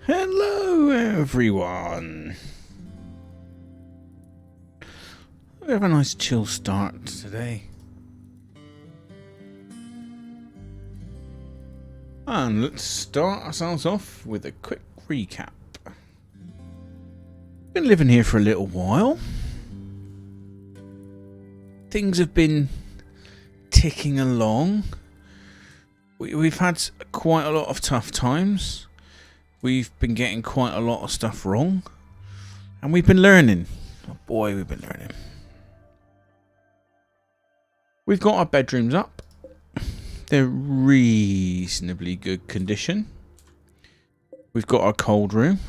Hello everyone. We have a nice chill start today. And let's start ourselves off with a quick recap. Been living here for a little while. Things have been ticking along. We've had quite a lot of tough times. We've been getting quite a lot of stuff wrong. And we've been learning. Oh boy, we've been learning. We've got our bedrooms up. They're reasonably good condition. We've got our cold room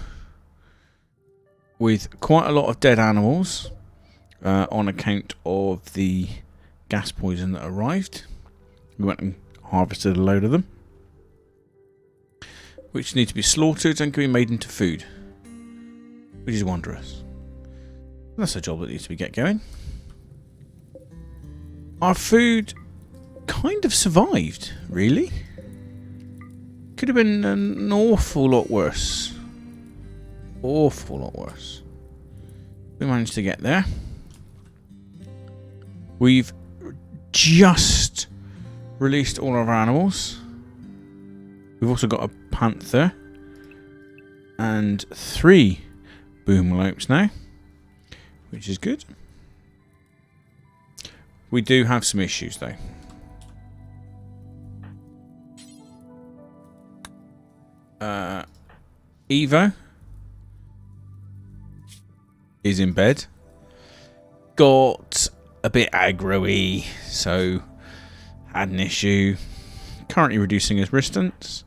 with quite a lot of dead animals on account of the gas poison that arrived. We went and harvested a load of them, which need to be slaughtered and can be made into food, which is wondrous. That's a job that needs to be get going. Our food kind of survived, really. Could have been an awful lot worse. Awful lot worse. We managed to get there. We've just released all of our animals. We've also got a panther and 3 boomlopes now, which is good. We do have some issues though. Evo is in bed. Got a bit aggro-y, so had an issue. Currently reducing his resistance.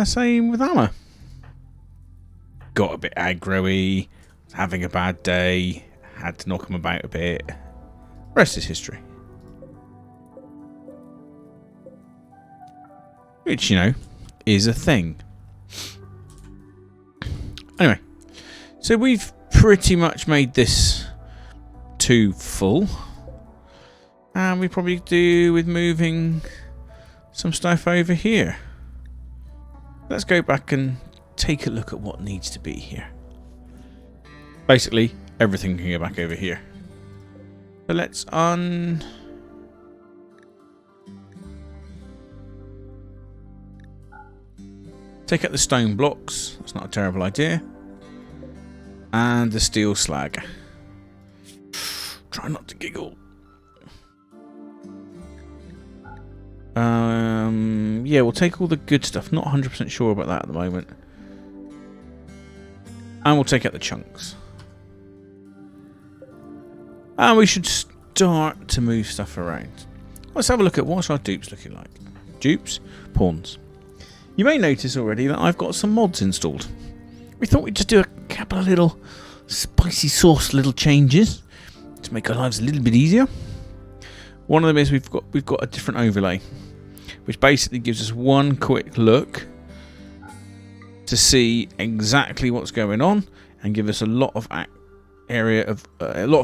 Same with Amma. Got a bit aggro-y, having a bad day, had to knock him about a bit. Rest is history. Which, you know, is a thing. Anyway, so we've pretty much made this too full. And we probably do with moving some stuff over here. Let's go back and take a look at what needs to be here. Basically, everything can go back over here. So let's take out the stone blocks. That's not a terrible idea. And the steel slag. Try not to giggle. Yeah, we'll take all the good stuff. Not 100% sure about that at the moment. And we'll take out the chunks. And we should start to move stuff around. Let's have a look at what's our dupes looking like. Dupes, pawns. You may notice already that I've got some mods installed. We thought we'd just do a couple of little spicy sauce little changes to make our lives a little bit easier. One of them is we've got a different overlay, which basically gives us one quick look to see exactly what's going on and give us a lot of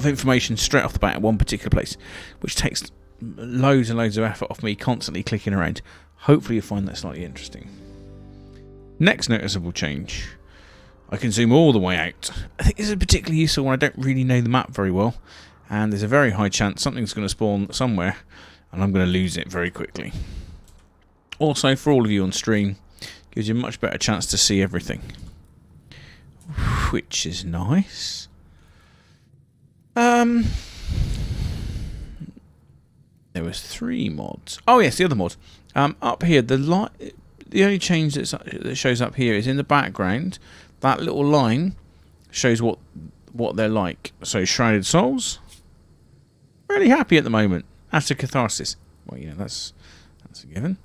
information straight off the bat at one particular place, which takes loads and loads of effort off me constantly clicking around. Hopefully you'll find that slightly interesting. Next noticeable change. I can zoom all the way out. I think this is particularly useful when I don't really know the map very well, and there's a very high chance something's going to spawn somewhere and I'm going to lose it very quickly. Also, for all of you on stream, gives you a much better chance to see everything, which is nice. There was 3 mods. Oh yes, the other mod. Up here, the only change that shows up here is in the background. That little line shows what they're like. So Shrouded Souls, really happy at the moment after Catharsis. Well, yeah, that's a given.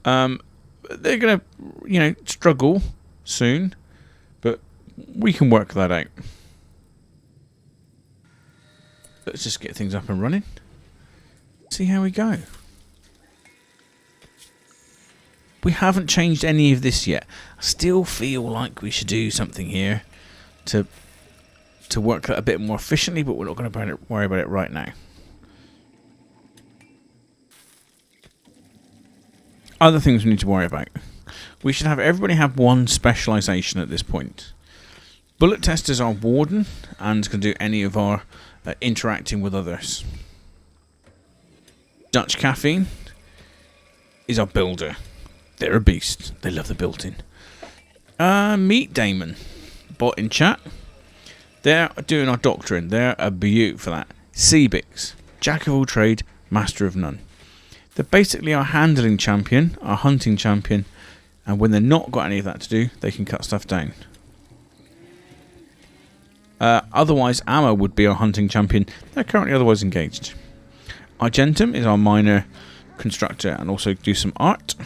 They're gonna, struggle soon, but we can work that out. Let's just get things up and running. See how we go. We haven't changed any of this yet. I still feel like we should do something here to work that a bit more efficiently, but we're not going to worry about it right now. Other things we need to worry about. We should have everybody have one specialisation at this point. Bullet testers are warden and can do any of our interacting with others. Dutch caffeine is our builder. They're a beast. They love the building. Meet Damon, bot in chat. They're doing our doctrine. They're a beaut for that. Seabix, jack of all trade, master of none. They're basically our handling champion, our hunting champion, and when they're not got any of that to do, they can cut stuff down. Otherwise, Amma would be our hunting champion. They're currently otherwise engaged. Argentum is our minor constructor and also do some art.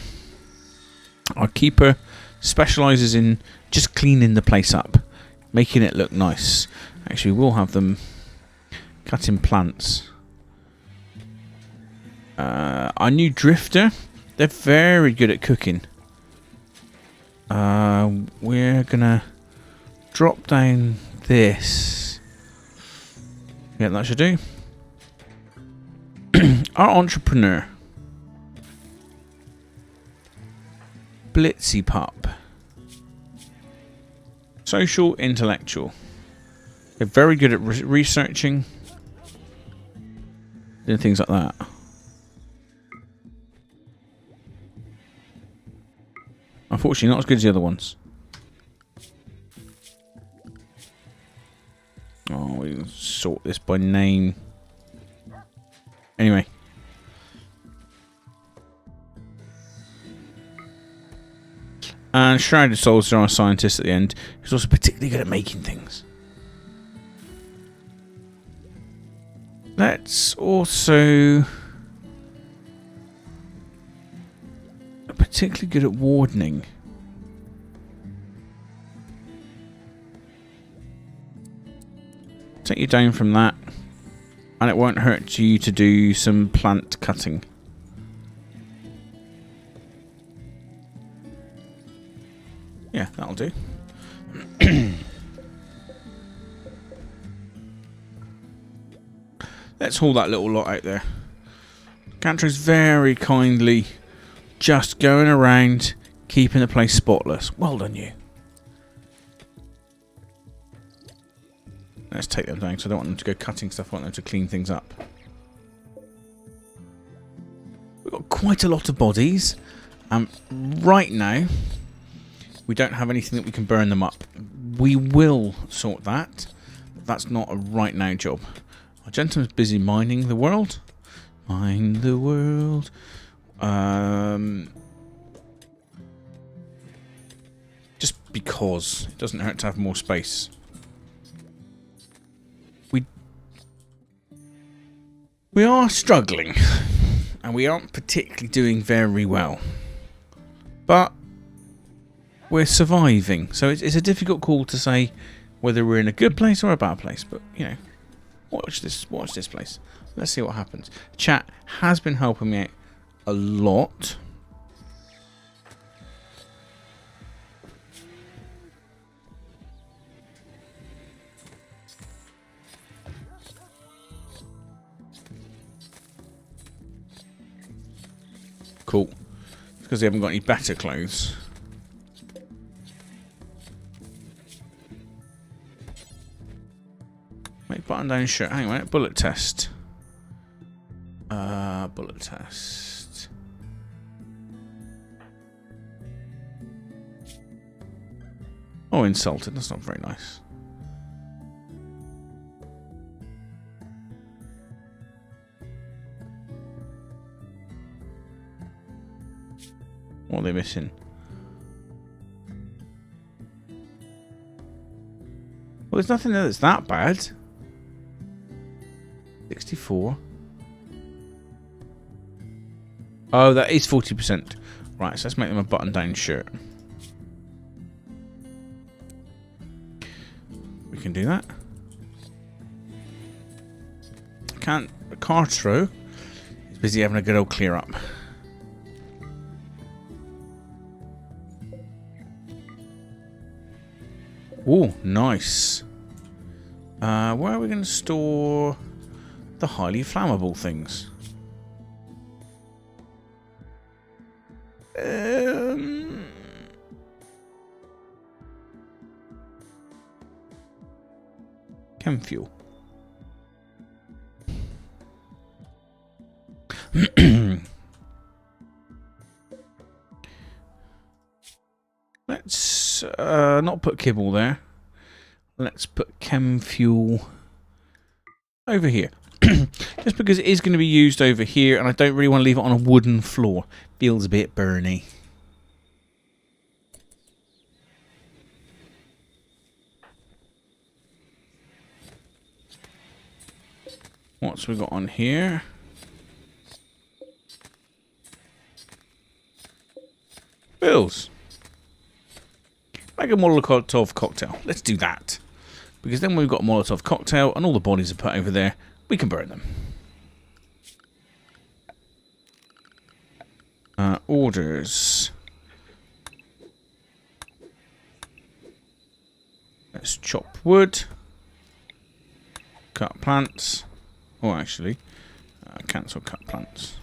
Our keeper specialises in just cleaning the place up, making it look nice. Actually, we'll have them cutting plants. Our new drifter, they're very good at cooking. We're gonna drop down this. Yeah, that should do. Our entrepreneur, Blitzy Pup. Social intellectual. They're very good at researching, doing things like that. Unfortunately, not as good as the other ones. Oh, we can sort this by name. Anyway. And Shrouded Souls are our scientist at the end, who's also particularly good at making things. Let's also... particularly good at wardening. Take you down from that, and it won't hurt you to do some plant cutting. Yeah, that'll do. Let's haul that little lot out there. Cantra's very kindly just going around keeping the place spotless. Well done, you. Let's take them down because I don't want them to go cutting stuff. I want them to clean things up. We've got quite a lot of bodies. Right now, we don't have anything that we can burn them up. We will sort that. But that's not a right now job. Our gentleman's busy mining the world. Mine the world. Just because it doesn't hurt to have more space. We are struggling, and we aren't particularly doing very well, but we're surviving. So it's a difficult call to say whether we're in a good place or a bad place. But you know, watch this place. Let's see what happens. Chat has been helping me out a lot. Cool. Because they haven't got any better clothes. Make button down shirt. Hang on a minute. Bullet test. Bullet test. Oh, insulted. That's not very nice. What are they missing? Well, there's nothing there that's that bad. 64. Oh, that is 40%. Right, so let's make them a button-down shirt. We can do that. Can't. Cartro is busy having a good old clear up. Oh, nice. Where are we going to store the highly flammable things? chem fuel. Let's not put kibble there. Let's put chem fuel over here. Just because it is going to be used over here, and I don't really want to leave it on a wooden floor. Feels a bit burny. What's we got on here? Bills. Make a Molotov cocktail. Let's do that. Because then when we've got a Molotov cocktail and all the bodies are put over there, we can burn them. Orders. Let's chop wood. Cut plants. Oh, actually, cancel cut plants.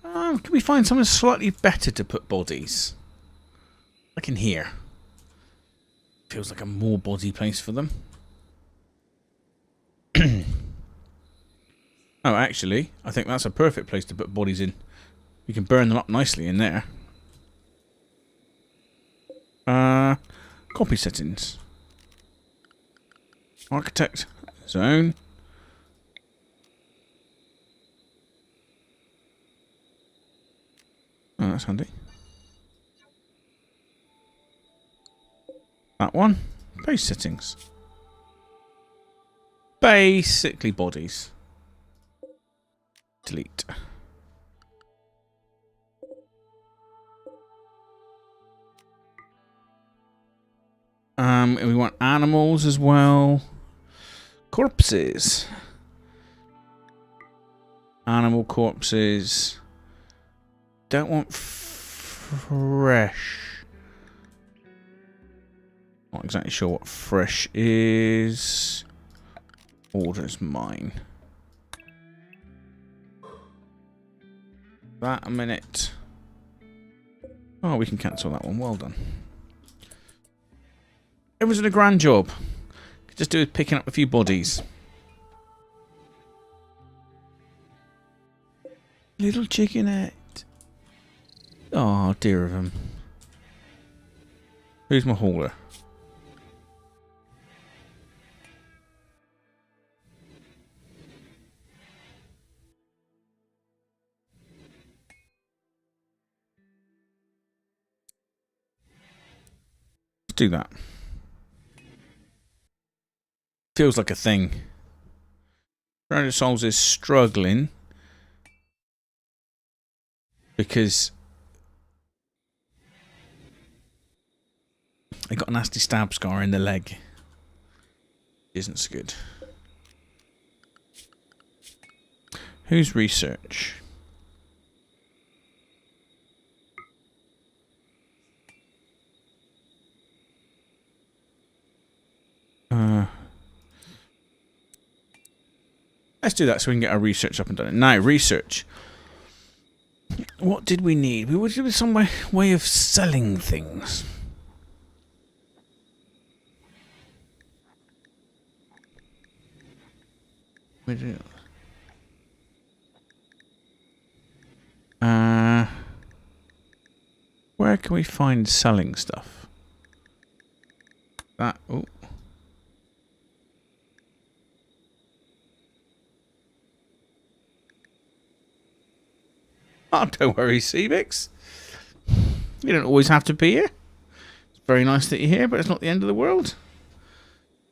Can we find somewhere slightly better to put bodies? Like in here. Feels like a more body place for them. Oh, actually, I think that's a perfect place to put bodies in. You can burn them up nicely in there. Copy settings. Architect. Zone. Oh, that's handy. That one. Base settings. Basically bodies. Delete. We want animals as well. Corpses. Animal corpses. Don't want fresh. Not exactly sure what fresh is. Orders mine. That a minute. Oh, we can cancel that one. Well done. It was a grand job. Could just do with picking up a few bodies. Little chickenette. Oh, dear of him. Who's my hauler? Let's do that. Feels like a thing. Grounded Souls is struggling because I got a nasty stab scar in the leg. Isn't so good. Who's research? Let's do that so we can get our research up and done. Now, research. What did we need? We wanted some way of selling things. We do. Where can we find selling stuff? That. Oh. Oh, don't worry, Seabix. You don't always have to be here. It's very nice that you're here, but it's not the end of the world.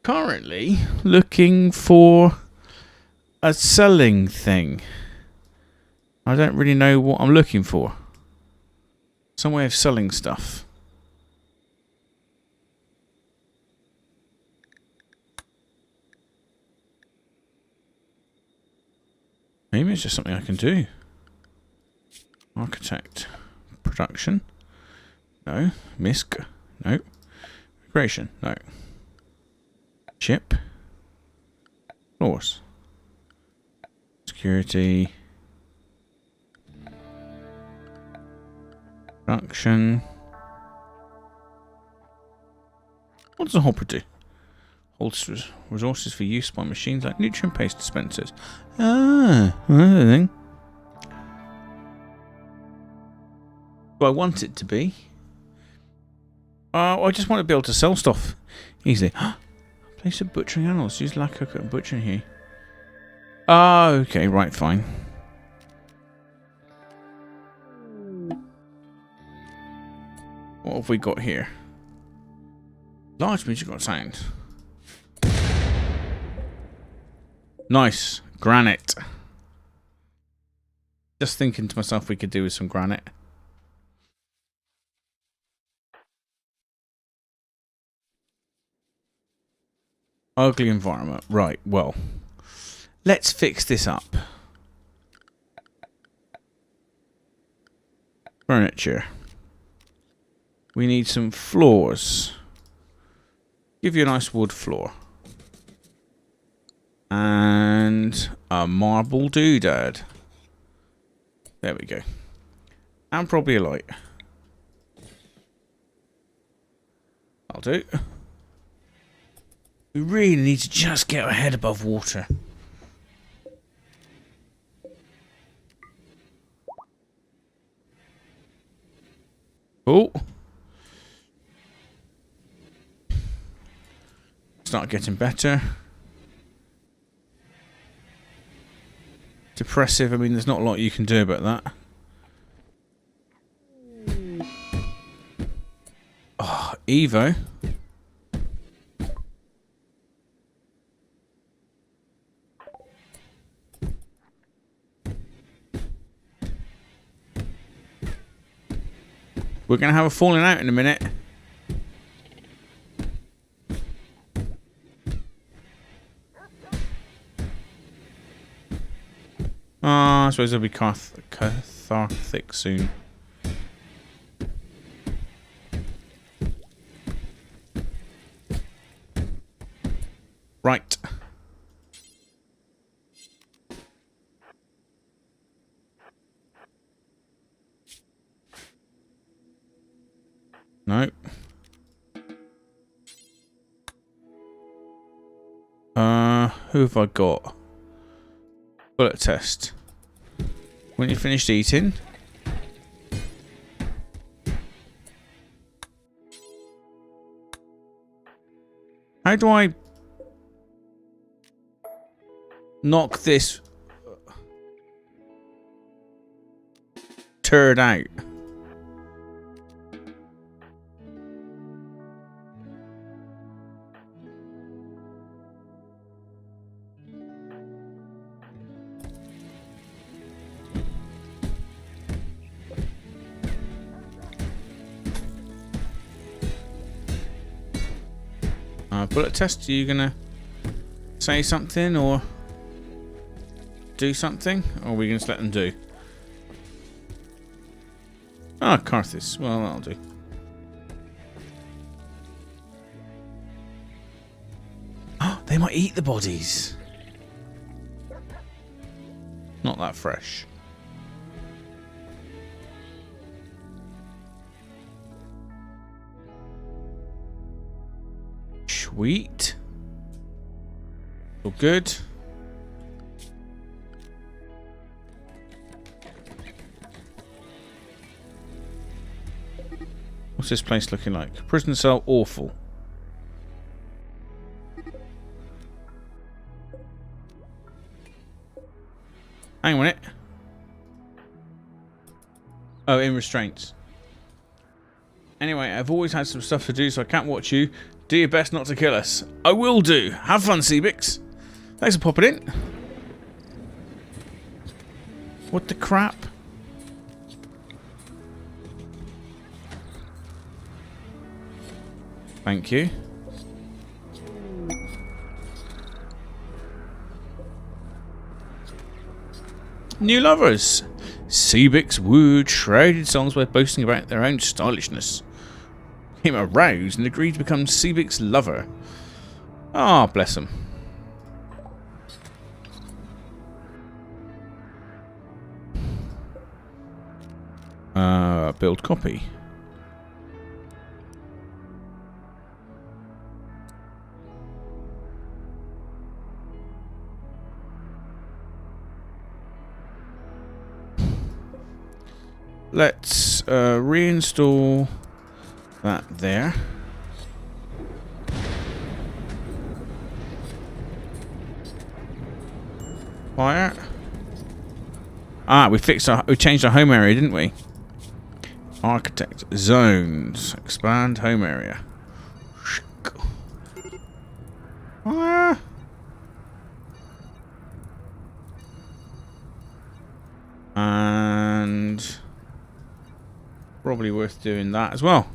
Currently looking for a selling thing. I don't really know what I'm looking for. Some way of selling stuff. Maybe it's just something I can do. Architect. Production. No. MISC. No. Migration. No. Ship. Floors. Security. Production. What does a hopper do? Holds resources for use by machines like nutrient paste dispensers. Ah, another thing. Do I want it to be? I just want to be able to sell stuff easily. Place of butchering animals. Use lacquer and butchering here. Ah, okay, right, fine. What have we got here? Large musical sound. Nice. Granite. Just thinking to myself we could do with some granite. Ugly environment. Right, well. Let's fix this up. Furniture. We need some floors. Give you a nice wood floor. And a marble doodad. There we go. And probably a light. I'll do. We really need to just get our head above water. Oh. Start getting better. Depressive, I mean, there's not a lot you can do about that. Oh, Evo. We're going to have a falling out in a minute. I suppose it'll be cathartic soon. Right. No. Who have I got? Bullet test. When you finished eating. How do I knock this turd out? Bullet test, are you gonna say something or do something? Or are we gonna just let them do? Ah, Carthus. Well, that'll do. Oh, they might eat the bodies. Not that fresh. Sweet. All good. What's this place looking like? Prison cell, awful. Hang on a minute. Oh, in restraints. Anyway, I've always had some stuff to do, so I can't watch you. Do your best not to kill us. I will do. Have fun, Seabix. Thanks for popping in. What the crap? Thank you. New lovers. Seabix wooed shrouded songs by boasting about their own stylishness. Became aroused and agreed to become Seabix's lover. Ah, bless him. Build copy. Let's reinstall that there. Fire. Ah, we changed our home area, didn't we? Architect zones. Expand home area. Fire. And probably worth doing that as well.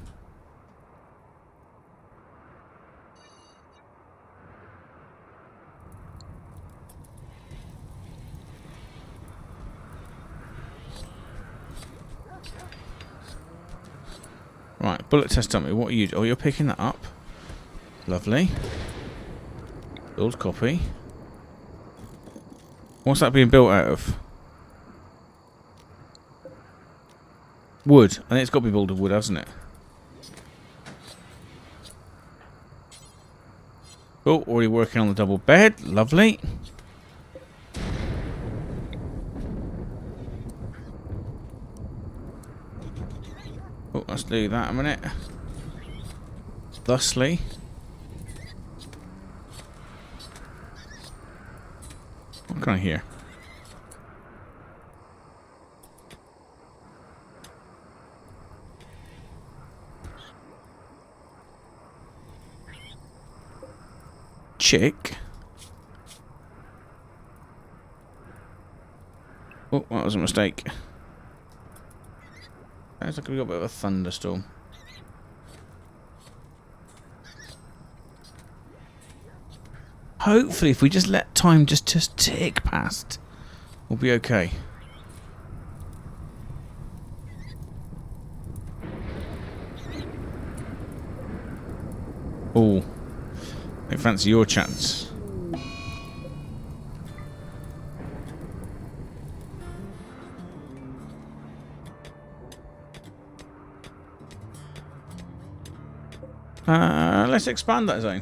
Right, bullet test dummy. What are you? Oh, you're picking that up. Lovely. Build copy. What's that being built out of? Wood. I think it's got to be built of wood, hasn't it? Oh, already working on the double bed. Lovely. Oh, let's do that a minute. Thusly. What can I hear? Chick. Oh, that was a mistake. Sounds like we got a bit of a thunderstorm. Hopefully, if we just let time just tick past, we'll be okay. Oh, I fancy your chance. Let's expand that zone.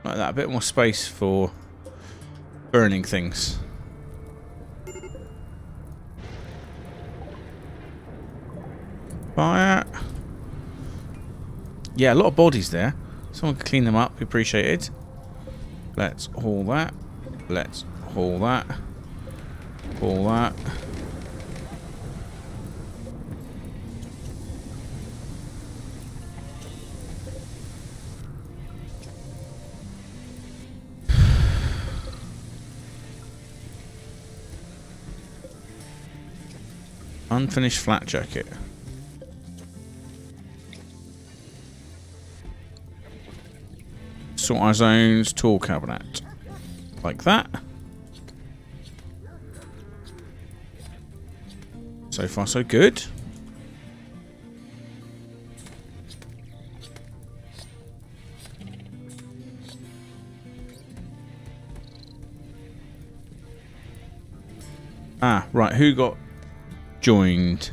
Like that, a bit more space for burning things. Fire. Yeah, a lot of bodies there. Someone could clean them up, be appreciated. Let's haul that. Let's haul that. Haul that. Unfinished flat jacket. Sort our zones, tool cabinet. Like that. So far so good. Ah, right, who got joined?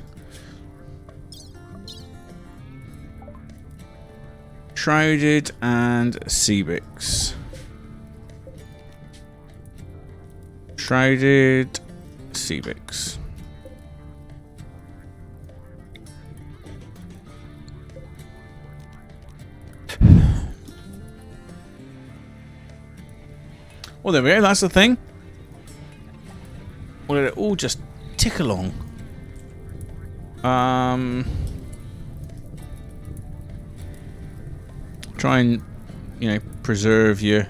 Shrouded and Seabix. Shrouded, Seabix. Well, there we go, that's the thing. Well, let it all just tick along. Try and, you know, preserve your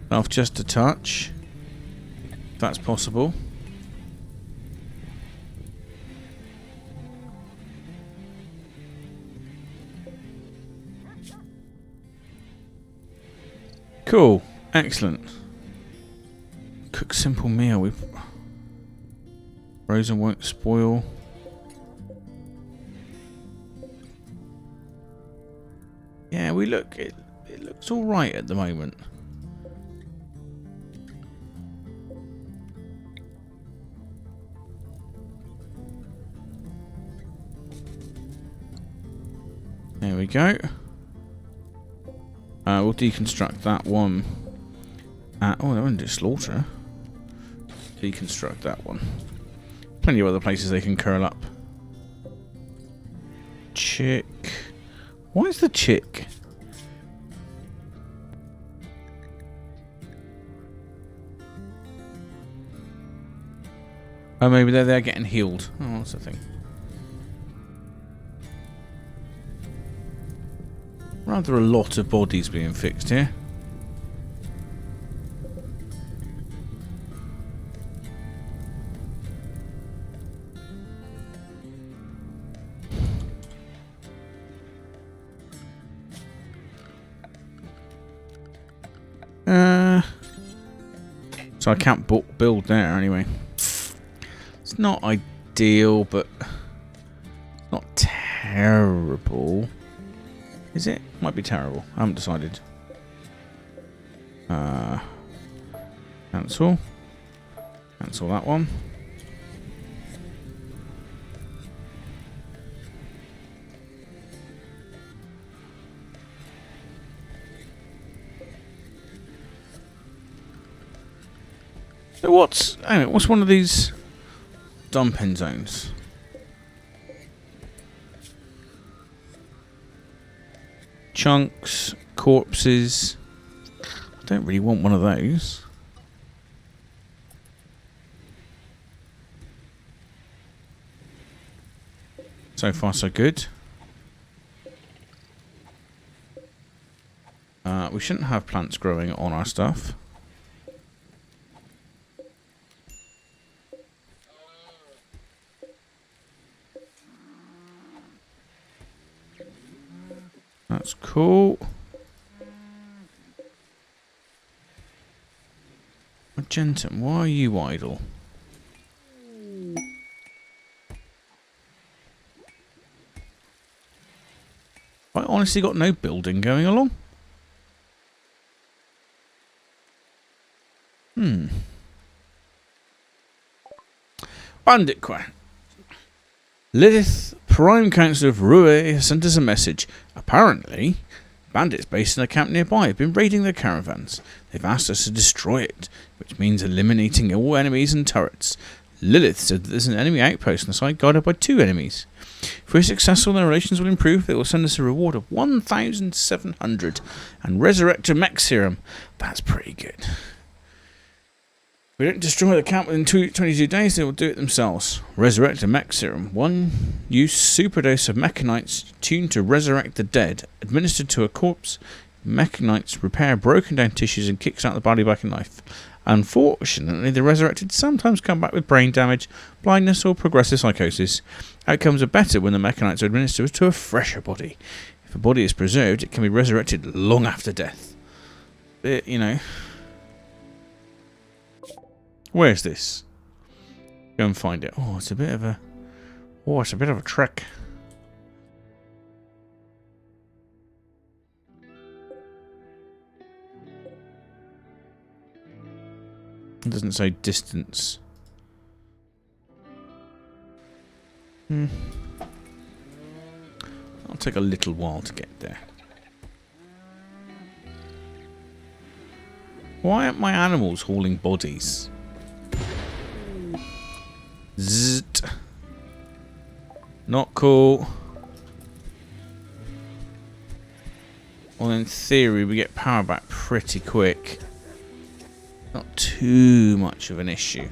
self just a touch, if that's possible. Cool, excellent. Cook simple meal. We've frozen won't spoil. Yeah, we look. It looks all right at the moment. There we go. We'll deconstruct that one Oh, they won't do slaughter. Deconstruct that one. Plenty of other places they can curl up. Chick. Why is the chick? Oh, maybe they're there getting healed. Oh, that's the thing. Rather a lot of bodies being fixed here. So I can't build there anyway. It's not ideal, but not terrible. Is it? Might be terrible. I haven't decided. Cancel. Cancel that one. So what's one of these dumping zones? Chunks, corpses. I don't really want one of those. So far, so good. We shouldn't have plants growing on our stuff. That's cool. Argentum, why are you idle? I honestly got no building going along. Bandit Quest. Lilith, Prime Councillor of Rue, sent us a message. Apparently, bandits based in a camp nearby have been raiding their caravans. They've asked us to destroy it, which means eliminating all enemies and turrets. Lilith said that there's an enemy outpost on the side guarded by 2 enemies. If we're successful, their relations will improve. They will send us a reward of 1,700 and resurrect a mech serum. That's pretty good. If we don't destroy the camp within 22 days, they will do it themselves. Resurrect a mech serum. 1 use superdose of mechanites tuned to resurrect the dead. Administered to a corpse, mechanites repair broken down tissues and kicks out the body back in life. Unfortunately, the resurrected sometimes come back with brain damage, blindness or progressive psychosis. Outcomes are better when the mechanites are administered to a fresher body. If a body is preserved, it can be resurrected long after death. You know... Where's this? Go and find it. Oh, it's a bit of a... Oh, it's a bit of a trek. It doesn't say distance. It'll take a little while to get there. Why aren't my animals hauling bodies? Zzzt. Not cool. Well, in theory, we get power back pretty quick. Not too much of an issue.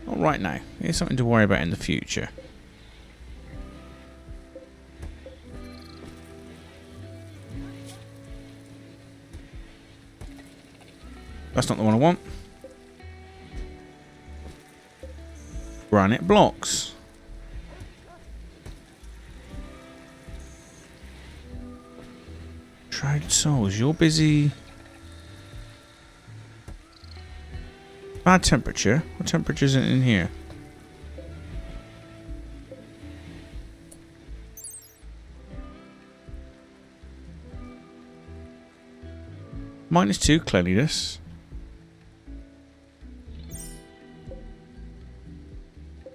Not right now. It's something to worry about in the future. That's not the one I want. Granite blocks. Shrouded souls, you're busy. Bad temperature. What temperature is it in here? -2 cleanliness.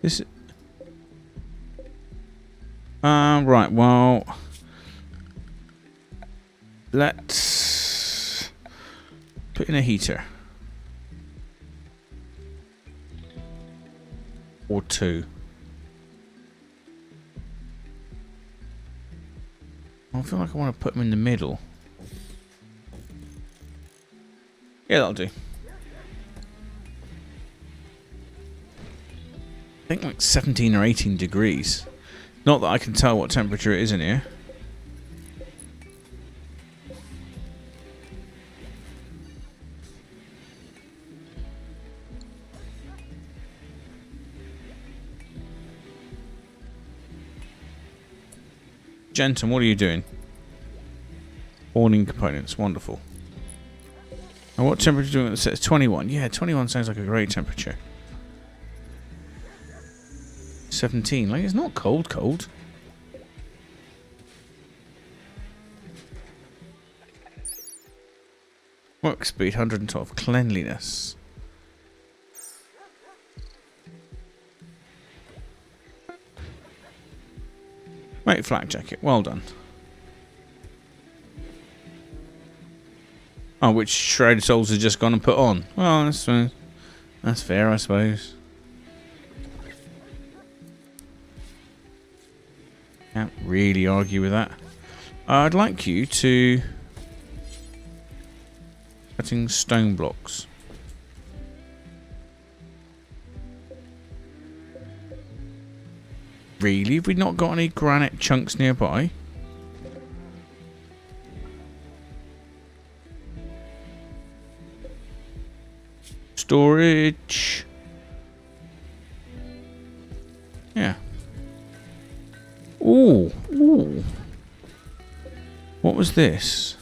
This. Right. Well, let's put in a heater. or 2. I feel like I want to put them in the middle. Yeah, that'll do. I think like 17 or 18 degrees. Not that I can tell what temperature it is in here. Jenton, what are you doing? Awning components, wonderful. And what temperature do you want to set? It's 21. Yeah, 21 sounds like a great temperature. 17, like it's not cold, cold. Work speed, 112. Cleanliness. Mate, flak jacket. Well done. Oh, which shrouded souls have just gone and put on. Well, that's fair, I suppose. Can't really argue with that. I'd like you to... Cutting stone blocks. Really? Have we not got any granite chunks nearby? Storage. Yeah. Ooh. Ooh. What was this?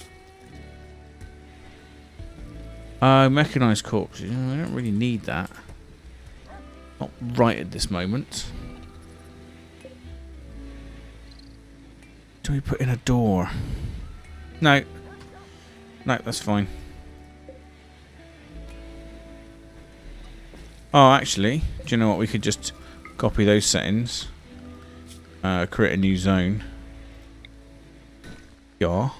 Mechanized corpses. I don't really need that. Not right at this moment. Do we put in a door? No. No, that's fine. Oh, actually, do you know what? We could just copy those settings. Create a new zone. Yeah.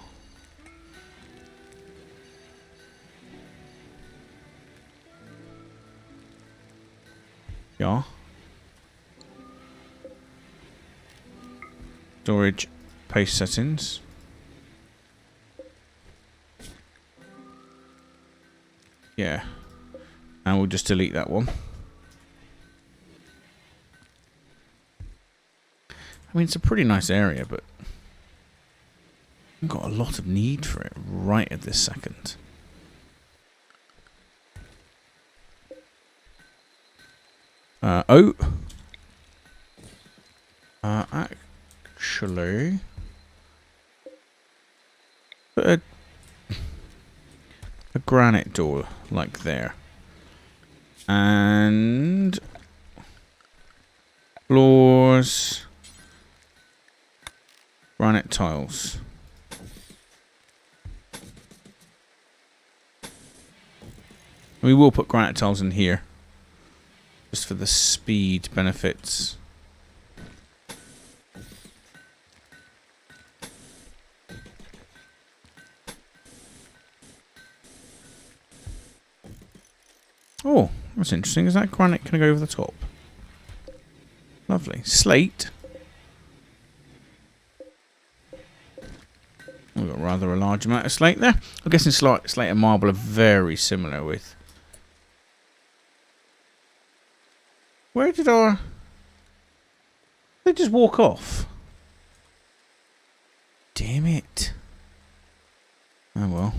Yeah. Storage, paste settings. Yeah. And we'll just delete that one. I mean, it's a pretty nice area, but I've got a lot of need for it right at this second. Actually, put a granite door like there, and floors, granite tiles. We will put granite tiles in here. Just for the speed benefits. Oh, that's interesting. Is that granite going to go over the top? Lovely. Slate. We've got rather a large amount of slate there. I'm guessing slate and marble are very similar with... Where did our... They just walk off. Damn it. Oh well.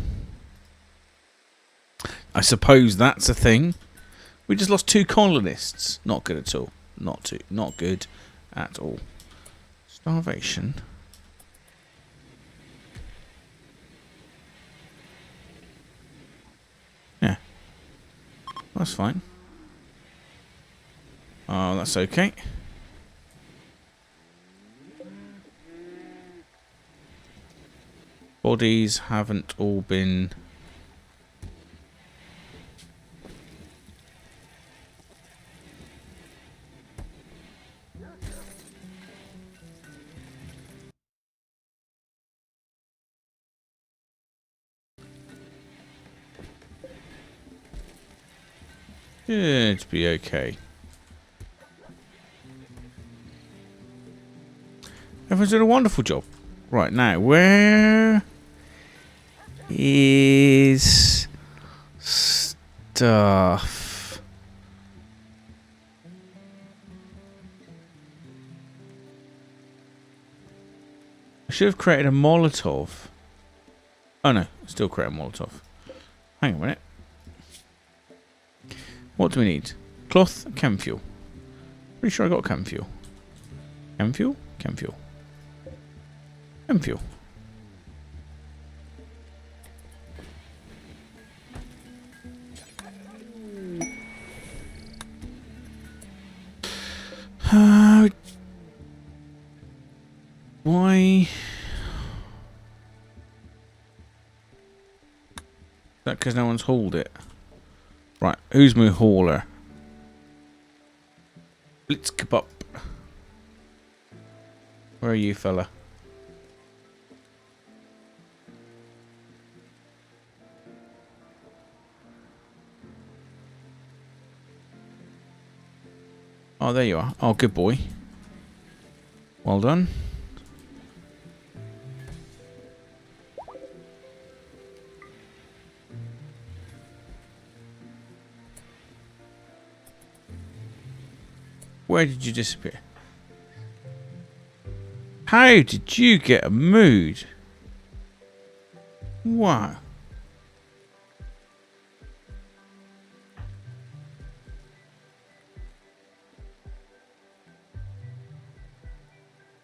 I suppose that's a thing. We just lost 2 colonists. Not good at all. Not good at all. Starvation. Yeah. That's fine. Oh, that's okay. Bodies haven't all been... Should be okay. Everyone's done a wonderful job. Right, now, where is stuff? I should have created a Molotov. Oh no, still create a Molotov. Hang on a minute. What do we need? Cloth, chem fuel. Pretty sure I got chem fuel. Chem fuel? Chem fuel. Chem fuel. Why? Is that because no one's hauled it? Right, who's my hauler? Let's keep up. Where are you, fella? Oh, there you are. Oh, good boy. Well done. Where did you disappear? How did you get a mood? Wow.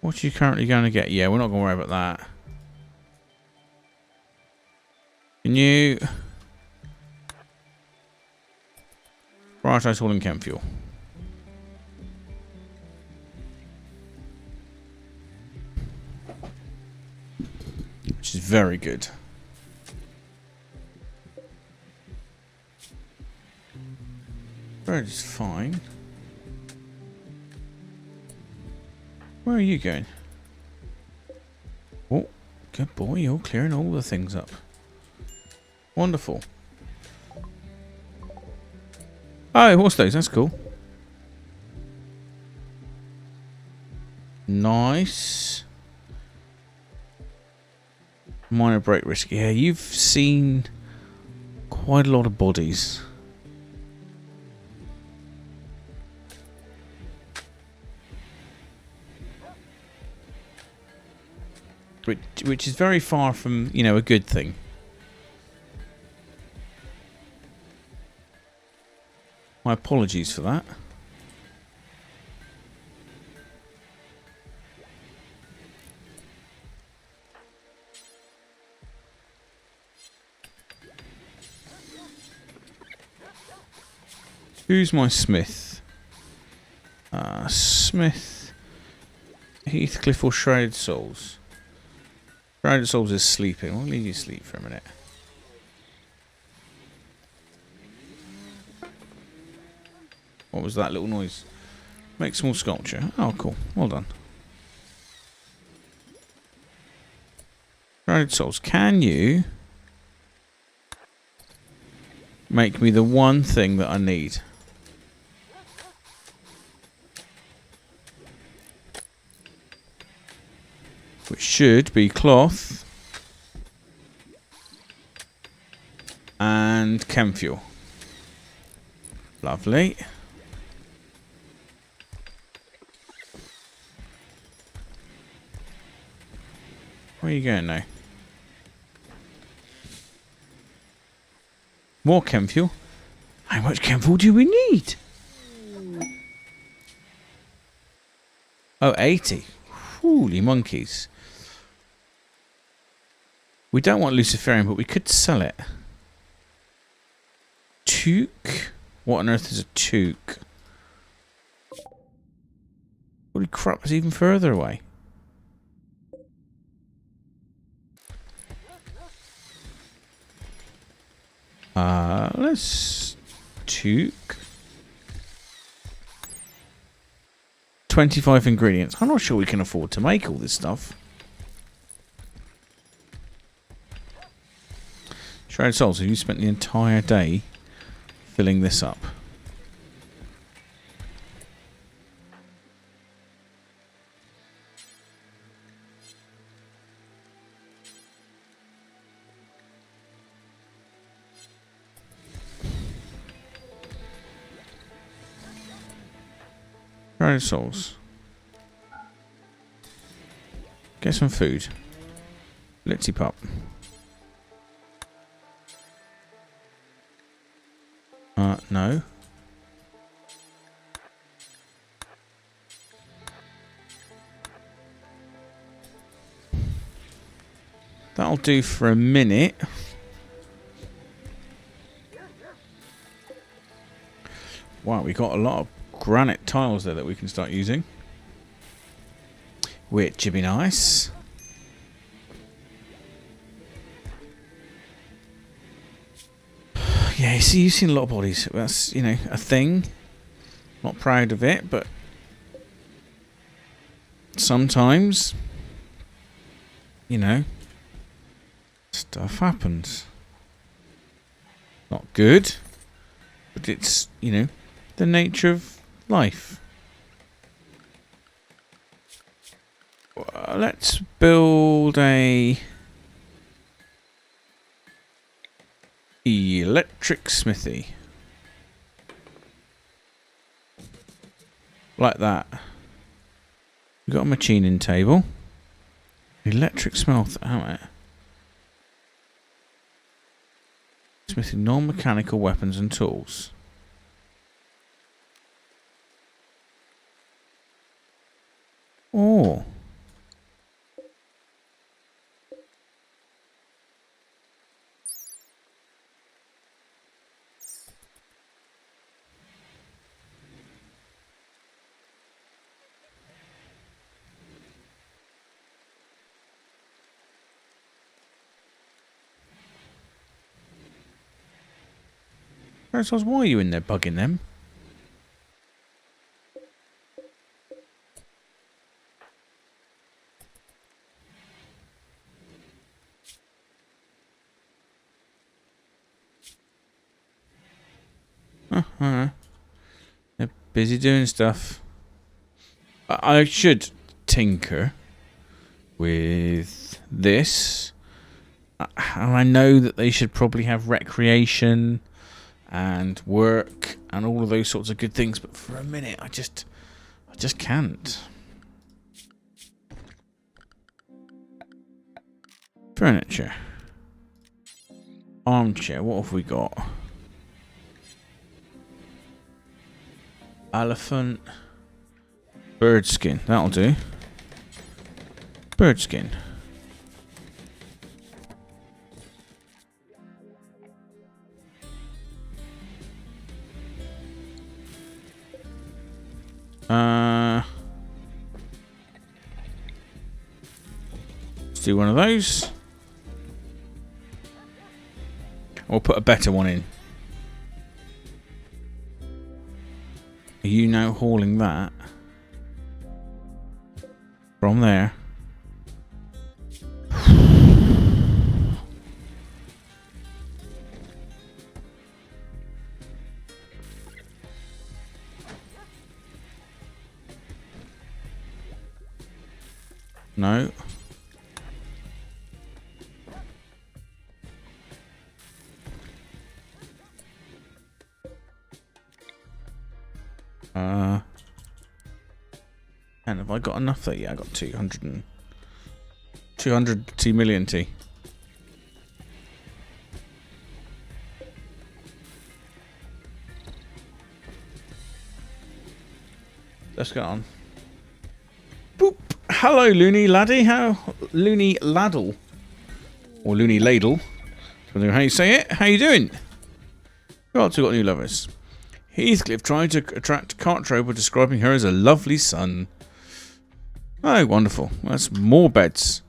What are you currently going to get? Yeah, we're not going to worry about that. Can you prioritize hauling chem fuel? Which is very good. Bird is fine. Where are you going? Oh, good boy. You're clearing all the things up. Wonderful. Oh, what's those? That's cool. Nice. Minor break risk. Yeah, you've seen quite a lot of bodies. Which is very far from, you know, a good thing. My apologies for that. Who's my smith? Smith, Heathcliff or Shrouded Souls? Shrouded Souls is sleeping. We'll leave you sleep for a minute. What was that little noise? Make small sculpture. Oh, cool. Well done. Shrouded Souls, can you make me the one thing that I need? Which should be cloth and chem fuel. Lovely. Where are you going now? More chem fuel? How much chem fuel do we need? Oh, 80. Holy monkeys. We don't want Luciferian, but we could sell it. Toque? What on earth is a toque? Holy crap, it's even further away. Let's toque. 25 ingredients. I'm not sure we can afford to make all this stuff. Shrouded Souls, have you spent the entire day filling this up? Grow souls. Get some food. Litsy pop. No. That'll do for a minute. Wow, we got a lot of granite tiles there that we can start using. Which would be nice. Yeah, you see, you've seen a lot of bodies. That's, you know, a thing. Not proud of it, but sometimes, you know, stuff happens. Not good, but it's, you know, the nature of life. Let's build a electric smithy. Like that. We've got a machining table. Electric smelter. Oh, smithing non-mechanical weapons and tools. Oh. Why are you in there bugging them? They're busy doing stuff. I should tinker with this. And I know that they should probably have recreation and work and all of those sorts of good things, but for a minute I just can't. Furniture. Armchair, what have we got? Elephant. Bird skin, that'll do. Bird skin. Let's do one of those. We'll put a better one in. Are you now hauling that from there? No. And have I got enough there? Yeah, I got 200 T million T. Let's get on. Boop. Hello, Loony Laddie. Loony Laddle. Or Loony Ladle. Depending on how you say it. How you doing? Who else have got new lovers? Heathcliff trying to attract Cartro by describing her as a lovely son. Oh, wonderful. That's more beds.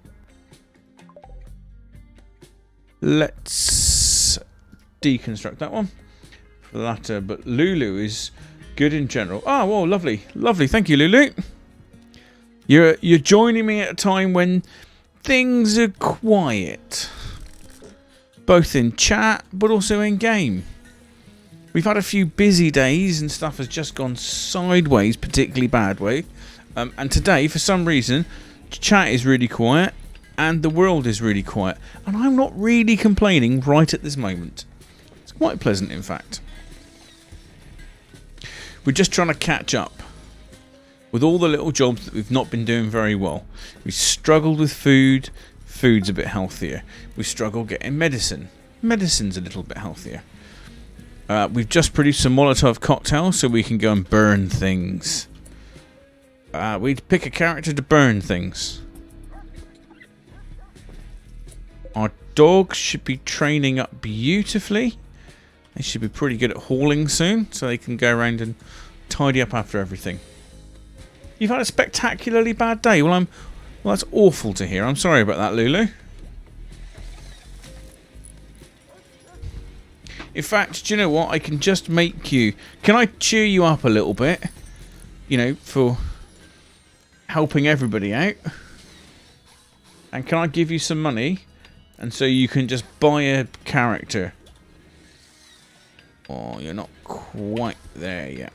Let's deconstruct that one for the latter. But Lulu is good in general. Oh, well, lovely. Lovely. Thank you, Lulu. You're joining me at a time when things are quiet. Both in chat, but also in game. We've had a few busy days and stuff has just gone sideways, particularly bad way. And today, for some reason, chat is really quiet and the world is really quiet. And I'm not really complaining right at this moment. It's quite pleasant, in fact. We're just trying to catch up. with all the little jobs that we've not been doing very well. We struggled with food. Food's a bit healthier. We struggled getting medicine. Medicine's a little bit healthier. We've just produced some Molotov cocktails so we can go and burn things. We'd pick a character to burn things. Our dogs should be training up beautifully. They should be pretty good at hauling soon, so they can go around and tidy up after everything. You've had a spectacularly bad day. Well, that's awful to hear. I'm sorry about that, Lulu. In fact, do you know what? I can just make you... Can I cheer you up a little bit? You know, for helping everybody out. And can I give you some money? And so you can just buy a character. Oh, you're not quite there yet.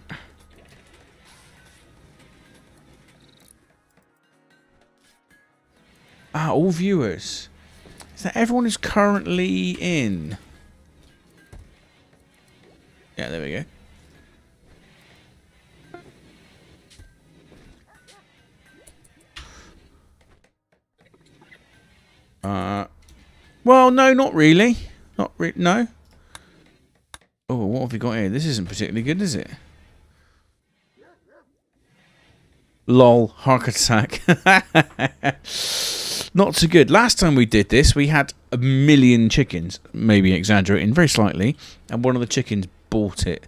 All viewers. Is that everyone who's currently in? Yeah, there we go. Well, no, not really. No. Oh, what have we got here? This isn't particularly good, is it? Lol, heart attack. Not so good. Last time we did this, we had 1 million chickens. Maybe exaggerating very slightly. And one of the chickens bought it.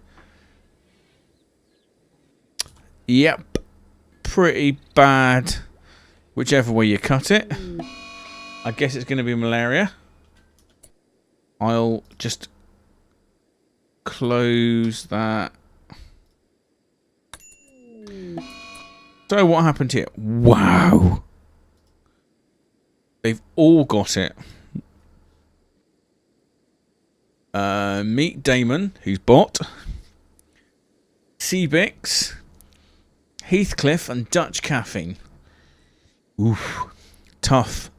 Yep. Pretty bad. Whichever way you cut it. I guess it's going to be malaria. I'll just close that. So what happened here? Wow. They've all got it. Meet Damon, who's bot. Seabix, Heathcliff, and Dutch Caffeine. Oof. Tough.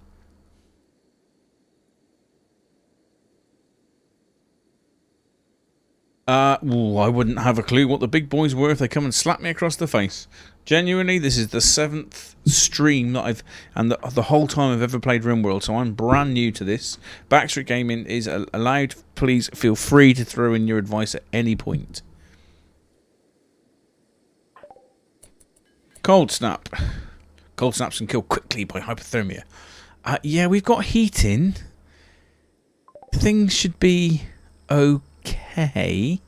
I wouldn't have a clue what the big boys were if they come and slap me across the face. Genuinely, this is the 7th stream that I've... And the whole time I've ever played Rimworld, so I'm brand new to this. Backstreet Gaming is allowed. Please feel free to throw in your advice at any point. Cold Snap. Cold Snaps can kill quickly by hypothermia. Yeah, we've got heating. Things should be okay.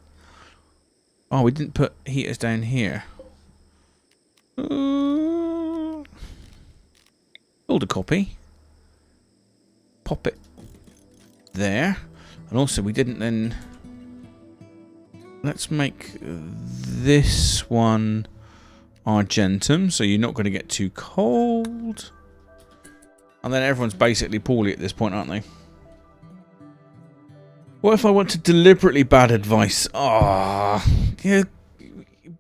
Oh, we didn't put heaters down here. Build a copy. Pop it there. And also we didn't then... Let's make this one Argentum, so you're not going to get too cold. And then everyone's basically poorly at this point, aren't they? What if I want to deliberately bad advice? Yeah,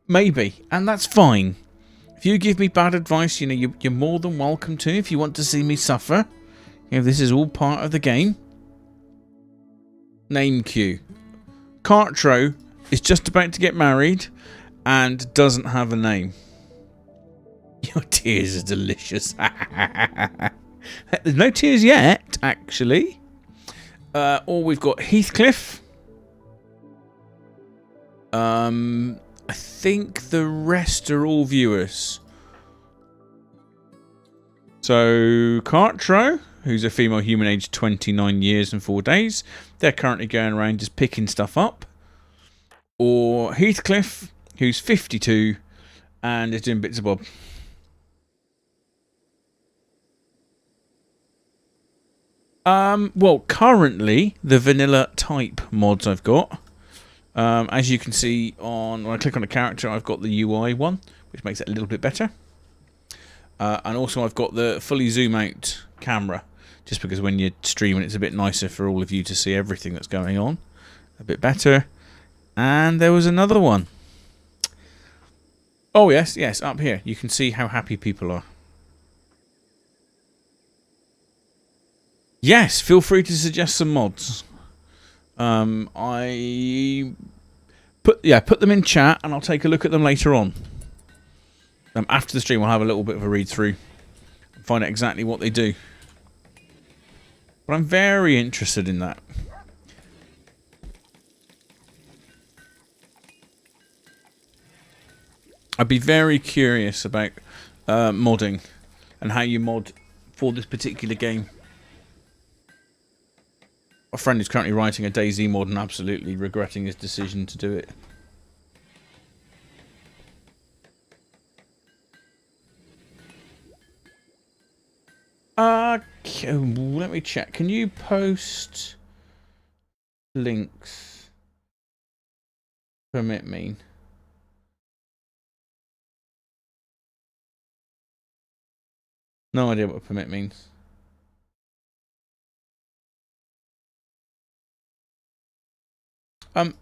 maybe. And that's fine. If you give me bad advice, you know, you're more than welcome to. If you want to see me suffer. You know, this is all part of the game. Name queue. Cartro is just about to get married and doesn't have a name. Your tears are delicious. There's no tears yet, actually. Or we've got Heathcliff. I think the rest are all viewers. So, Cartro, who's a female human aged 29 years and 4 days. They're currently going around just picking stuff up. Or Heathcliff, who's 52 and is doing bits of bob. Well, currently, the vanilla type mods I've got. As you can see when I click on a character, I've got the UI one, which makes it a little bit better. And also I've got the fully zoom out camera, just because when you're streaming it's a bit nicer for all of you to see everything that's going on. A bit better. And there was another one. Oh yes, up here. You can see how happy people are. Yes, feel free to suggest some mods. I put them in chat and I'll take a look at them later on. After the stream, I'll have a little bit of a read through and find out exactly what they do. But I'm very interested in that. I'd be very curious about modding and how you mod for this particular game. A friend is currently writing a DayZ mod and absolutely regretting his decision to do it. Okay, let me check. Can you post links? Permit mean? No idea what permit means.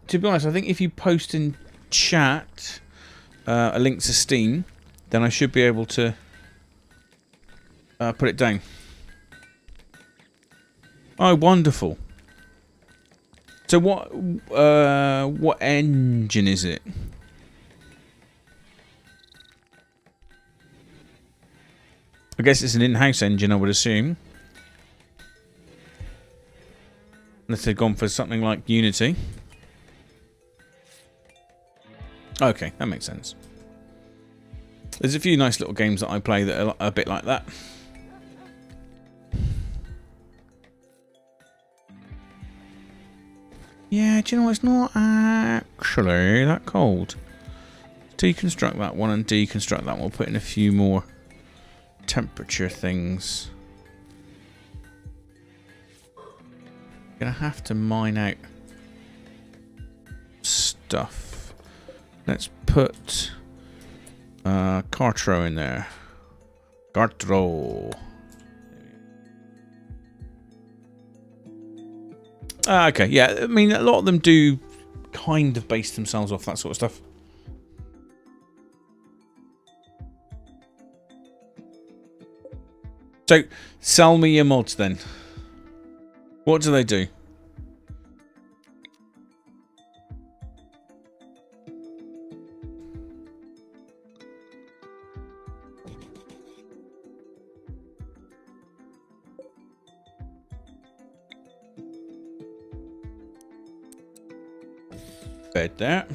To be honest, I think if you post in chat a link to Steam, then I should be able to put it down. Oh, wonderful. So what engine is it? I guess it's an in-house engine, I would assume. Unless they've gone for something like Unity. Okay, that makes sense. There's a few nice little games that I play that are a bit like that. Yeah, do you know what? It's not actually that cold. Deconstruct that one and deconstruct that one. We'll put in a few more temperature things. Gonna have to mine out stuff. Let's put Cartro in there. Cartro. Okay, yeah, I mean, a lot of them do kind of base themselves off that sort of stuff. So, sell me your mods then. What do they do? Bed there.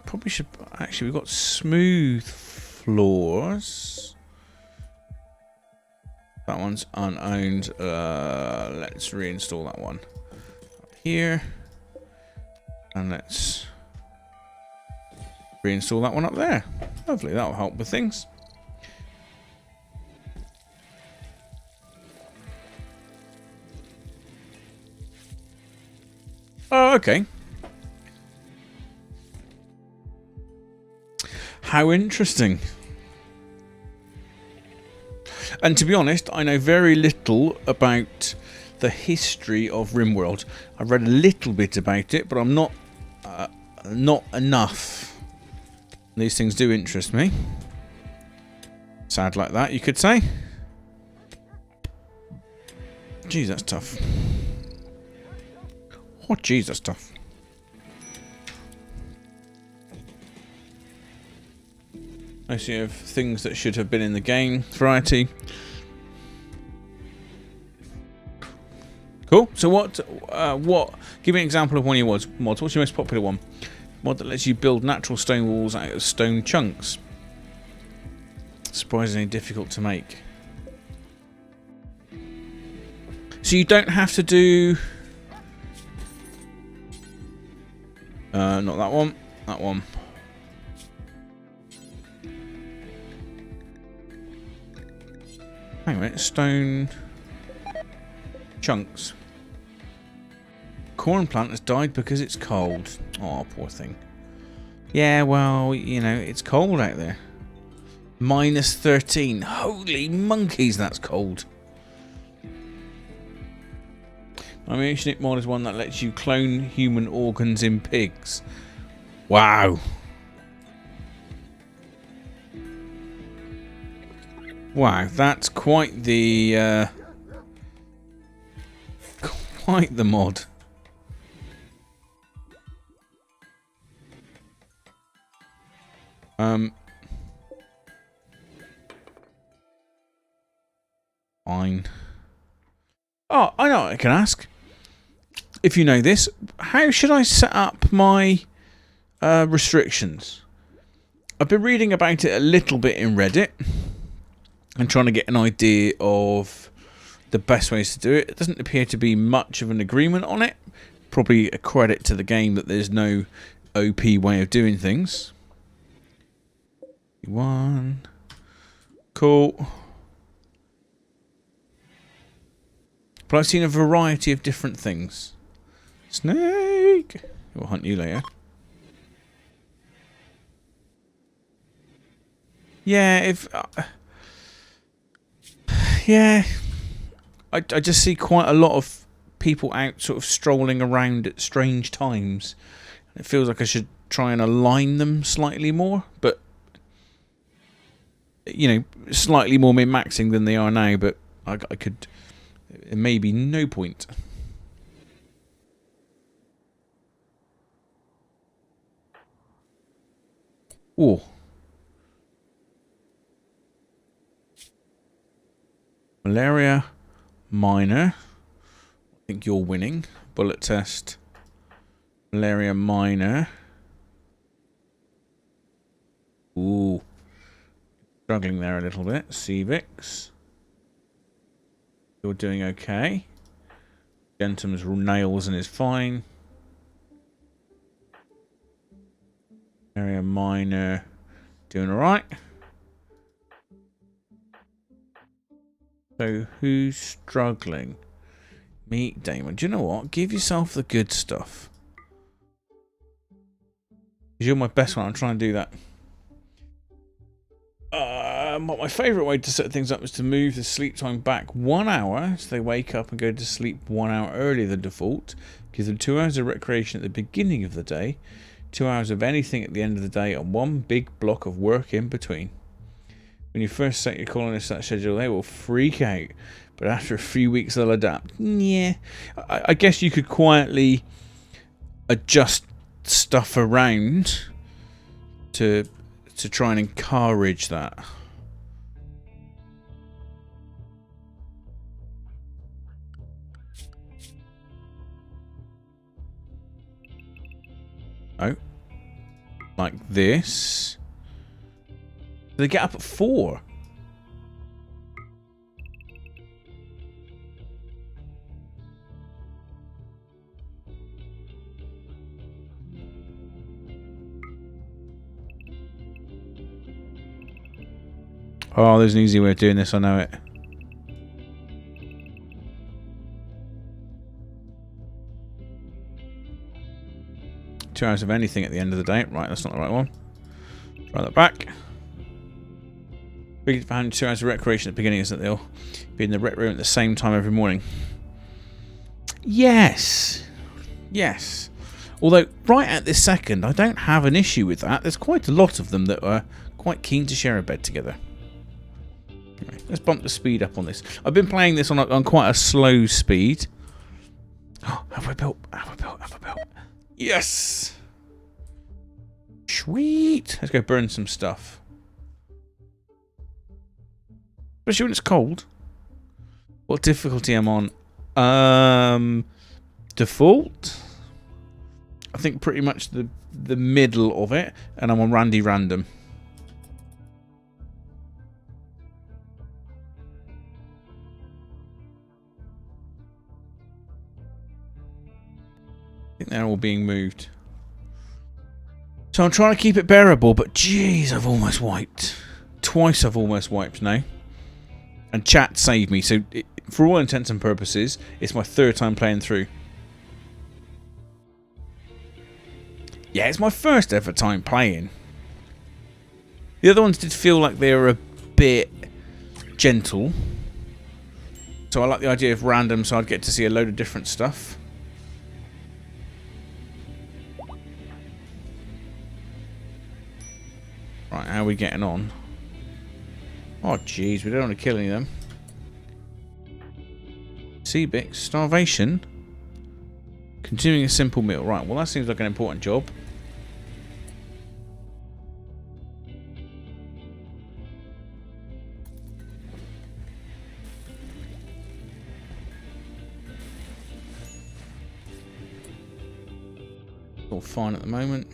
Probably should. Actually, we've got smooth floors. That one's unowned. Let's reinstall that one up here, and let's reinstall that one up there. Hopefully, that will help with things. Oh, okay. How interesting. And to be honest, I know very little about the history of Rimworld. I've read a little bit about it, but I'm not enough. These things do interest me. Sad like that, you could say. Geez, that's tough. Oh, geez, that's tough. I see you have things that should have been in the game. Variety. Cool. So what? Give me an example of one of your mods. What's your most popular one? Mod that lets you build natural stone walls out of stone chunks. Surprisingly difficult to make. So you don't have to do. Not that one. That one. Hang on a minute. Stone chunks. Corn plant has died because it's cold. Oh, poor thing. Yeah, well, you know, it's cold out there. Minus 13. Holy monkeys, that's cold. My most unique mod is one that lets you clone human organs in pigs. Wow. Wow, that's quite the mod. Fine. Oh, I know what I can ask. If you know this, how should I set up my restrictions? I've been reading about it a little bit in Reddit and trying to get an idea of the best ways to do it. It doesn't appear to be much of an agreement on it. Probably a credit to the game that there's no OP way of doing things. One. Cool. But I've seen a variety of different things. Snake! We'll hunt you later. Yeah, if... yeah. I just see quite a lot of people out sort of strolling around at strange times. It feels like I should try and align them slightly more, but... you know, slightly more min-maxing than they are now, but I could... maybe no point. Oh. Malaria minor. I think you're winning. Bullet test. Malaria minor. Ooh. Struggling there a little bit. Cevix. You're doing okay. Gentham's nails and is fine. Area minor. Doing alright. So who's struggling? Meet Damon. Do you know what? Give yourself the good stuff. Because you're my best one. I'm trying to do that. My favourite way to set things up is to move the sleep time back 1 hour so they wake up and go to sleep 1 hour earlier than default. Give them 2 hours of recreation at the beginning of the day, 2 hours of anything at the end of the day, and one big block of work in between. When you first set your colonists that schedule, they will freak out, but after a few weeks they'll adapt. Yeah, I guess you could quietly adjust stuff around to try and encourage that. Oh, like this. They get up at 4. Oh, there's an easy way of doing this, I know it. Two hours of anything at the end of the day. Right, that's not the right one. Try that back. 2 hours of recreation at the beginning, isn't it? They'll be in the rec room at the same time every morning. Yes. Yes. Although, right at this second, I don't have an issue with that. There's quite a lot of them that are quite keen to share a bed together. Anyway, let's bump the speed up on this. I've been playing this on quite a slow speed. Oh, have I built? Have I built? Have I built? Yes! Sweet! Let's go burn some stuff. Especially when it's cold. What difficulty am I on? Default? I think pretty much the middle of it. And I'm on Randy Random. I think they're all being moved. So I'm trying to keep it bearable, but jeez, I've almost wiped. Twice I've almost wiped now. And chat saved me, so for all intents and purposes, it's my 3rd time playing through. Yeah, it's my 1st ever time playing. The other ones did feel like they were a bit gentle. So I like the idea of random, so I'd get to see a load of different stuff. Right, how are we getting on? Oh, jeez, we don't want to kill any of them. Cevix, starvation. Consuming a simple meal. Right, well, that seems like an important job. all fine at the moment.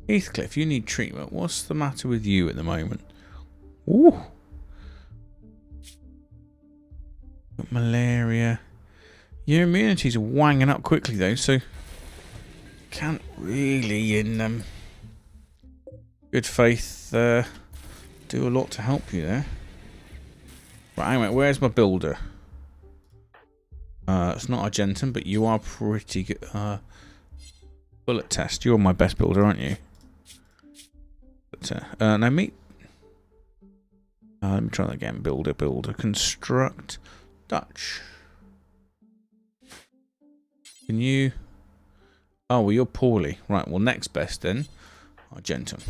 Heathcliff, you need treatment. What's the matter with you at the moment? Ooh. Got malaria. Your immunity's wanging up quickly though, so can't really in good faith do a lot to help you there. Right, anyway, where's my builder? It's not Argentum, but you are pretty good. Bullet test. You're my best builder, aren't you? But, now meet. Let me try that again. Builder, construct, Dutch. Can you? Oh, well, you're poorly. Right. Well, next best then, Argentum.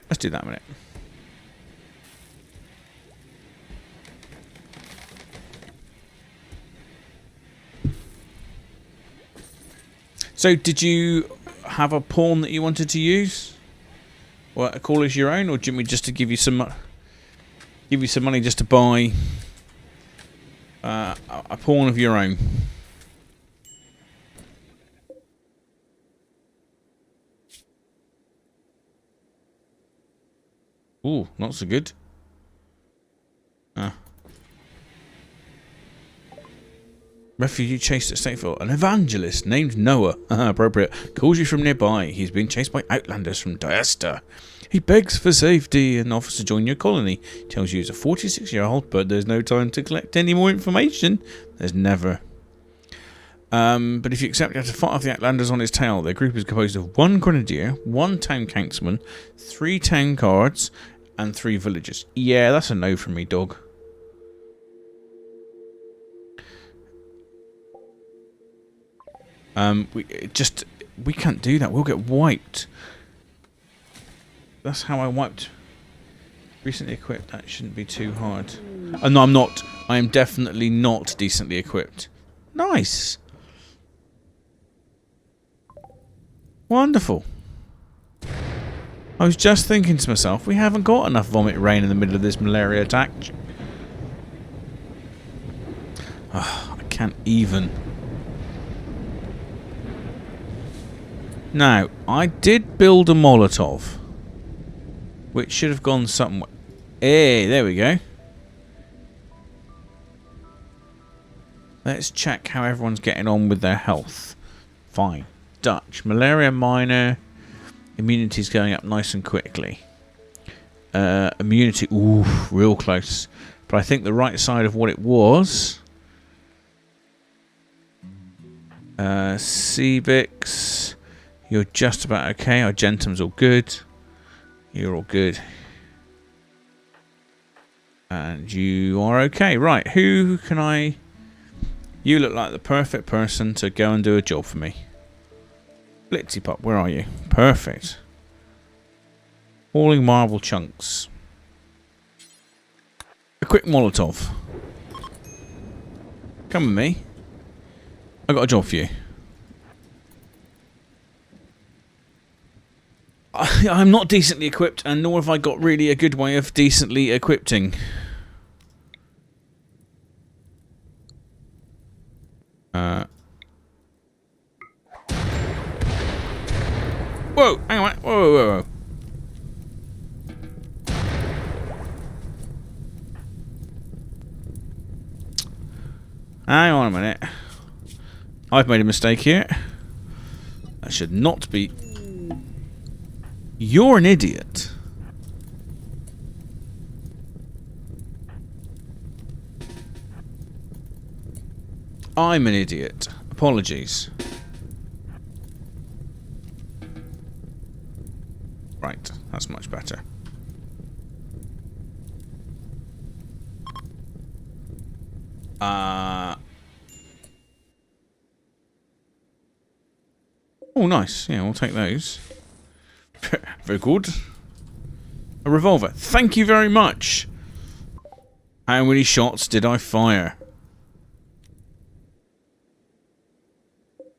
Let's do that a minute. So, did you have a pawn that you wanted to use? Well, call as your own, or do you want me just to give you some money just to buy a pawn of your own? Ooh, not so good. Refugee chased at Stateville. An evangelist named Noah, appropriate, calls you from nearby. He's been chased by outlanders from Diesta. He begs for safety and offers to join your colony. Tells you he's a 46-year-old, but there's no time to collect any more information. There's never. But if you accept, you have to fight off the outlanders on his tail. Their group is composed of 1 grenadier, 1 town councilman, 3 town guards, and 3 villagers. Yeah, that's a no from me, dog. We can't do that. We'll get wiped. That's how I wiped. Recently equipped. That shouldn't be too hard. Oh, no, I'm not. I am definitely not decently equipped. Nice. Wonderful. I was just thinking to myself, we haven't got enough vomit rain in the middle of this malaria attack. Oh, I can't even. Now, I did build a Molotov, which should have gone somewhere. Hey, there we go. Let's check how everyone's getting on with their health. Fine. Dutch. Malaria minor. Immunity's going up nice and quickly. Immunity, ooh, real close. But I think the right side of what it was. Cebix. You're just about okay. Argentum's all good. You're all good. And you are okay. Right, who can I... You look like the perfect person to go and do a job for me. Blitzy Pop, where are you? Perfect. Hauling marble chunks. A quick Molotov. Come with me. I got a job for you. I'm not decently equipped, and nor have I got really a good way of decently equipping. Whoa! Hang on! Whoa! Hang on a minute. I've made a mistake here. That should not be... You're an idiot. I'm an idiot. Apologies. Right, that's much better. Oh, nice. Yeah, we'll take those. Very good. A revolver. Thank you very much. How many shots did I fire?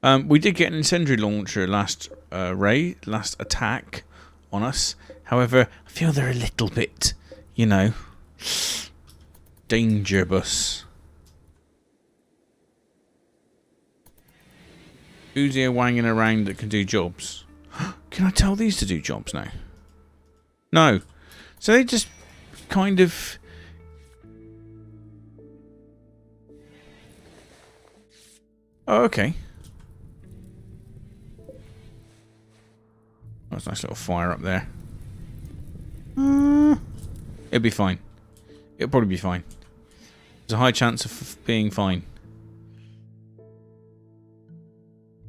We did get an incendiary launcher last attack on us. However, I feel they're a little bit, you know, dangerous. Who's here wanging around that can do jobs? Can I tell these to do jobs now? No. So they just kind of... Oh, okay. That's a nice little fire up there. It'll be fine. It'll probably be fine. There's a high chance of being fine.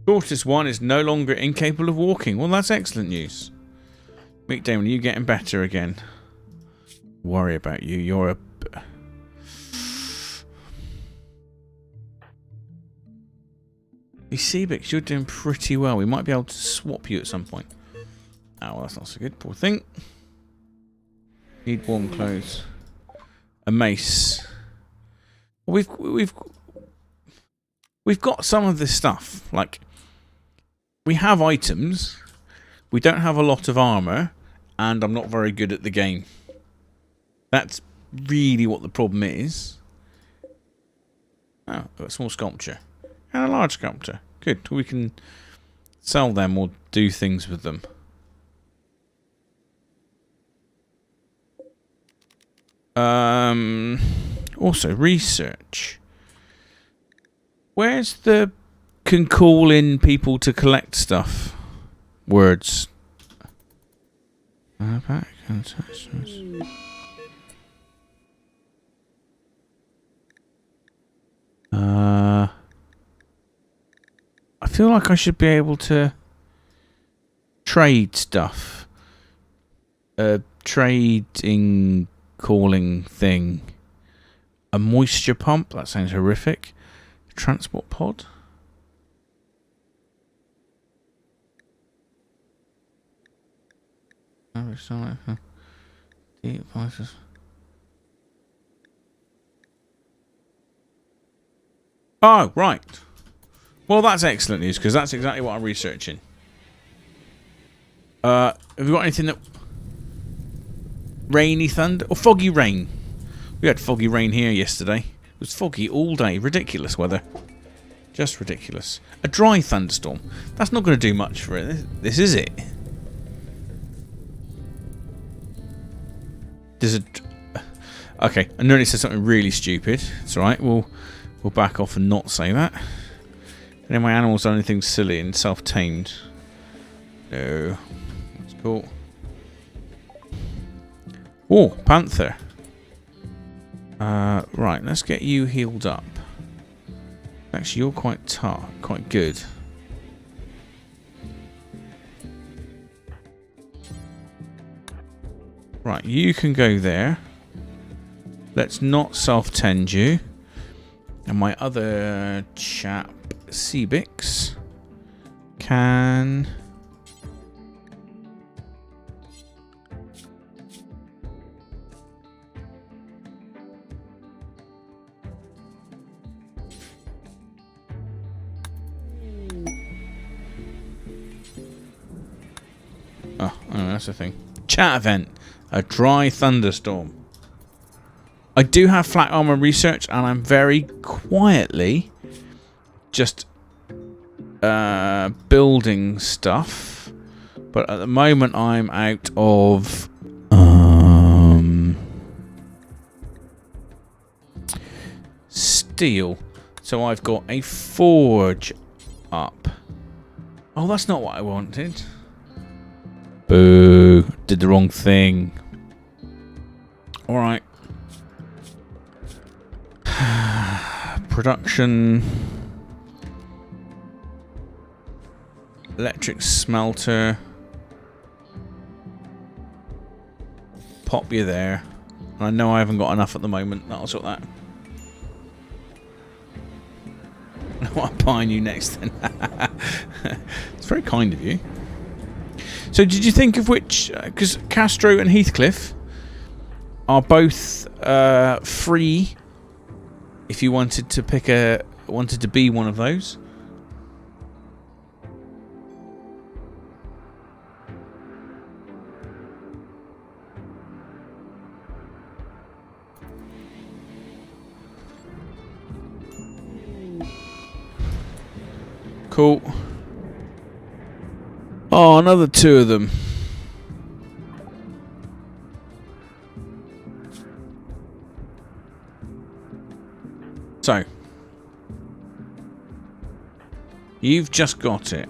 Shortest one is no longer incapable of walking. Well, that's excellent news. Mick Damon, are you getting better again? Worry about you. You're a... Seabix, you're doing pretty well. We might be able to swap you at some point. Oh, well, that's not so good. Poor thing. Need warm clothes. A mace. We've got some of this stuff. Like, we have items. We don't have a lot of armor, and I'm not very good at the game. That's really what the problem is. Oh, a small sculpture. And a large sculpture. Good. We can sell them or do things with them. Also, research. Where's the... can call in people to collect stuff? Words. Back. I feel like I should be able to trade stuff. Trading calling thing. A moisture pump. That sounds horrific. Transport pod. Deep voices. Oh, right. Well, that's excellent news, because that's exactly what I'm researching. Have you got anything that... Rainy thunder? Or foggy rain? We had foggy rain here yesterday. It was foggy all day. Ridiculous weather. Just ridiculous. A dry thunderstorm. That's not going to do much for it. This is it. There's a... Okay, I nearly said something really stupid. It's alright, we'll back off and not say that. Any of my animals done anything silly and self-tamed? No. That's cool. Oh, panther. Right, let's get you healed up. Actually, you're quite good. Right, you can go there. Let's not self-tend you. And my other chap, Seabix, can... Oh, that's the thing. Chat event. A dry thunderstorm. I do have flat armor research, and I'm very quietly just building stuff. But at the moment, I'm out of steel. So I've got a forge up. Oh, that's not what I wanted. Boo. Did the wrong thing. Alright. Production. Electric smelter. Pop you there. I know I haven't got enough at the moment. That'll sort that. I'm buying you next then. It's very kind of you. So did you think of which... Because Castro and Heathcliff are both free if you wanted to pick a... wanted to be one of those. Cool. Oh, another two of them. So, you've just got it.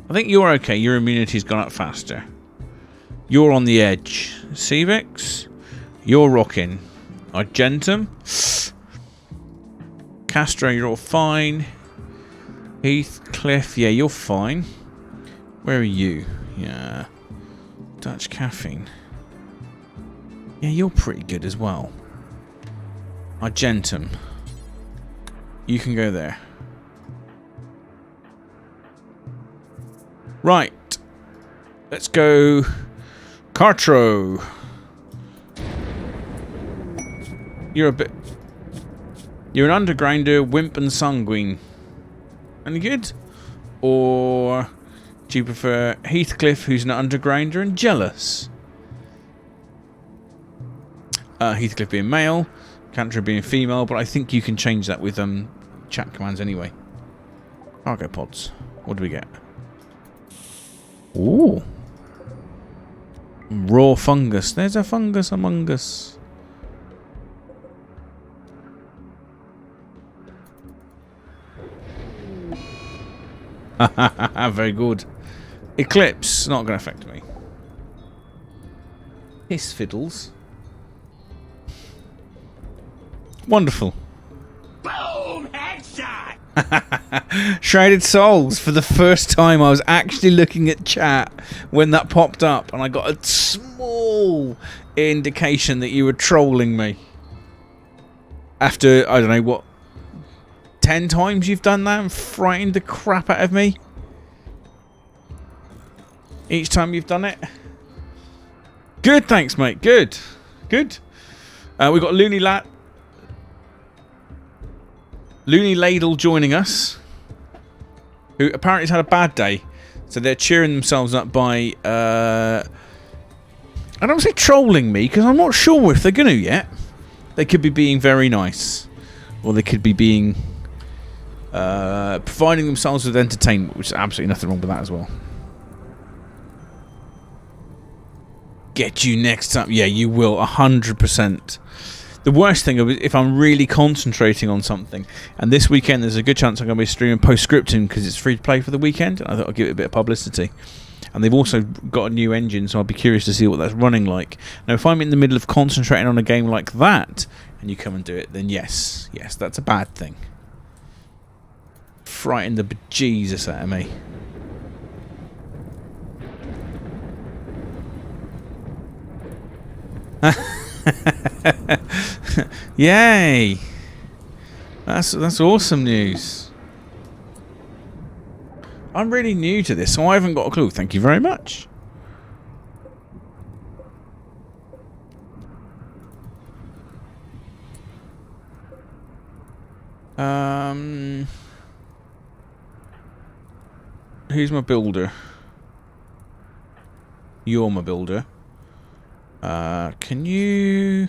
I think you're okay. Your immunity's gone up faster. You're on the edge. Cevix, you're rocking. Argentum. Castro, you're all fine. Heathcliff, yeah, you're fine. Where are you? Yeah. Dutch caffeine. Yeah, you're pretty good as well. Argentum. You can go there. Right. Let's go. Cartro. You're a bit... You're an undergrinder, wimp and sanguine. Any good? Or do you prefer Heathcliff, who's an undergrinder and jealous? Heathcliff being male, Cantrell being female, but I think you can change that with chat commands anyway. Cargo pods. What do we get? Ooh. Raw fungus. There's a fungus among us. Very good. Eclipse. Not going to affect me. Hiss fiddles. Wonderful. Boom! Headshot! Shrouded Souls. For the first time I was actually looking at chat when that popped up and I got a small indication that you were trolling me. After, I don't know what, 10 times you've done that and frightened the crap out of me? Each time you've done it? Good, thanks mate, good. Good. We've got Looney Ladle joining us, who apparently has had a bad day, so they're cheering themselves up by I don't want to say trolling me, because I'm not sure if they're going to yet. They could be being very nice, or they could be being providing themselves with entertainment, which is absolutely nothing wrong with that as well. Get you next time. Yeah, you will, 100%. The worst thing is if I'm really concentrating on something, and this weekend there's a good chance I'm going to be streaming Postscriptum because it's free to play for the weekend, and I thought I'd give it a bit of publicity. And they've also got a new engine, so I'll be curious to see what that's running like. Now, if I'm in the middle of concentrating on a game like that, and you come and do it, then yes, that's a bad thing. Frighten the bejesus out of me. Yay! That's awesome news. I'm really new to this, so I haven't got a clue. Thank you very much. Who's my builder? You're my builder. Can you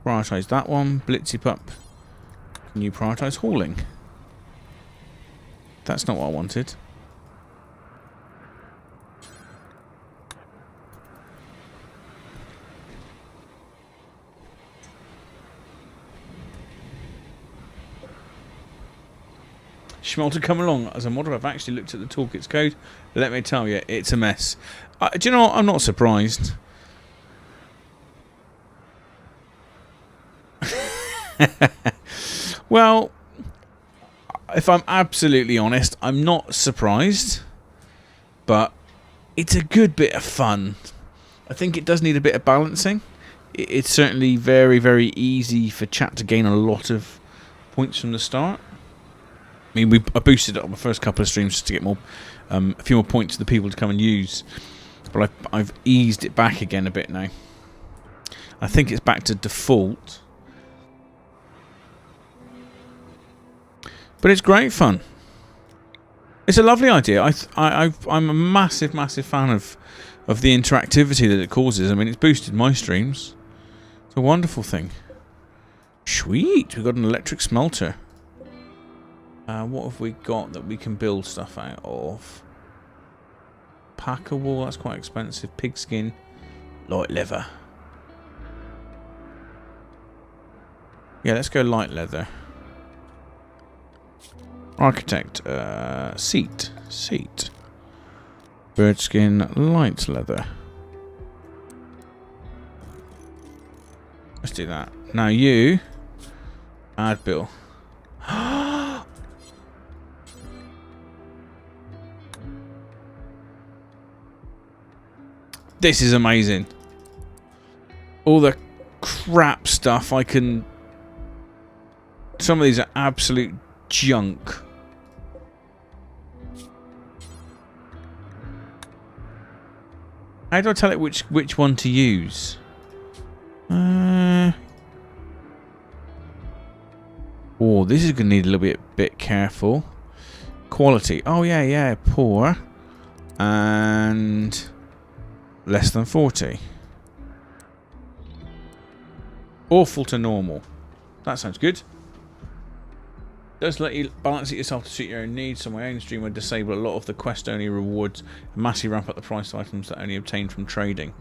prioritise that one? Blitzy Pup. Can you prioritise hauling? That's not what I wanted. Schmelter, come along. As a modder, I've actually looked at the toolkit's code. Let me tell you, it's a mess. Do you know what? I'm not surprised. Well, if I'm absolutely honest, I'm not surprised. But it's a good bit of fun. I think it does need a bit of balancing. It's certainly very, very easy for chat to gain a lot of points from the start. I mean, I boosted it on my first couple of streams just to get more, a few more points for the people to come and use. But I've eased it back again a bit now. I think it's back to default. But it's great fun. It's a lovely idea. I'm a massive, massive fan of the interactivity that it causes. I mean, it's boosted my streams. It's a wonderful thing. Sweet, we've got an electric smelter. What have we got that we can build stuff out of? Packer wool, that's quite expensive. Pigskin, light leather. Yeah, let's go light leather. Architect, seat. Birdskin, light leather. Let's do that. Now you, add bill. This is amazing. All the crap stuff I can... Some of these are absolute junk. How do I tell it which one to use? Oh, this is going to need a little bit careful. Quality. Oh, yeah. Poor. And... less than 40. Awful to normal. That sounds good. Does let you balance it yourself to suit your own needs. So my own stream would disable a lot of the quest only rewards and massively ramp up the price of items that only obtained from trading.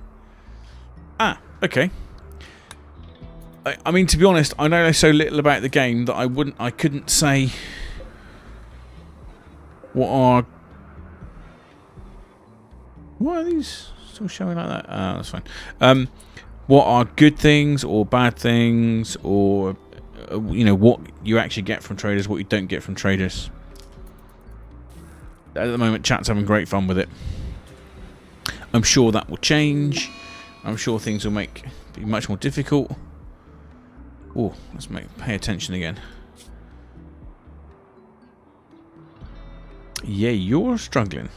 Ah, okay. I mean, to be honest, I know so little about the game that I couldn't say what are these still showing like that? Oh, that's fine. What are good things or bad things, or you know, what you actually get from traders, what you don't get from traders. At the moment, chat's having great fun with it. I'm sure that will change. I'm sure things will be much more difficult. Oh, let's pay attention again. Yeah, you're struggling.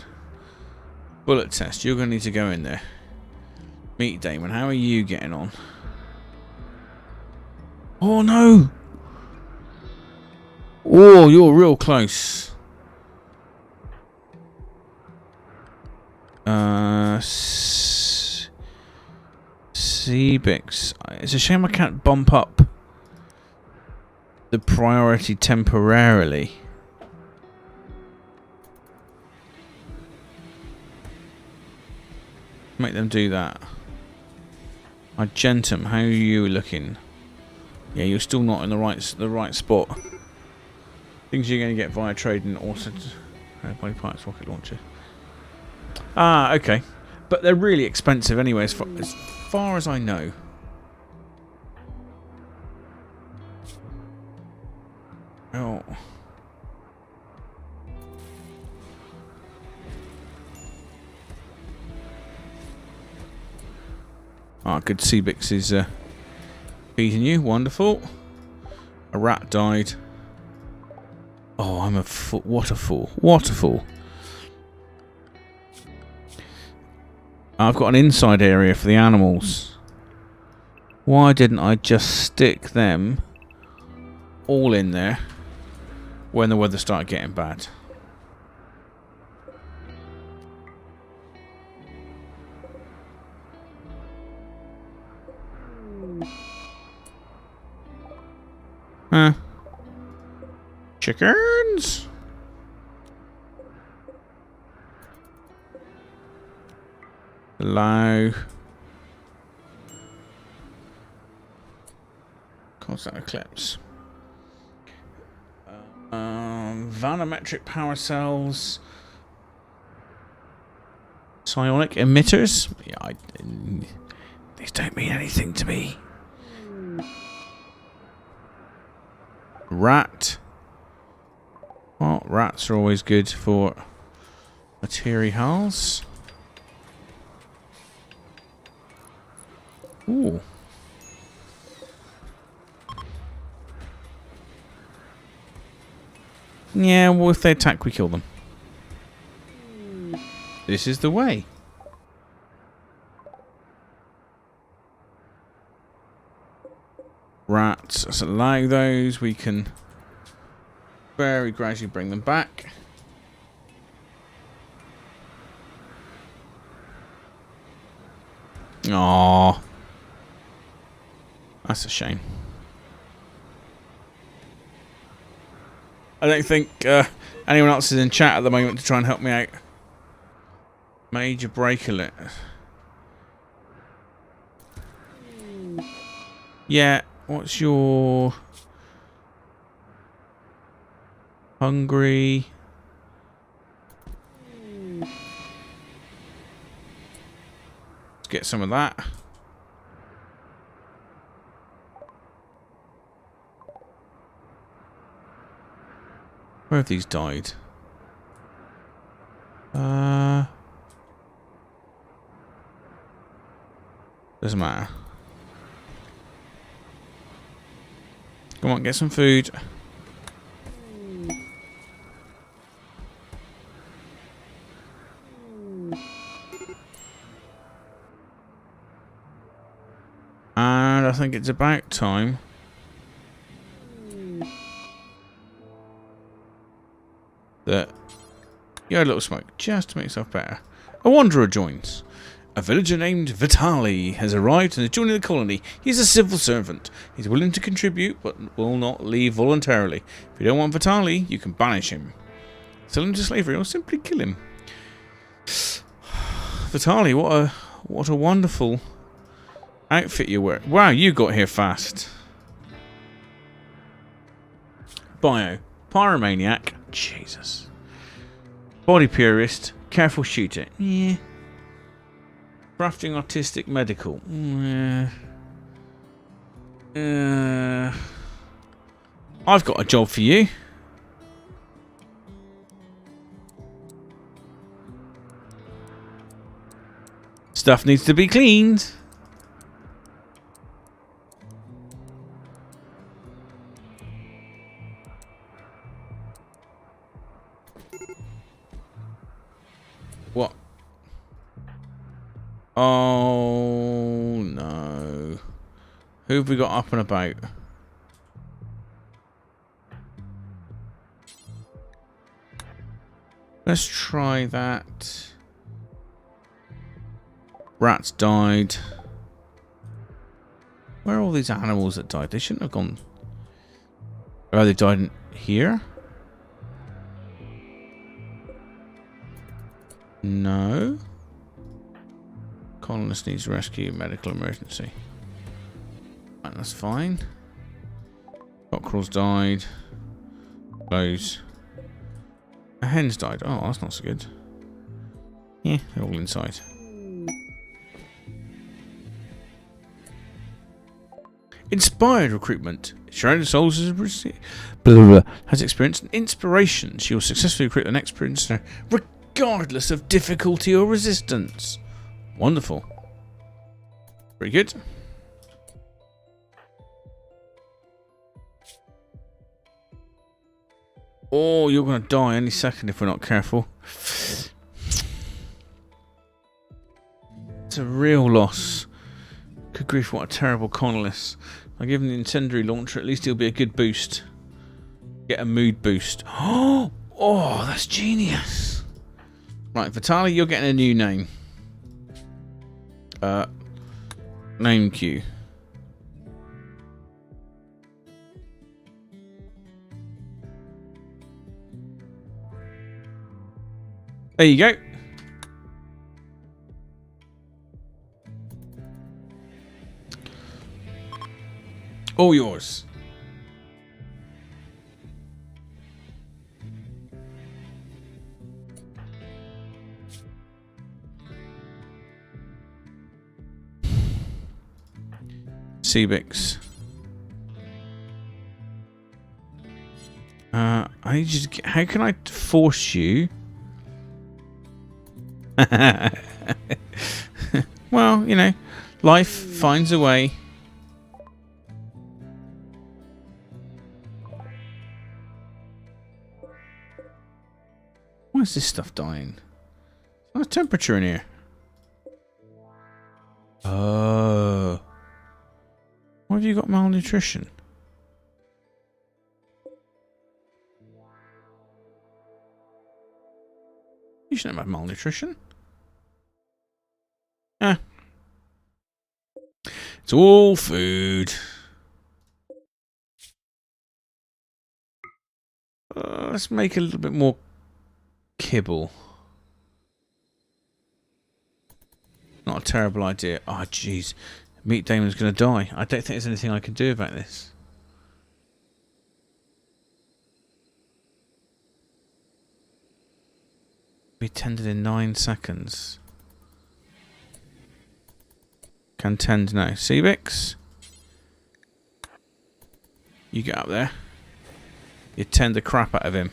Bullet test. You're going to need to go in there. Meet Damon. How are you getting on? Oh, no. Oh, you're real close. Seabix. It's a shame I can't bump up the priority temporarily. Make them do that. Argentum, how are you looking? Yeah, you're still not in the right spot. Things you're going to get via trading also. Body parts, rocket launcher. Ah, okay, but they're really expensive anyway, as far as I know. Oh. Ah, good. Seabix is beating you. Wonderful. A rat died. Oh, I'm a fool. What a fool. What a fool. I've got an inside area for the animals. Why didn't I just stick them all in there when the weather started getting bad? Huh. Chickens? Hello. Constant eclipse. Vanometric power cells. Psionic emitters? Yeah, these don't mean anything to me. Rat. Well, rats are always good for materials. Ooh. Yeah, well, if they attack, we kill them. This is the way. Rats. Let's allow those. We can very gradually bring them back. Aww. That's a shame. I don't think anyone else is in chat at the moment to try and help me out. Major break alert. Yeah, what's your... Hungry... Let's get some of that. Where have these died? Doesn't matter. Come on, get some food. And I think it's about time. That you had a little smoke just to make yourself better. A wanderer joins. A villager named Vitali has arrived and is joining the colony. He's a civil servant. He's willing to contribute, but will not leave voluntarily. If you don't want Vitali, you can banish him. Sell him to slavery or simply kill him. Vitali, what a wonderful outfit you wear. Wow, you got here fast. Bio. Pyromaniac. Jesus. Body purist. Careful shooter. Yeah. Crafting artistic medical. I've got a job for you. Stuff needs to be cleaned. What? Oh no. Who have we got up and about? Let's try that. Rats died. Where are all these animals that died? They shouldn't have gone. Oh, they died in here? No. Colonist needs rescue, medical emergency. Right, that's fine. Cockerels died. Close. A hen's died. Oh, that's not so good. Yeah, they're all inside. Inspired recruitment. Sharon Souls has experienced an inspiration. She will successfully recruit the next prisoner, regardless of difficulty or resistance. Wonderful. Very good. Oh, you're going to die any second if we're not careful. It's a real loss. Good grief, what a terrible colonist. I give him the incendiary launcher, at least he'll be a good boost. Get a mood boost. Oh, that's genius. Right, Vitali, you're getting a new name. Name queue. There you go. All yours. Seabix. I need you to get, how can I force you? Well, you know, life finds a way. Why is this stuff dying? What's the temperature in here? Oh. Why have you got malnutrition? You shouldn't have malnutrition. It's all food. Let's make a little bit more kibble. Not a terrible idea. Oh, jeez. Meat Damon's going to die. I don't think there's anything I can do about this. Be tended in 9 seconds. Can tend now. Seabix? You get up there. You tend the crap out of him.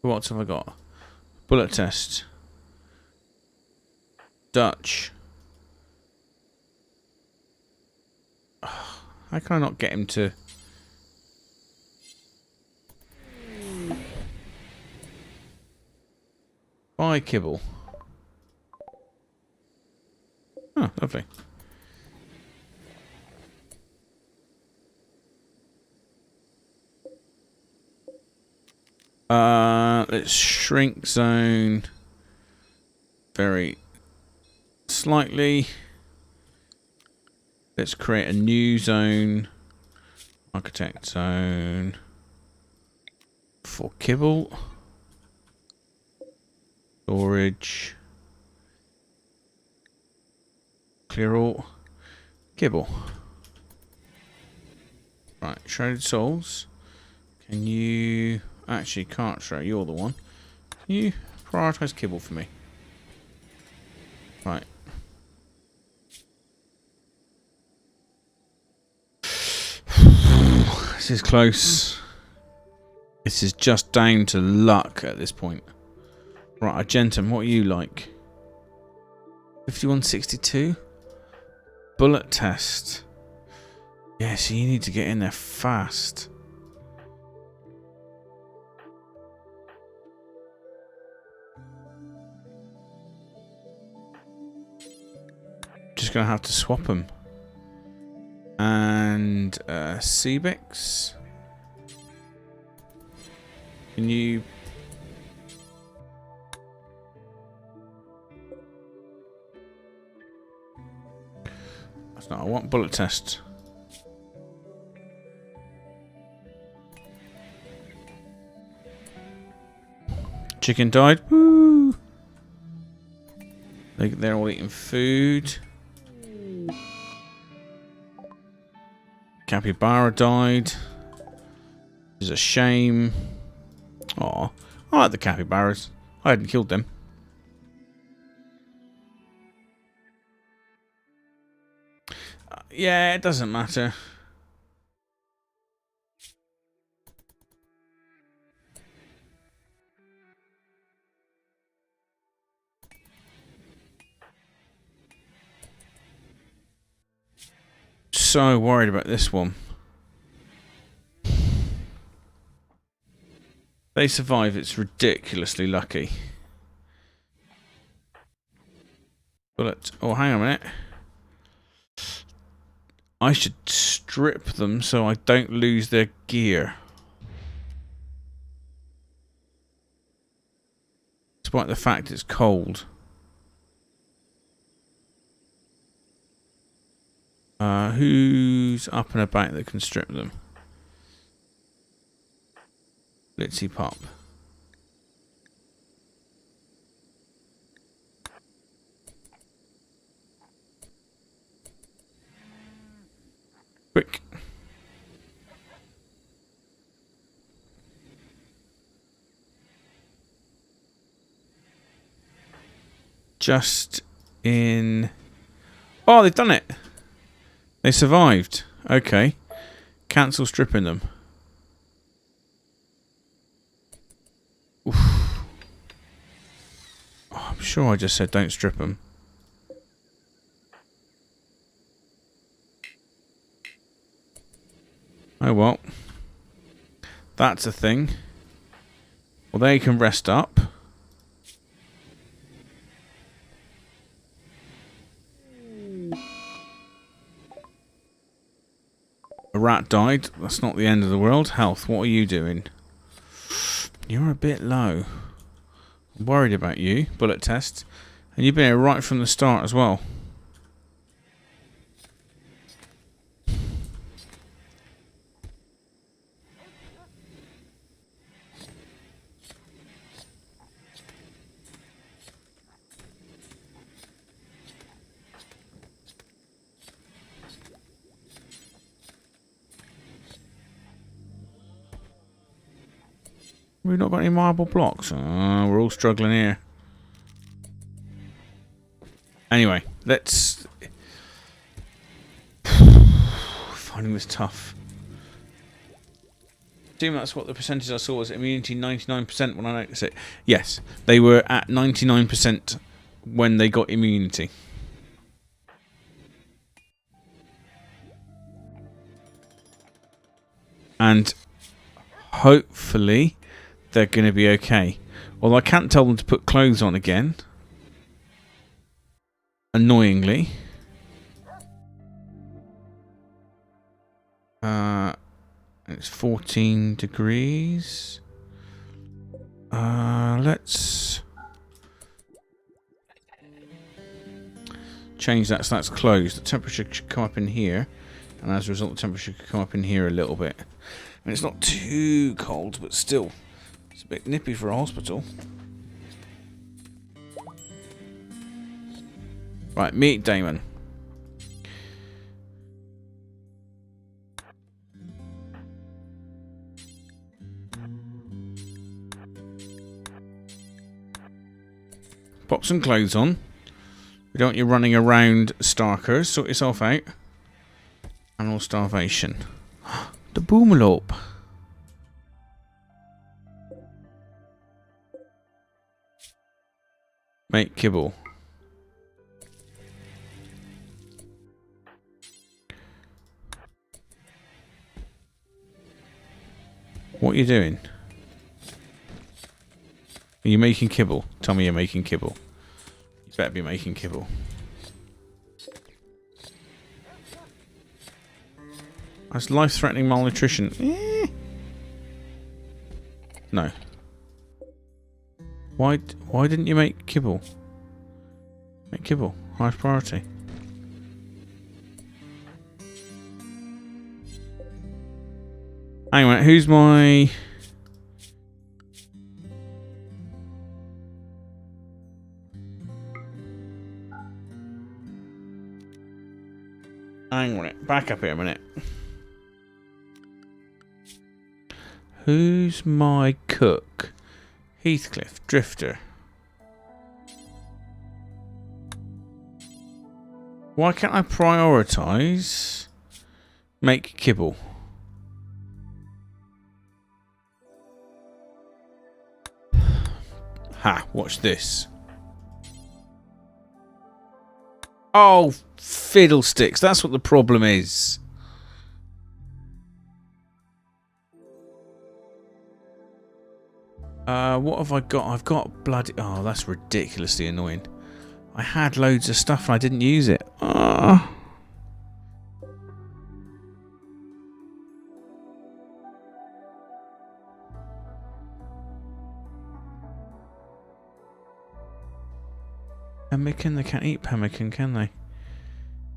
What have I got? Bullet test. Dutch. How can I not get him to... Buy kibble. Oh, lovely. Let's shrink zone very slightly. Let's create a new zone. Architect zone for kibble. Storage. Clear all. Kibble. Right, shredded souls. Can you... Actually, can't show. You're the one. Can you prioritise kibble for me? Right. This is close. This is just down to luck at this point. Right, Argentum, what are you like? 5162? Bullet test. Yeah, so you need to get in there fast. Just gonna have to swap them. And Seabix. Can you... That's not what I want. Bullet test. Chicken died. Woo! They're all eating food. Capybara died. Which is a shame. Aw, I like the capybaras. I hadn't killed them. Yeah, it doesn't matter. So worried about this one. They survive, it's ridiculously lucky. Bullet. Oh, hang on a minute. I should strip them so I don't lose their gear. Despite the fact it's cold. Who's up and about that can strip them? Blitzy Pop. Quick. Just in... Oh, they've done it. They survived. Okay. Cancel stripping them. Oof. Oh, I'm sure I just said don't strip them. Oh well. That's a thing. Well, they can rest up. A rat died. That's not the end of the world. Health, what are you doing? You're a bit low. I'm worried about you. Bullet test. And you've been here right from the start as well. We've not got any marble blocks. We're all struggling here. Anyway, let's... Finding this tough. Assume that's what the percentage I saw was. Immunity 99% when I noticed it. Yes, they were at 99% when they got immunity. And hopefully they're going to be okay. Although I can't tell them to put clothes on again. Annoyingly. It's 14 degrees. Let's change that so that's closed. The temperature should come up in here. And as a result, the temperature could come up in here a little bit. I mean, it's not too cold, but still. It's a bit nippy for a hospital. Right, meet Damon. Pop some clothes on. We don't want you running around starkers. Sort yourself out. Animal starvation. The boomalope. Make kibble. What are you doing? Are you making kibble? Tell me you're making kibble. You better be making kibble. That's life-threatening malnutrition. No. Why didn't you make kibble? Make kibble. Highest priority. Hang on, who's my... Hang on it. Back up here a minute. Who's my cook? Heathcliff, Drifter. Why can't I prioritise make kibble? Ha, watch this. Oh, fiddlesticks. That's what the problem is. What have I got? I've got bloody... Oh, that's ridiculously annoying. I had loads of stuff and I didn't use it. Ah. Pemmican? They can't eat pemmican, can they?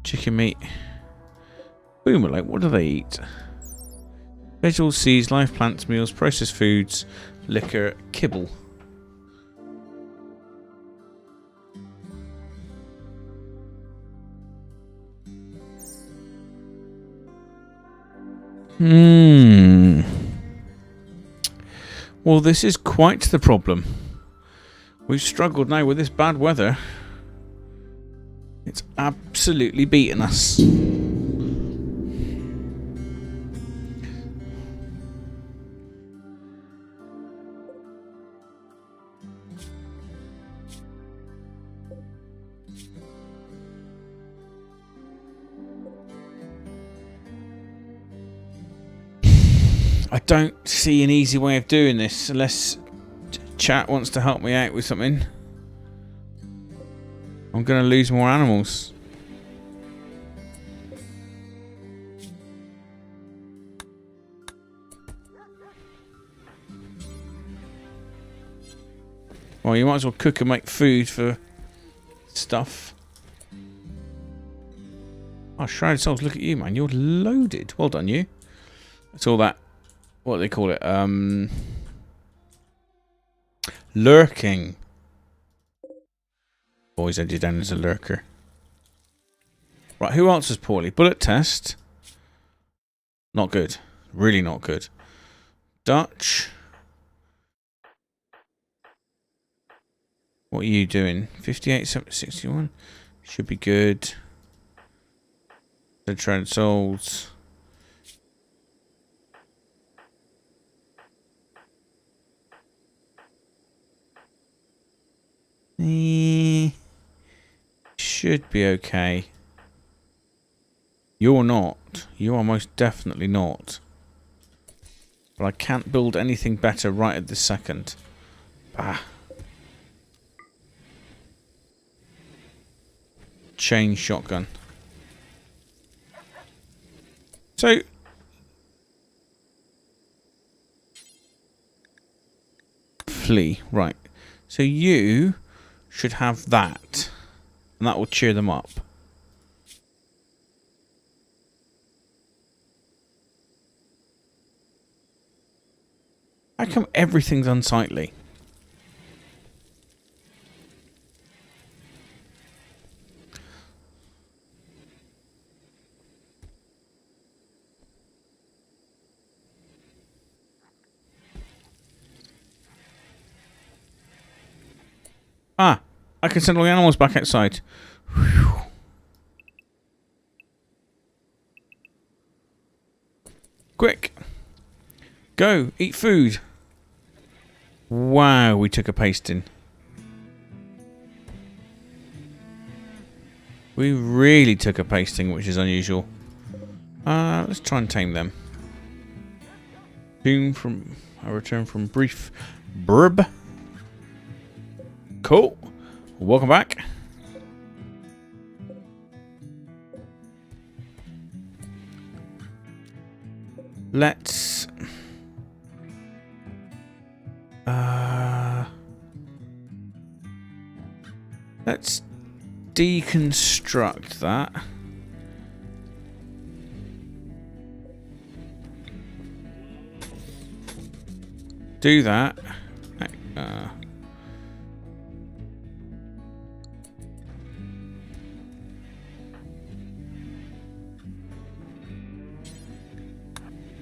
Chicken meat. Boomer, like, what do they eat? Vegetables, seeds, live plants, meals, processed foods, liquor, kibble. Well, this is quite the problem. We've struggled now with this bad weather. It's absolutely beaten us. I don't see an easy way of doing this unless chat wants to help me out with something. I'm going to lose more animals. Well, you might as well cook and make food for stuff. Oh, Shrouded Souls, look at you, man. You're loaded. Well done, you. It's all that... What do they call it? Lurking. Always had you down as a lurker. Right, who answers poorly? Bullet test. Not good. Really not good. Dutch. What are you doing? 58, 61. Should be good. The trend souls. Should be okay. You're not. You are most definitely not. But I can't build anything better right at this second. Bah. Chain shotgun. So flee, right. So you should have that. And that will cheer them up. How come everything's unsightly? Ah, I can send all the animals back outside. Whew. Quick. Go, eat food. Wow, we took a pasting. We really took a pasting, which is unusual. Let's try and tame them. I return from brief burb. Cool. Welcome back. Let's deconstruct that. Do that.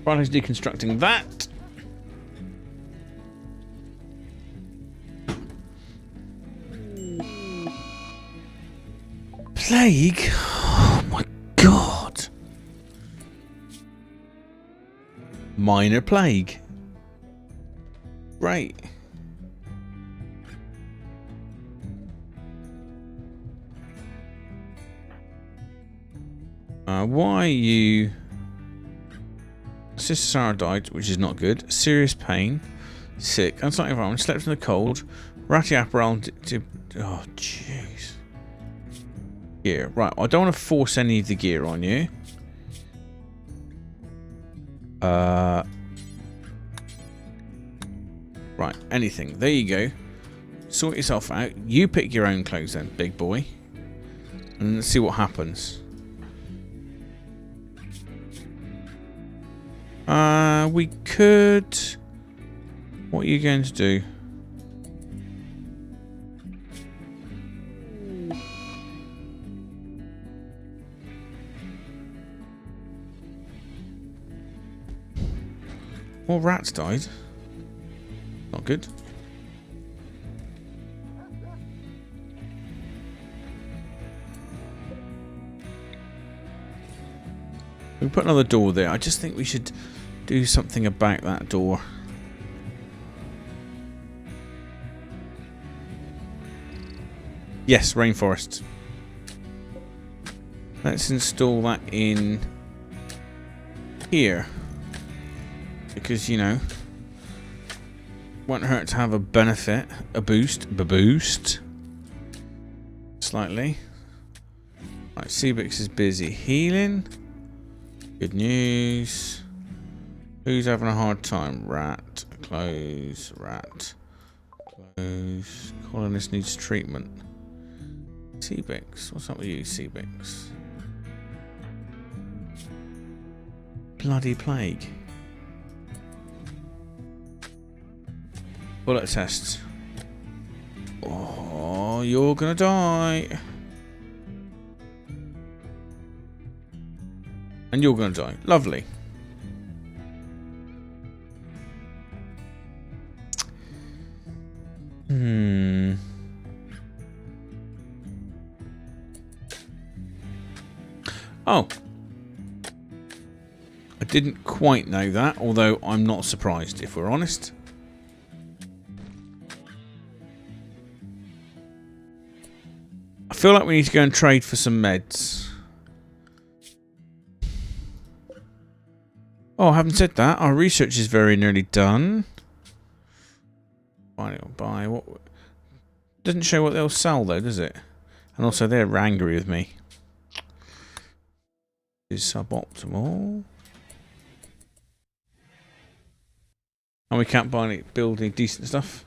While he's deconstructing that, plague? Oh my god! Minor plague. Right. Why are you? Sister Sarah died, which is not good. Serious pain. Sick. Unsightly environment. Slept in the cold. Ratty apparel. Oh, jeez. Gear. Right. I don't want to force any of the gear on you. Right. Anything. There you go. Sort yourself out. You pick your own clothes then, big boy. And let's see what happens. We could... What are you going to do? More rats died. Not good. We put another door there. I just think we should do something about that door. Yes, rainforest. Let's install that in here. Because, you know, won't hurt to have a benefit, a boost. Slightly. Right, Seabix is busy healing. Good news. Who's having a hard time? Rat. Close. Rat. Close. Colonist needs treatment. Seabix. What's up with you, Seabix? Bloody plague. Bullet tests. Oh, you're gonna die. And you're gonna die. Lovely. Oh. I didn't quite know that, although I'm not surprised, if we're honest. I feel like we need to go and trade for some meds. Oh, having said that, our research is very nearly done. Buy what? Doesn't show what they'll sell though, does it? And also, they're angry with me. Is suboptimal. And we can't buy any, build any decent stuff.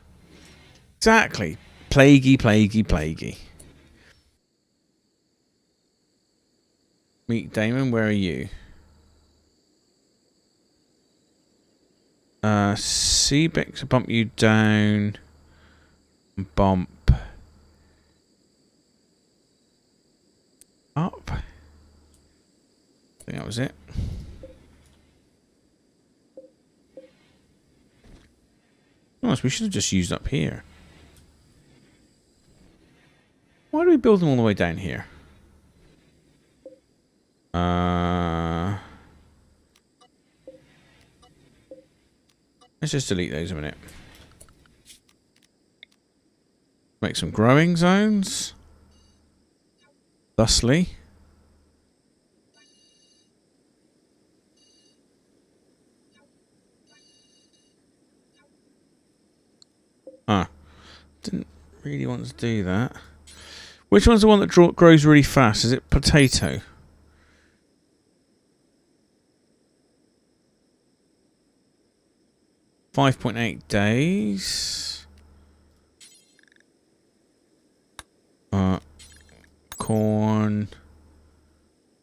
Exactly. Plaguey, plaguey, plaguey. Meet Damon, where are you? Seabex will bump you down. Bump. Up. I think that was it. Nice, we should have just used up here. Why do we build them all the way down here? Let's just delete those a minute. Make some growing zones. Thusly. Didn't really want to do that. Which one's the one that grows really fast? Is it potato? .8 days. Corn.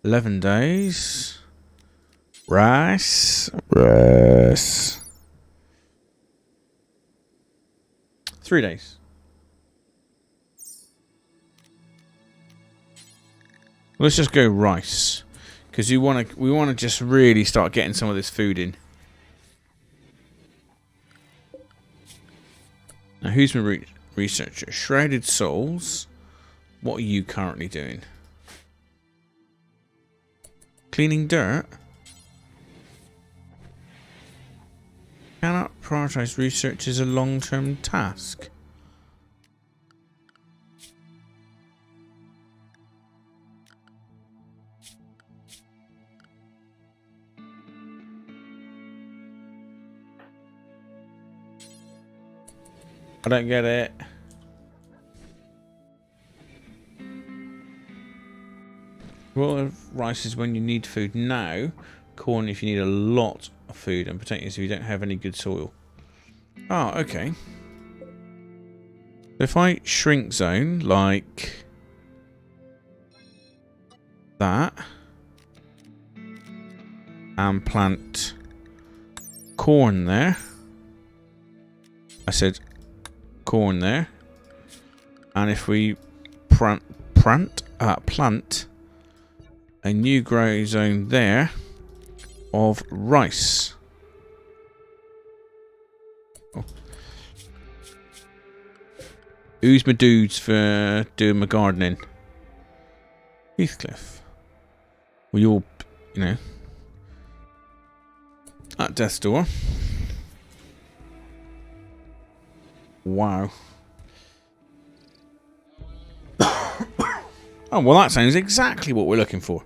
11 days. Rice. 3 days. Let's just go rice, because we want to just really start getting some of this food in. Now, who's my researcher? Shrouded Souls. What are you currently doing? Cleaning dirt. Cannot prioritize research as a long-term task. I don't get it. Well, rice is when you need food now. Corn if you need a lot of food, and potatoes if you don't have any good soil. Oh, okay. If I shrink zone like that and plant corn there. I said corn there. And if we plant a new grow zone there of rice. Oh. Who's my dudes for doing my gardening? Heathcliff. We all, you know, at death's door. Wow. Oh, well, that sounds exactly what we're looking for.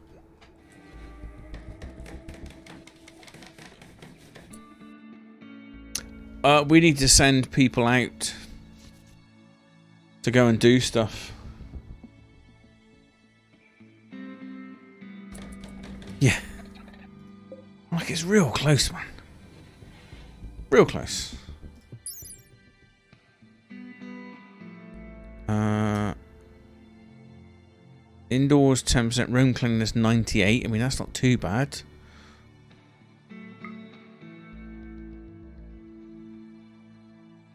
We need to send people out to go and do stuff. Yeah. Like, it's real close, man. Real close. Indoors 10%, room cleanliness 98. I mean, that's not too bad.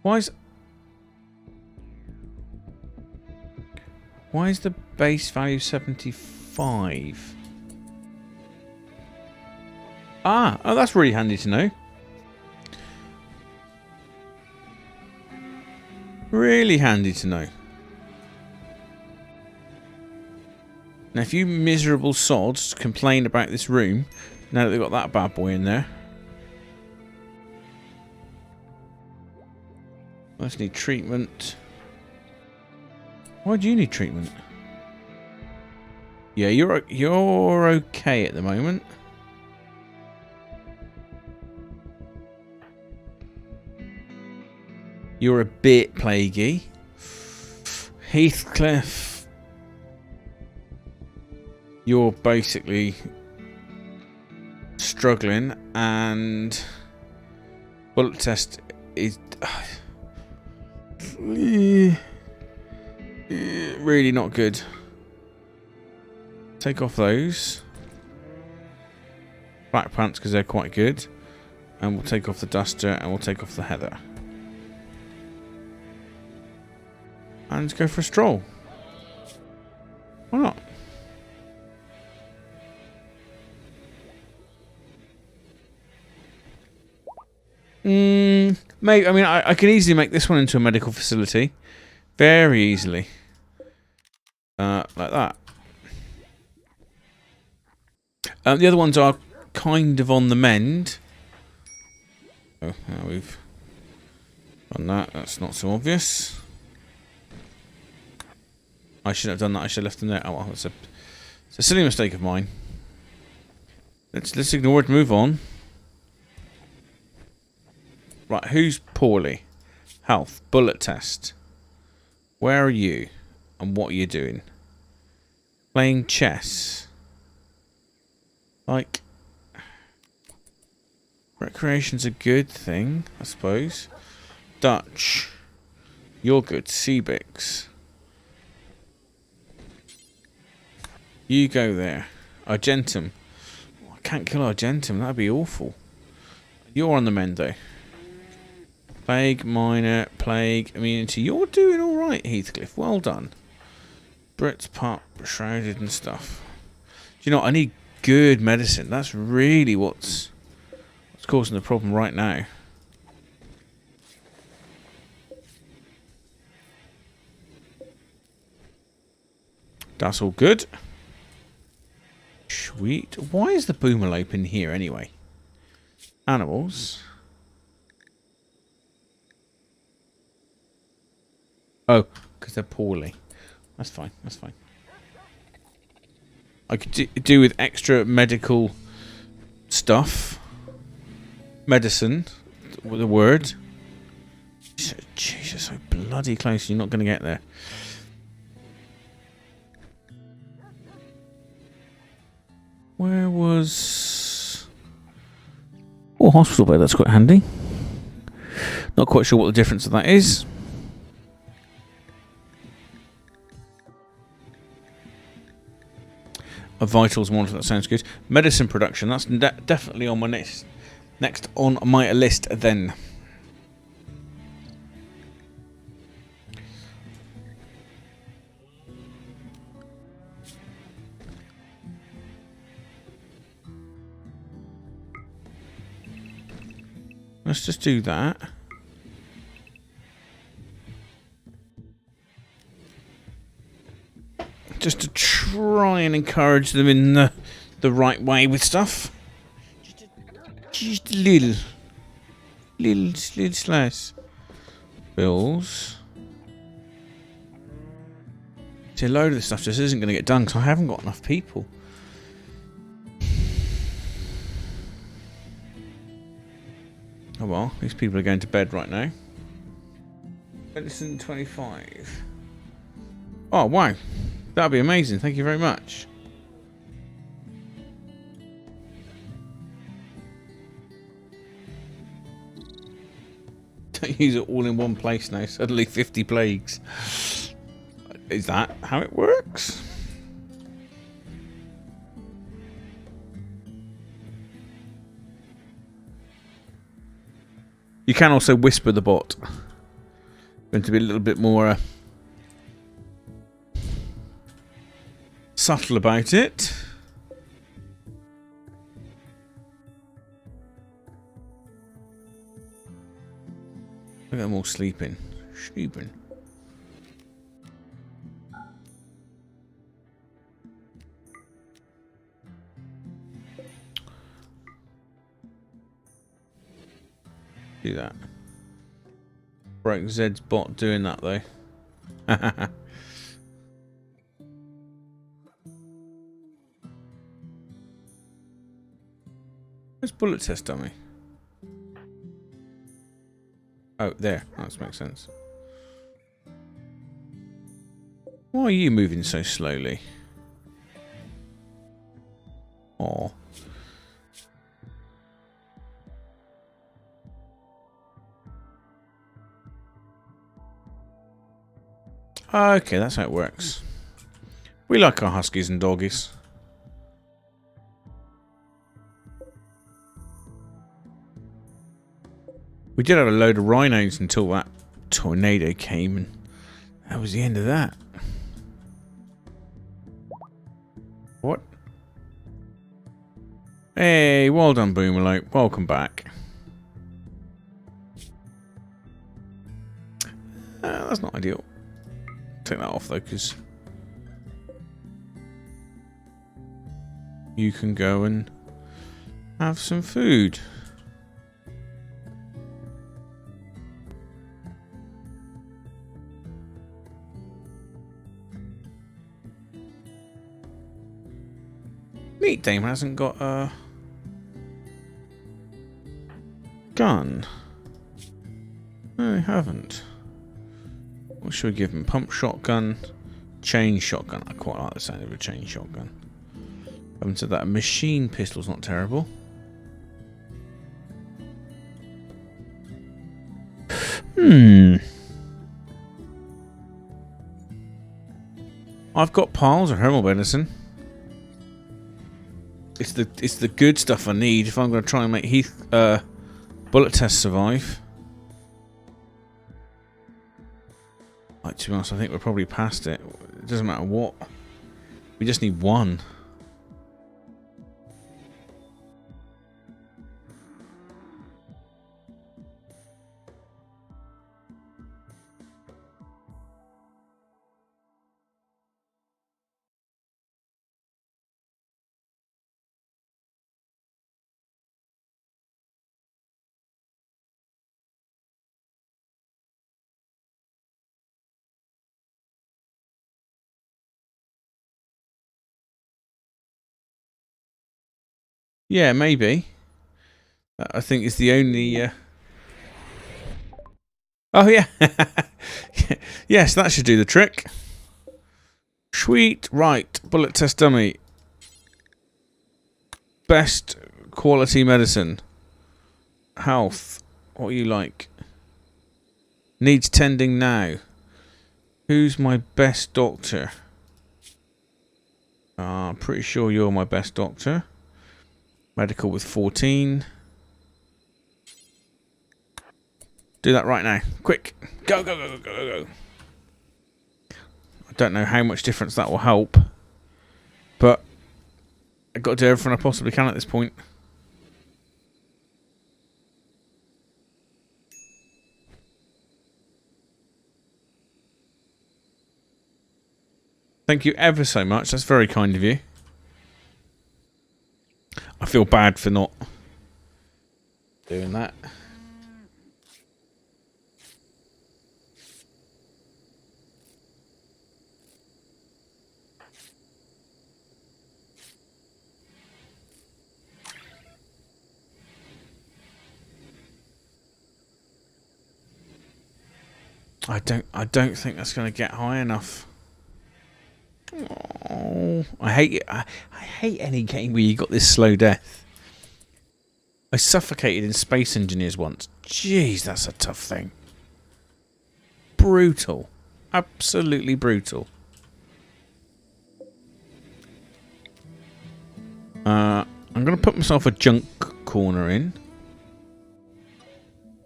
Why is the base value 75? Oh, that's really handy to know. Really handy to know. Now, if you miserable sods complain about this room, now that they've got that bad boy in there. I just need treatment. Why do you need treatment? Yeah, you're okay at the moment. You're a bit plaguey. Heathcliff, you're basically struggling, and bullet test is really not good. Take off those black pants because they're quite good, and we'll take off the duster and we'll take off the heather. And let's go for a stroll. Why not? Maybe. I mean, I can easily make this one into a medical facility. Very easily. Like that. The other ones are kind of on the mend. Oh, now we've done that. That's not so obvious. I shouldn't have done that. I should have left them there. Oh, well, it's a silly mistake of mine. Let's ignore it and move on. Right, who's poorly? Health. Bullet test. Where are you? And what are you doing? Playing chess. Like, recreation's a good thing, I suppose. Dutch. You're good. Seabix. You go there. Argentum. Oh, I can't kill Argentum. That'd be awful. You're on the mend, though. Plague, minor, plague, immunity. You're doing alright, Heathcliff. Well done. Brit's pup, shrouded and stuff. Do you know what? I need good medicine. That's really what's causing the problem right now. That's all good. Sweet. Why is the boomer open here anyway? Animals. Oh, because they're poorly. That's fine. That's fine. I could do with extra medical stuff. Medicine. The word. Jesus, so bloody close. You're not going to get there. Where was... Oh, hospital bed. That's quite handy. Not quite sure what the difference of that is. A vitals monitor. That sounds good. Medicine production. That's definitely on my next on my list then. Let's just do that. Just to try and encourage them in the right way with stuff. Just a little slice. Bills. See, a load of this stuff just isn't going to get done because I haven't got enough people. Oh well, these people are going to bed right now. Medicine 25. Oh wow, that'd be amazing. Thank you very much. Don't use it all in one place now. Suddenly 50 plagues. Is that how it works? You can also whisper the bot. Going to be a little bit more subtle about it. Look at them all sleeping. Sleeping. Do that. Broke Zed's bot doing that though. Where's bullet test dummy? Oh, there. That makes sense. Why are you moving so slowly? Oh. Okay, that's how it works. We like our huskies and doggies. We did have a load of rhinos until that tornado came, and that was the end of that. What? Hey, well done, Boomerlope. Welcome back. That's not ideal. Take that off though, because you can go and have some food. Meat Dame hasn't got a gun. No, they haven't. What should we give him? Pump shotgun, chain shotgun. I quite like the sound of a chain shotgun. Having said that, a machine pistol's not terrible. I've got piles of herbal medicine. It's the good stuff I need if I'm going to try and make Heath bullet test survive. Like, to be honest, I think we're probably past it. It doesn't matter what. We just need one. Yeah, maybe. I think it's the only... Oh, yeah. Yes, that should do the trick. Sweet. Right. Bullet test dummy. Best quality medicine. Health. What are you like? Needs tending now. Who's my best doctor? I'm pretty sure you're my best doctor. Medical with 14. Do that right now. Quick. Go, go, go, go, go, go. I don't know how much difference that will help. But I've got to do everything I possibly can at this point. Thank you ever so much. That's very kind of you. I feel bad for not doing that. I don't think that's going to get high enough. Oh, I hate it. I hate any game where you got this slow death. I suffocated in Space Engineers once. Jeez, that's a tough thing. Brutal. Absolutely brutal. I'm going to put myself a junk corner in.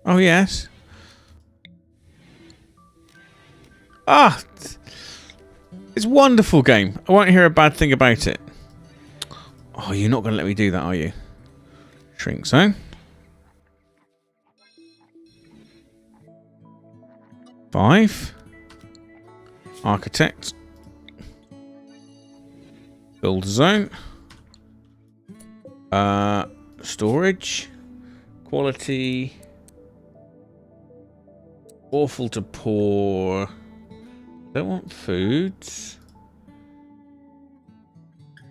Oh, yes. Ah! It's a wonderful game. I won't hear a bad thing about it. Oh, you're not going to let me do that, are you? Shrink zone. 5. Architect. Build zone. Storage. Quality. Awful to poor. Don't want foods.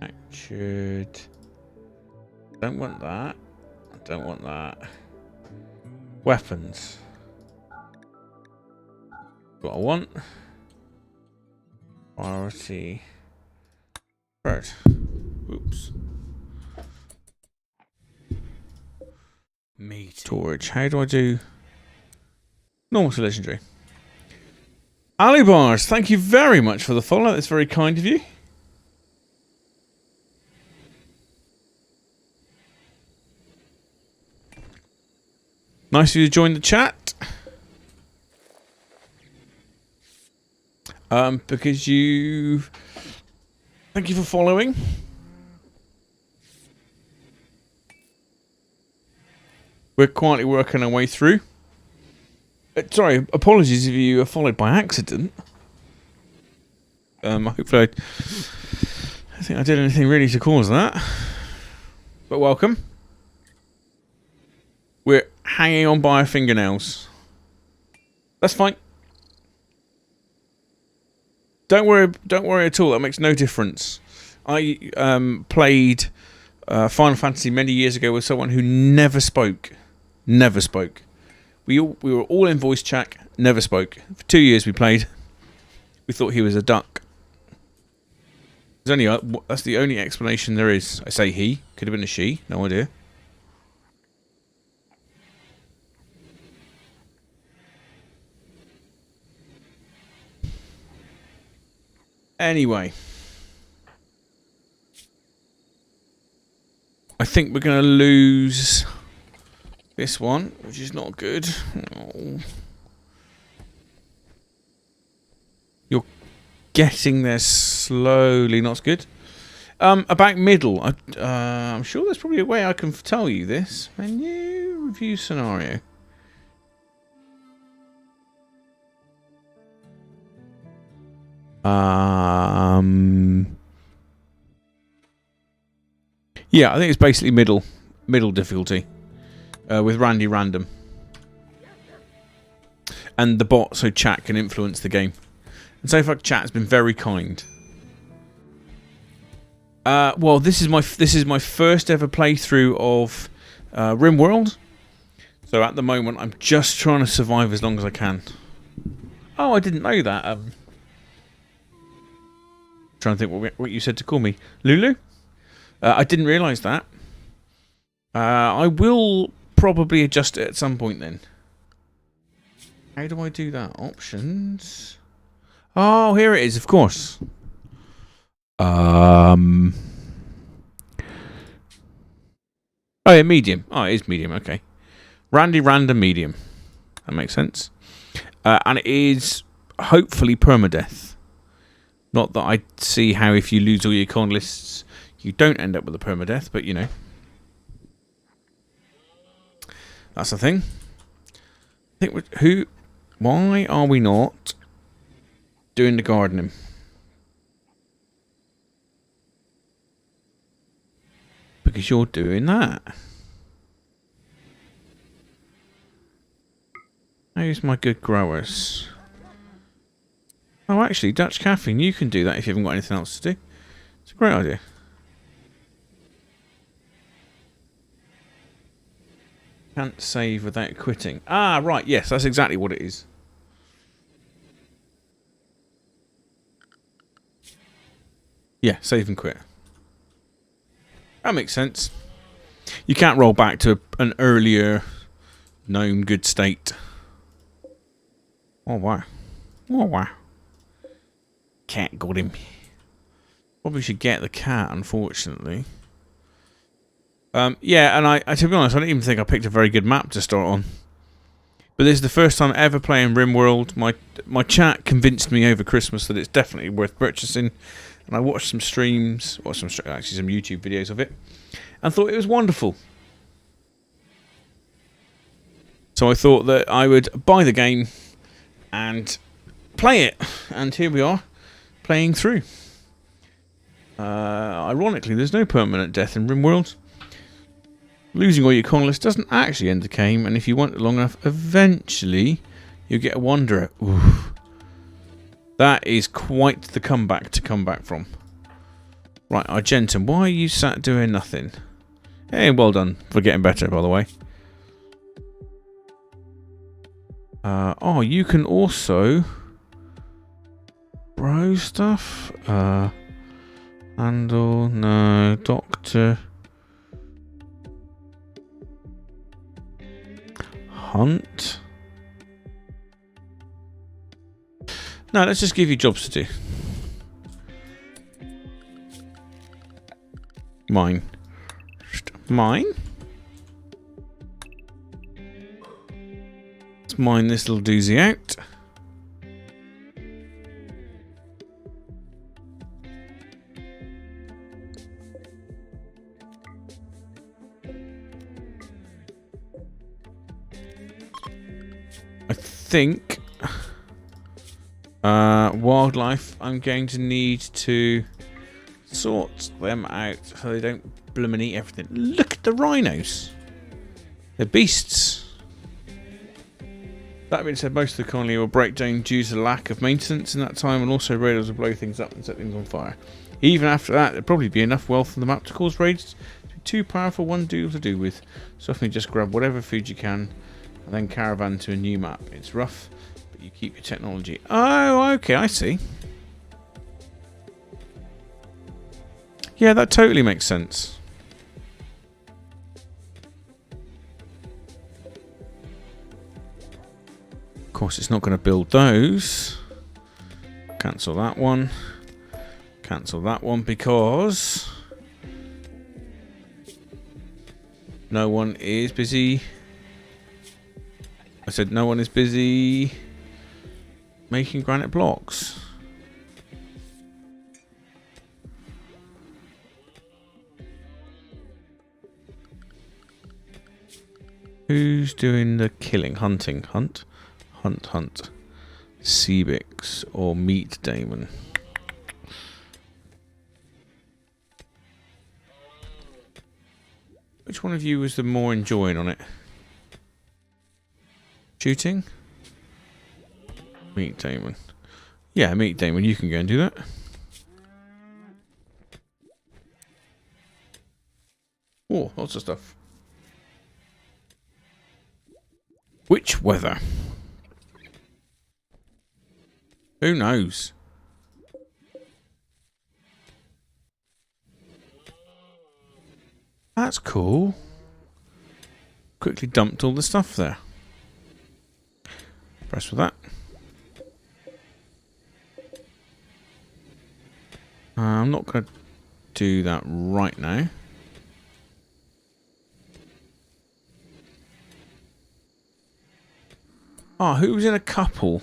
Captured. Don't want that. I don't want that. Weapons. What I want. Priority. Bird. Oops. Meat. Storage. How do I do? Normal to legendary. Alibars, thank you very much for the follow. That's very kind of you. Nice of you to join the chat. Because you... Thank you for following. We're quietly working our way through. Sorry, apologies if you are followed by accident. Hopefully I think I did anything really to cause that. But welcome. We're hanging on by our fingernails. That's fine. Don't worry at all. That makes no difference. I played Final Fantasy many years ago with someone who never spoke. Never spoke. We were all in voice chat. Never spoke. For 2 years we played. We thought he was a duck. That's the only explanation there is. I say he. Could have been a she. No idea. Anyway. I think we're going to lose this one, which is not good. Oh. You're getting there slowly, not good. About middle. I'm sure there's probably a way I can tell you this. Menu, review scenario. Yeah, I think it's basically middle difficulty with Randy Random, and the bot, so chat can influence the game. And so far, chat has been very kind. Well, this is my first ever playthrough of Rimworld, so at the moment I'm just trying to survive as long as I can. Oh, I didn't know that. Trying to think what you said to call me, Lulu. I didn't realise that. I will probably adjust it at some point then. How do I do that? Options. Oh, here it is, of course. Oh, yeah, medium. Oh, it is medium, okay. Randy Random medium. That makes sense. And it is hopefully permadeath. Not that I see how if you lose all your con lists, you don't end up with a permadeath, but you know. That's the thing. I think why are we not doing the gardening? Because you're doing that. Who's my good growers? Oh, actually, Dutch Caffeine, you can do that if you haven't got anything else to do. It's a great idea. Can't save without quitting. Ah, right, yes, that's exactly what it is. Yeah, save and quit. That makes sense. You can't roll back to an earlier known good state. Oh, wow. Oh, wow. Cat got him. Probably should get the cat, unfortunately. Yeah, and I to be honest, I don't even think I picked a very good map to start on. But this is the first time ever playing Rimworld. My chat convinced me over Christmas that it's definitely worth purchasing, and I watched some streams, or actually some YouTube videos of it, and thought it was wonderful. So I thought that I would buy the game and play it, and here we are, playing through. Ironically, there's no permanent death in Rimworld. Losing all your con list doesn't actually end the game, and if you want it long enough, eventually You get a wanderer. Oof. That is quite the comeback to come back from. Right, Argentum, why are you sat doing nothing? Hey, well done for getting better, by the way. Oh, you can also bro stuff. Handle, no, doctor. Hunt. No, let's just give you jobs to do. Mine. Mine? Let's mine this little doozy out. I think wildlife, I'm going to need to sort them out so they don't bloomin' eat everything. Look at the rhinos. They're beasts. That being said, most of the colony will break down due to lack of maintenance in that time, and also raiders will blow things up and set things on fire. Even after that, there'll probably be enough wealth on the map to cause raids to be too powerful one deal to do with. So often just grab whatever food you can and then caravan to a new map. It's rough, but you keep your technology. Oh, okay, I see. Yeah, that totally makes sense. Of course, it's not going to build those. Cancel that one. Cancel that one because no one is busy. I said no one is busy making granite blocks. Who's doing the killing? Hunting. Hunt. Hunt. Hunt. Seabix or Meat Damon. Which one of you was the more enjoying on it? Shooting? Meat Damon. Yeah, Meat Damon, you can go and do that. Oh, lots of stuff. Which weather? Who knows? That's cool. Quickly dumped all the stuff there. Press for that. I'm not going to do that right now. Oh, who was in a couple?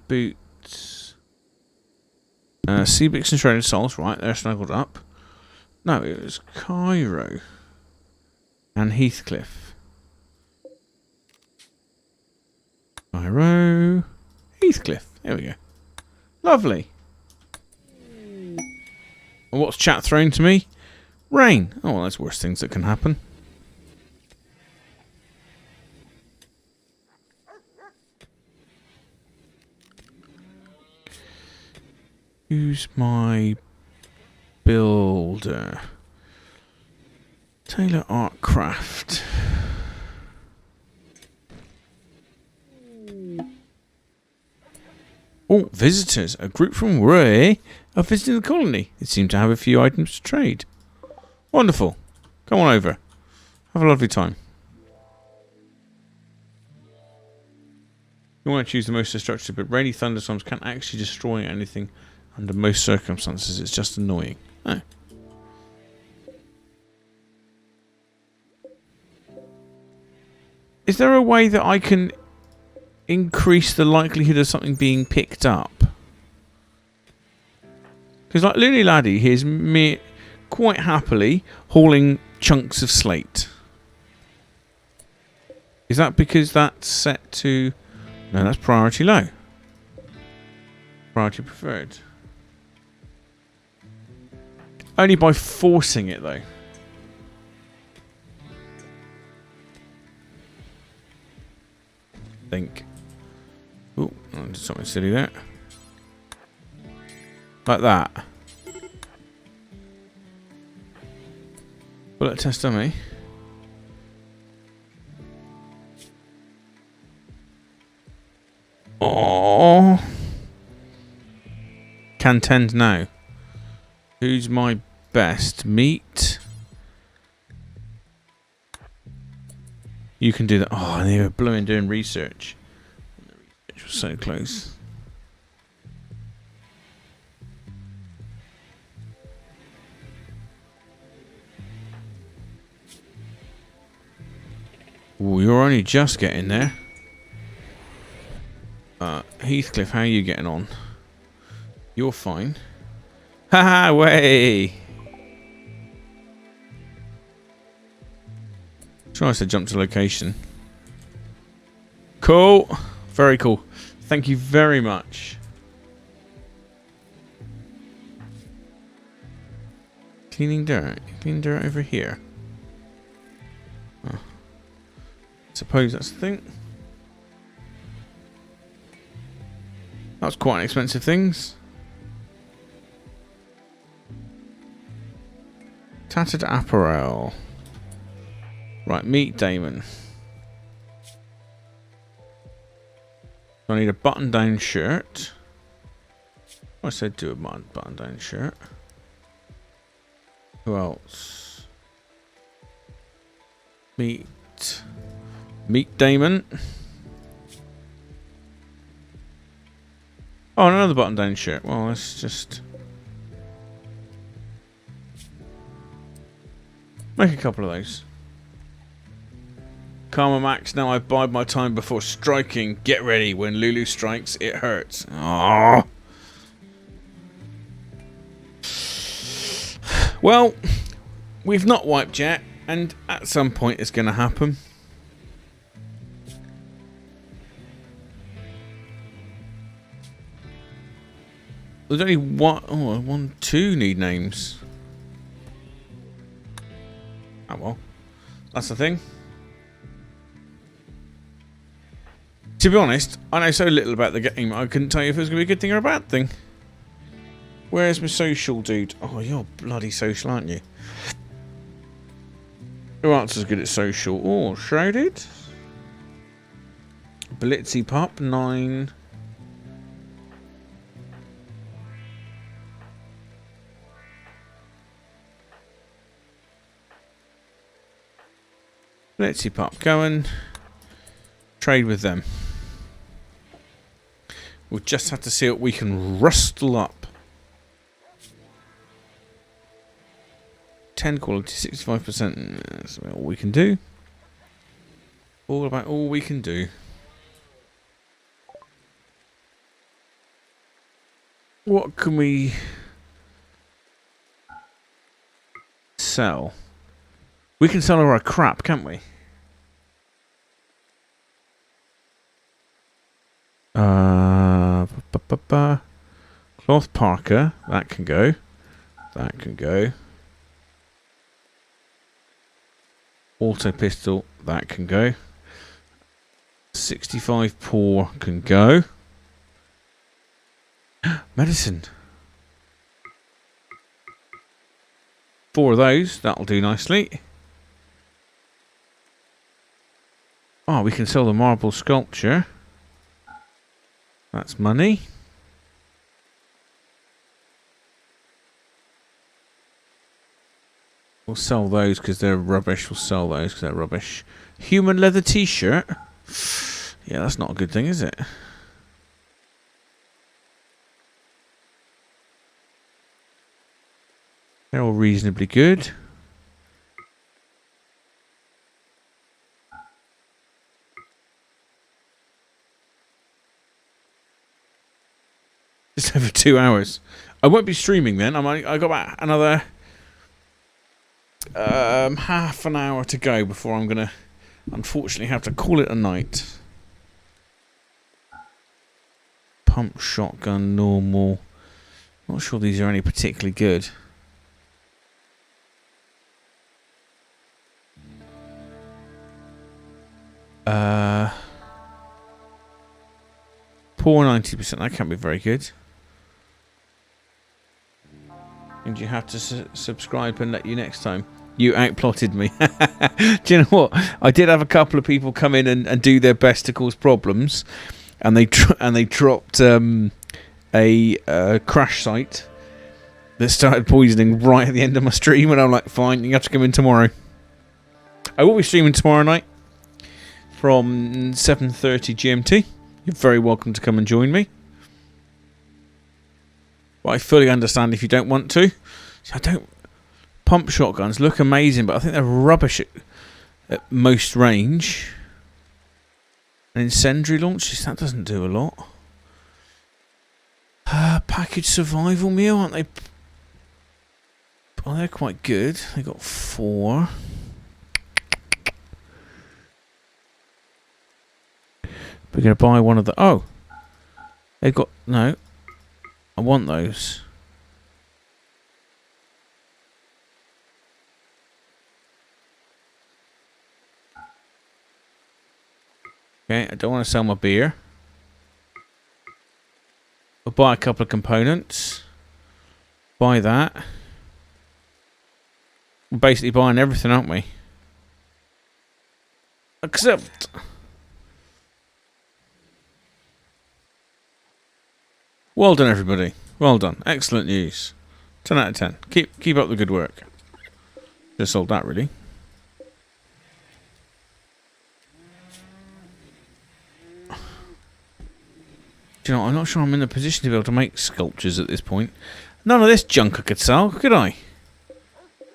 Boots. Seabix and Shredded Souls, right, they're snuggled up. No, it was Cairo. And Heathcliff. Cairo. Heathcliff. There we go. Lovely. And what's chat thrown to me? Rain. Oh, well, that's worse things that can happen. Who's my builder? Taylor Artcraft. Oh, visitors. A group from Ray are visiting the colony. They seem to have a few items to trade. Wonderful. Come on over. Have a lovely time. You want to choose the most destructive, but rainy thunderstorms can't actually destroy anything under most circumstances. It's just annoying. Oh. Is there a way that I can increase the likelihood of something being picked up? Because like Looney Laddie, here's me quite happily hauling chunks of slate. Is that because that's set to... No, that's priority low. Priority preferred. Only by forcing it, though. Think. Oh, I did something silly there. Like that. Bullet test dummy. Oh. Can tend now. Who's my best? Meat. You can do that. Oh, they were blowing doing research. The research was so close. Ooh, you're only just getting there. Heathcliff, how are you getting on? You're fine. Haha, way! Try to jump to location. Cool. Very cool. Thank you very much. Cleaning dirt. Cleaning dirt over here. Oh. Suppose that's the thing. That's quite an expensive things. Tattered apparel. Right, meet Damon. I need a button-down shirt. I said do a button-down shirt. Who else? Meet Damon. Oh, another button-down shirt. Well, let's just make a couple of those. Karma Max, now I bide my time before striking. Get ready. When Lulu strikes, it hurts. Oh. Well, we've not wiped yet, and at some point it's going to happen. There's only one. Oh, two need names. Oh well, that's the thing. To be honest, I know so little about the game, I couldn't tell you if it was going to be a good thing or a bad thing. Where's my social dude? Oh, you're bloody social, aren't you? Who else is good at social? Oh, Shrouded. Blitzy Pup, 9. Blitzy Pup, go and trade with them. We'll just have to see what we can rustle up. 10 quality, 65%. That's about all we can do. All about all we can do. What can we sell? We can sell all our crap, can't we? Cloth parka, that can go. That can go. Auto pistol, that can go. 65 paw can go. Medicine. 4 of those, that'll do nicely. Oh, we can sell the marble sculpture. That's money. We'll sell those because they're rubbish. We'll sell those because they're rubbish. Human leather t-shirt. Yeah, that's not a good thing, is it? They're all reasonably good. Just over 2 hours. I won't be streaming then. I got about another half an hour to go before I'm gonna unfortunately have to call it a night. pump shotgun, normal. Not sure these are any particularly good. Poor 90%. That can't be very good. And you have to subscribe and let you next time. You outplotted me. Do you know what? I did have a couple of people come in and do their best to cause problems, and they dropped a crash site that started poisoning right at the end of my stream, and I'm like, fine, you have to come in tomorrow. I will be streaming tomorrow night from 7:30 GMT. You're very welcome to come and join me. But I fully understand if you don't want to. I don't. Pump shotguns look amazing, but I think they're rubbish at most range. And incendiary launches, that doesn't do a lot. Package survival meal, aren't they? Oh, they're quite good. They got 4. We're going to buy one of the... Oh! They've got... No. I want those. Okay, I don't want to sell my beer. I'll buy a couple of components. Buy that. We're basically buying everything, aren't we? Accept. Well done, everybody. Well done. Excellent news. 10 out of 10. Keep up the good work. Just sold that, really. Do you know, I'm not sure I'm in a position to be able to make sculptures at this point. None of this junk I could sell, could I?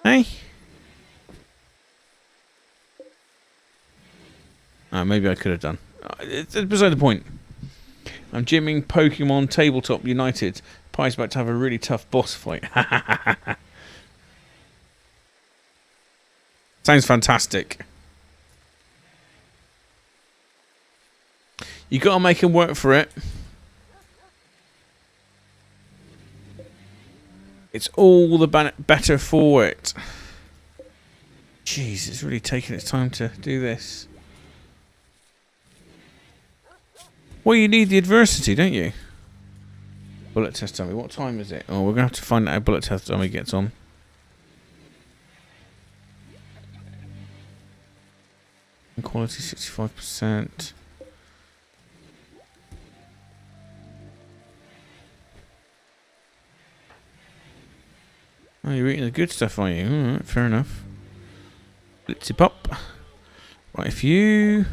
Hey? Maybe I could have done. It's beside the point. I'm gymming Pokemon Tabletop United. Pie's about to have a really tough boss fight. Sounds fantastic. You got to make him work for it. It's all the better for it. Jeez, it's really taking its time to do this. Well, you need the adversity, don't you? Bullet test dummy. What time is it? Oh, we're going to have to find out how bullet test dummy gets on. Quality 65%. Oh, you're eating the good stuff, are you? Alright, fair enough. Blitzy pop. Right, if you...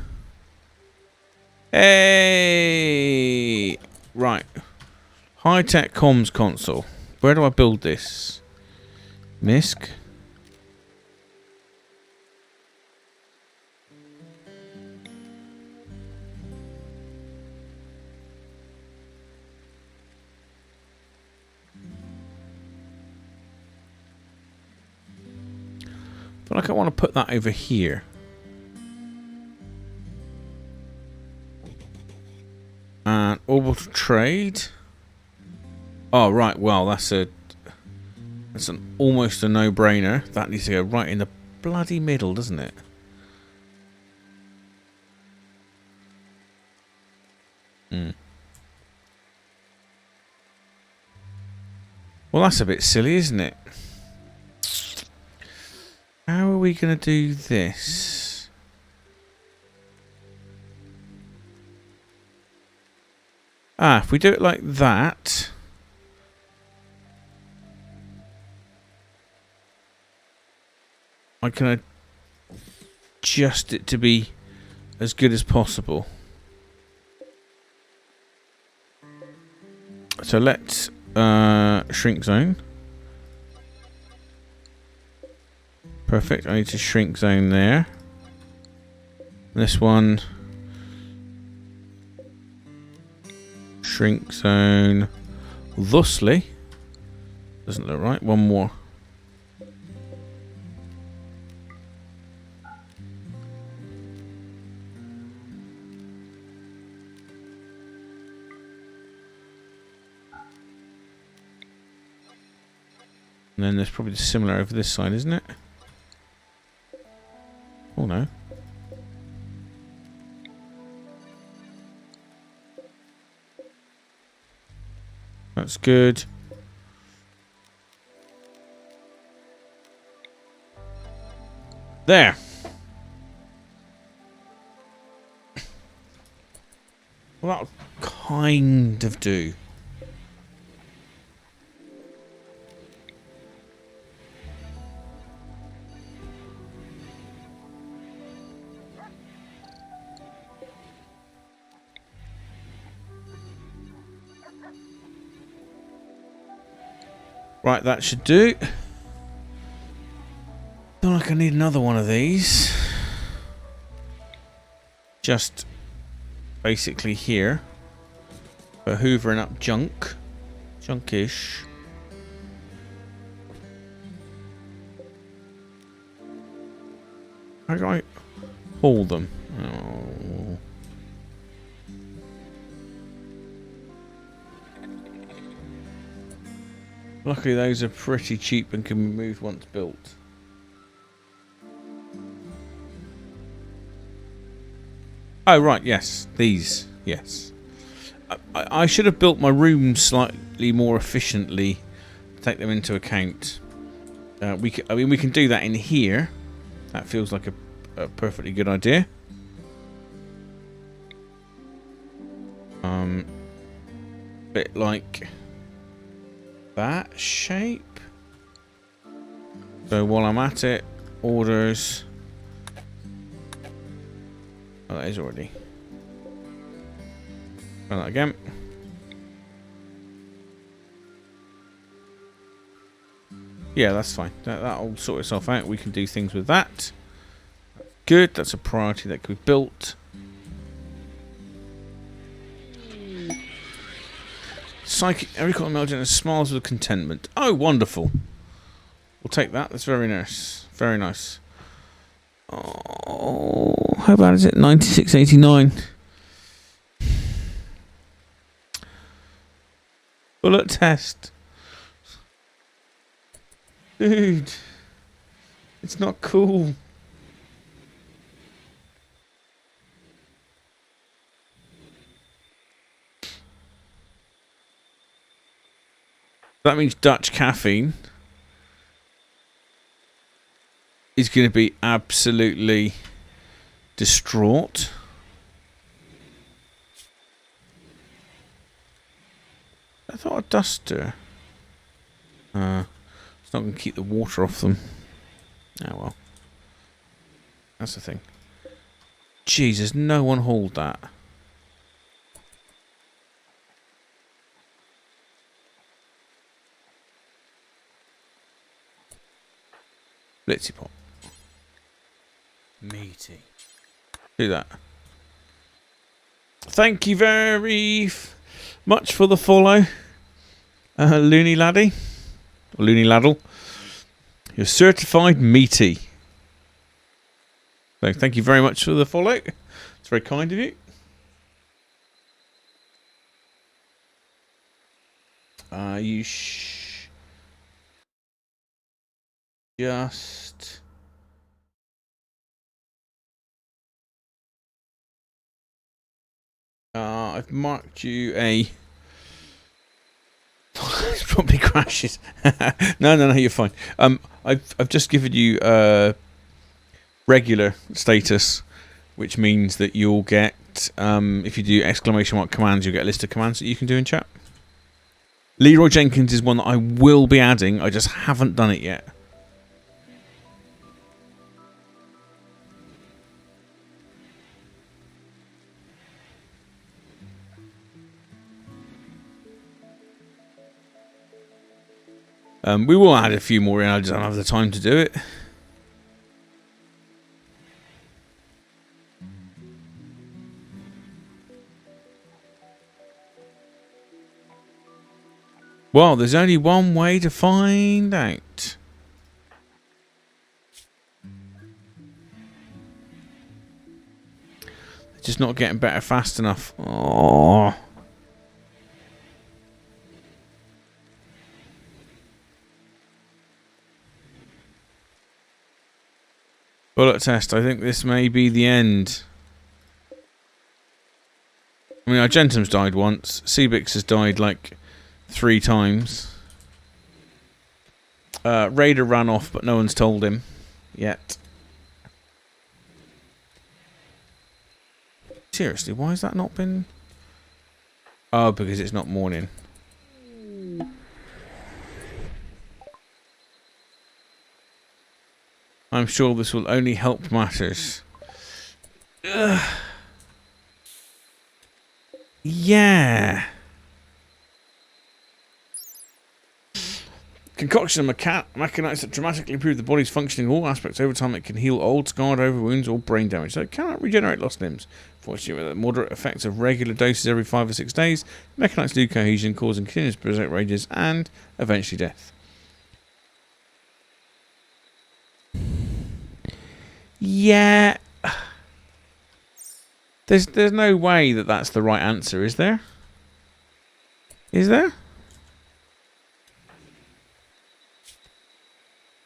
Hey! Right. High-tech comms console. Where do I build this? MISC. I feel like I want to put that over here. And orbital trade. Oh right, well that's almost a no-brainer. That needs to go right in the bloody middle, doesn't it? Well, that's a bit silly, isn't it? How are we going to do this? If we do it like that... I can adjust it to be as good as possible. So let's shrink zone. Perfect. I need to shrink zone there. This one. Shrink zone. Thusly. Doesn't look right. One more. And then there's probably similar over this side, isn't it? Oh no. That's good. There. Well, that'll kind of do. Right, that should do. Feel like I need another one of these. Just basically here for hoovering up junk. Junkish. How do I haul them? Oh. Luckily those are pretty cheap and can be moved once built. Oh right, yes, these, yes. I should have built my rooms slightly more efficiently to take them into account. I mean, we can do that in here. That feels like a perfectly good idea. Bit like that shape. So while I'm at it, orders. Oh, that is already. Try that again. Yeah, that's fine. That'll sort itself out. We can do things with that. Good. That's a priority that could be built. Psychic. Every corner melting and smiles with contentment. Oh, wonderful. We'll take that. That's very nice. Very nice. Oh, how bad is it? 96.89. Bullet test. Dude. It's not cool. That means Dutch caffeine is going to be absolutely distraught. I thought a duster. It's not going to keep the water off them. Oh well. That's the thing. Jesus, no one hauled that. Blitzy pot. Meaty. Do that. Thank you very much for the follow, Looney Laddie. Or Looney Laddle. You're certified meaty. So thank you very much for the follow. It's very kind of you. You just... I've marked you a... It probably crashes. No, you're fine. I've just given you regular status, which means that you'll get, if you do exclamation mark commands, you'll get a list of commands that you can do in chat. Leroy Jenkins is one that I will be adding. I just haven't done it yet. We will add a few more in. I just don't have the time to do it. Well, there's only one way to find out. It's just not getting better fast enough. Oh. Bullet test. I think this may be the end. I mean, Argentum's died once. Seabix has died like 3 times. Raider ran off, but no one's told him yet. Seriously, why has that not been... Oh, because it's not morning. I'm sure this will only help matters. Ugh. Yeah. Concoction of mechanites that dramatically improve the body's functioning in all aspects. Over time, it can heal old, scarred over wounds or brain damage. So it cannot regenerate lost limbs. Fortunately, with the moderate effects of regular doses every 5 or 6 days, mechanites do cohesion, causing continuous berserk rages and eventually death. Yeah. There's no way that that's the right answer, is there? Is there?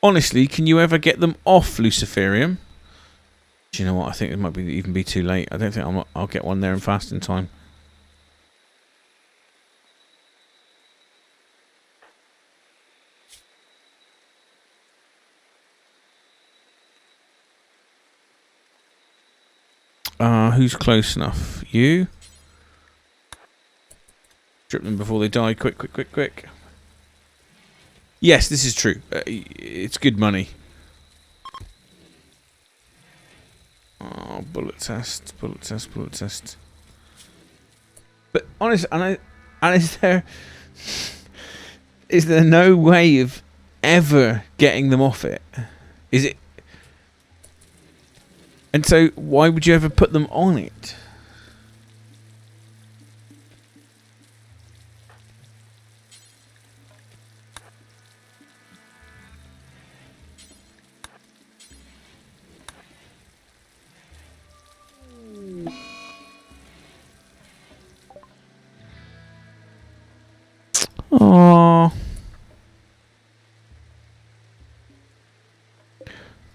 Honestly, can you ever get them off Luciferium? Do you know what? I think it might even be too late. I don't think I'll get one there in fast in time. Who's close enough? You? Strip them before they die. Quick, quick, quick, quick. Yes, this is true. It's good money. Oh, bullet test, bullet test, bullet test. But honestly, and is there no way of ever getting them off it? Is it? And so, why would you ever put them on it? Oh,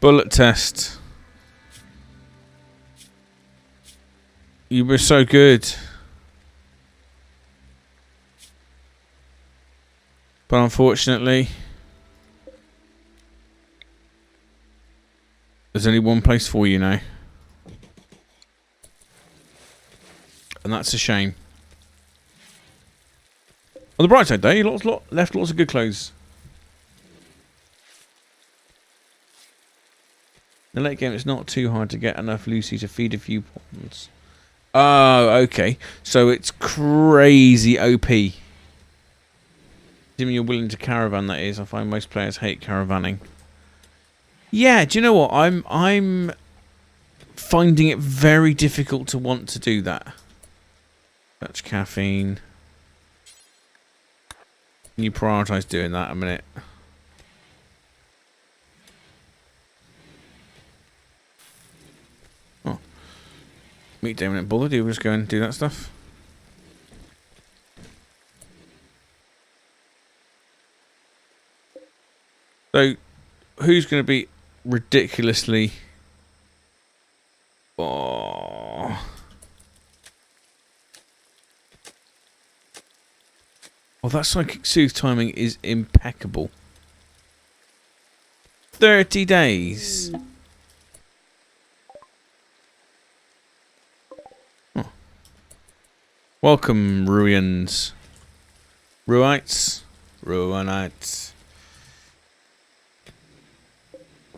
bullet test. You were so good. But unfortunately, there's only one place for you now. And that's a shame. On the bright side though, you left lots of good clothes. In the late game, it's not too hard to get enough Lucy to feed a few pawns. Oh, okay. So it's crazy OP. Assuming you're willing to caravan, that is. I find most players hate caravanning. Yeah, do you know what? I'm finding it very difficult to want to do that. That's caffeine. Can you prioritise doing that a minute? Oh. Meet Damon and Bullard, he'll just go and do that stuff. So, who's going to be ridiculously... Oh... Oh, that psychic soothe timing is impeccable. 30 days. Oh. Welcome, Ruins. Ruites? Ruinites.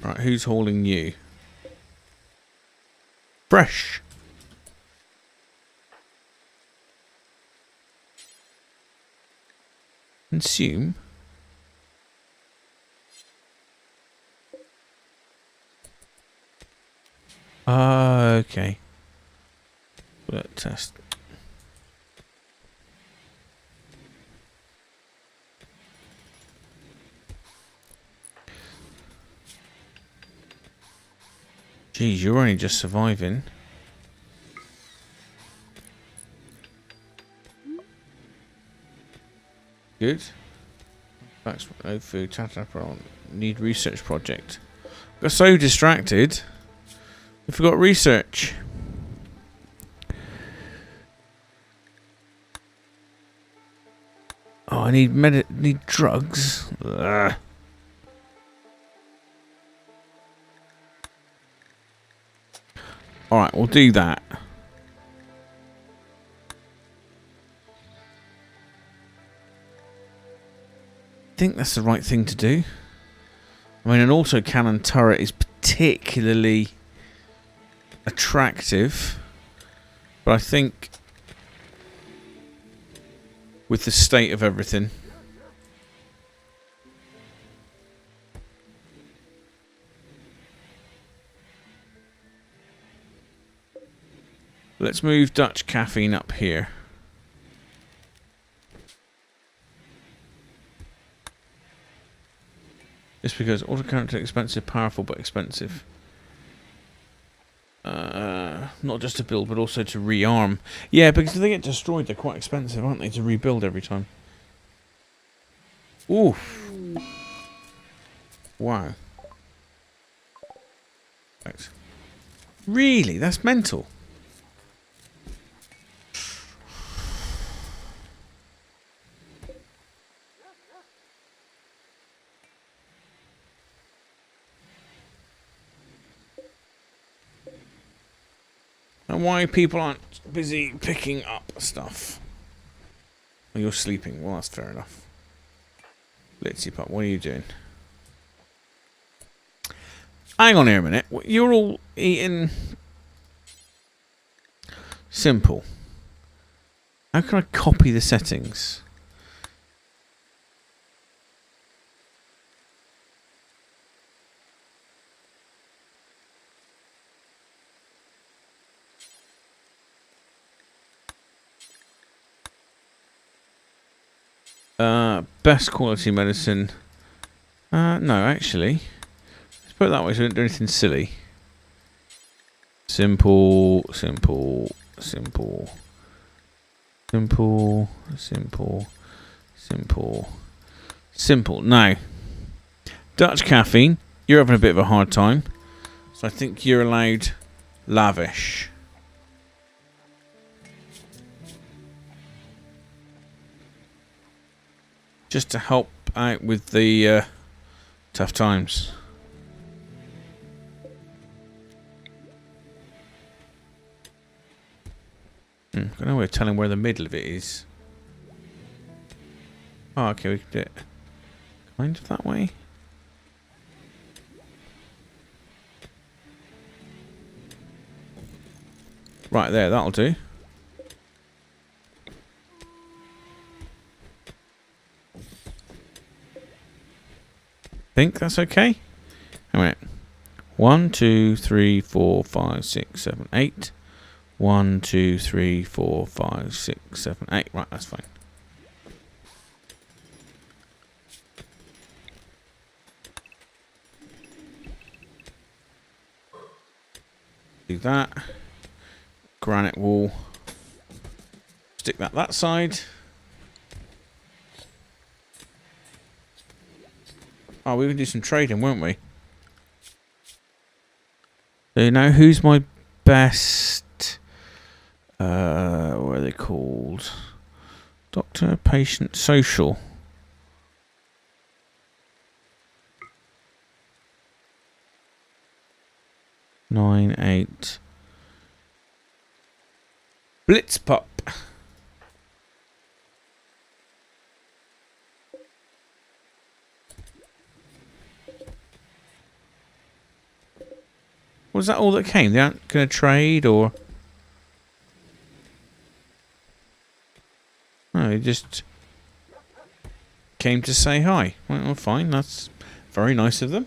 Right, who's hauling you? Fresh. Consume. Okay. Bullet test. Geez, you're only just surviving. Good. That's no food. Need research project. Got so distracted. We forgot research. Oh, I need drugs. Ugh. All right, we'll do that. I think that's the right thing to do. I mean, an autocannon turret is particularly attractive, but I think with the state of everything, let's move Dutch caffeine up here. Just because autocannon is expensive, powerful but expensive. Not just to build, but also to rearm. Yeah, because if they get destroyed, they're quite expensive, aren't they, to rebuild every time? Oof. Wow. Right. Really? That's mental. And why people aren't busy picking up stuff. Well, you're sleeping. Well, that's fair enough. Litzy Pup, what are you doing? Hang on here a minute. You're all eating... Simple. How can I copy the settings? Best quality medicine. No, actually. Let's put it that way so we don't do anything silly. Simple, simple, simple. Simple, simple, simple, simple. Now, Dutch caffeine, you're having a bit of a hard time. So I think you're allowed lavish. Just to help out with the tough times. Got no way of telling where the middle of it is. Oh, okay, we can do it kind of that way. Right there, that'll do. Think that's okay? All right. 1, 2, 3, 4, 5, 6, 7, 8. 1, 2, 3, 4, 5, 6, 7, 8. Right, that's fine. Do that. Granite wall. Stick that side. Oh, we would do some trading, weren't we? So now who's my best... what are they called? Doctor, patient, social. Nine, 8. Blitzpup. Was that all that came? They aren't going to trade, or... No, they just came to say hi. Well, fine. That's very nice of them.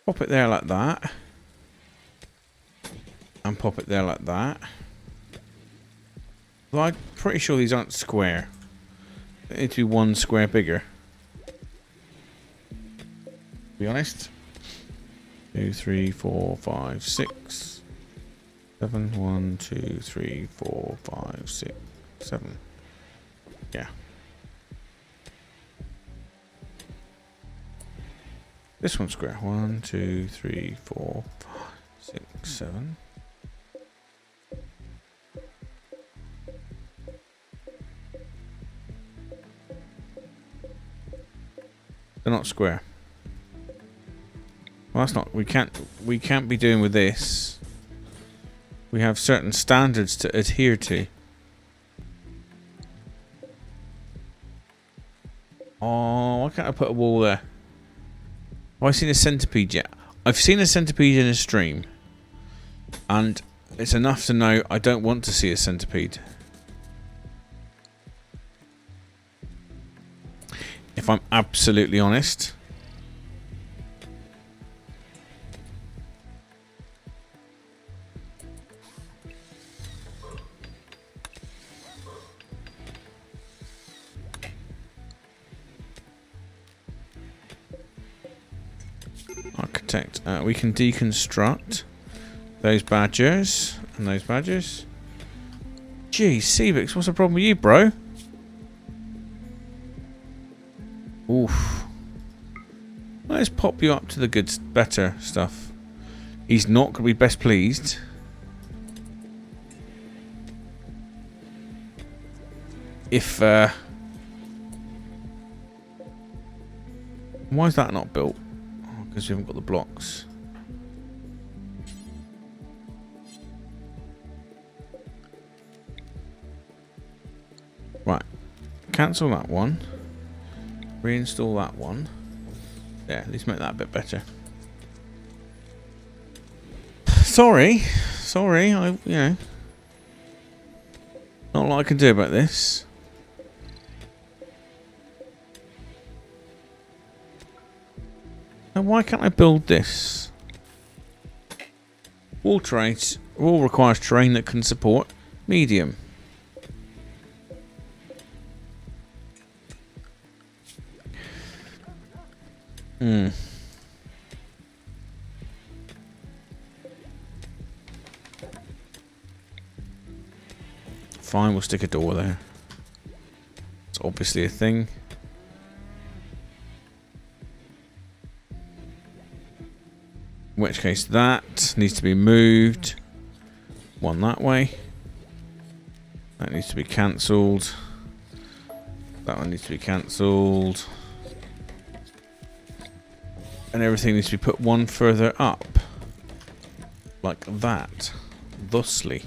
Pop it there like that. And pop it there like that. Well, I'm pretty sure these aren't square. They need to be one square bigger. be honest. 2, 3, 4, 5, 6, 7. 1, 2, 3, 4, 5, 6, 7. Yeah. This one's square. 1, 2, 3, 4, 5, 6, 7. They're not square. Well, that's not. We can't be doing with this. We have certain standards to adhere to. Oh, why can't I put a wall there? Have I seen a centipede yet? I've seen a centipede in a stream, and it's enough to know I don't want to see a centipede. If I'm absolutely honest. Architect. We can deconstruct those badgers and those badgers. Gee, Seabix, what's the problem with you, bro? Oof. Let's pop you up to the good, better stuff. He's not going to be best pleased. If, why is that not built? Oh, because we haven't got the blocks. Right. Cancel that one. Reinstall that one. Yeah, at least make that a bit better. Sorry, I, not a lot I can do about this. Now, why can't I build this? Wall requires terrain that can support medium. Fine, we'll stick a door there. It's obviously a thing. In which case that needs to be moved. One that way. That needs to be cancelled. That one needs to be cancelled. And everything needs to be put one further up. Like that. Thusly.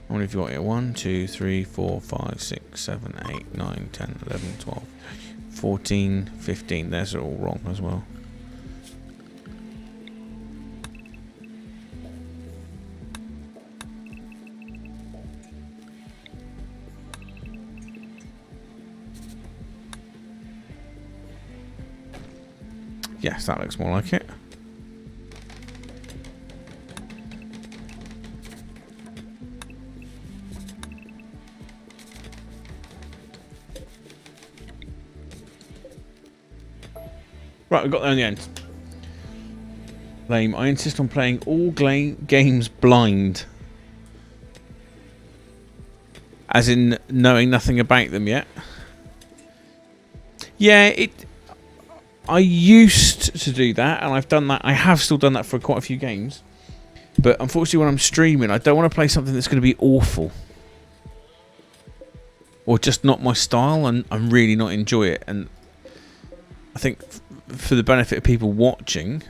How many have you got here? 1, 2, 3, 4, 5, 6, 7, 8, 9, 10, 11, 12, 14, 15. Those are all wrong as well. Yes, that looks more like it. Right, we got there in the end. Lame. I insist on playing all games blind. As in knowing nothing about them yet. Yeah, I used to do that, and I've done that. I have still done that for quite a few games. But unfortunately, when I'm streaming, I don't want to play something that's going to be awful. Or just not my style, and I'm really not enjoy it. And I think for the benefit of people watching,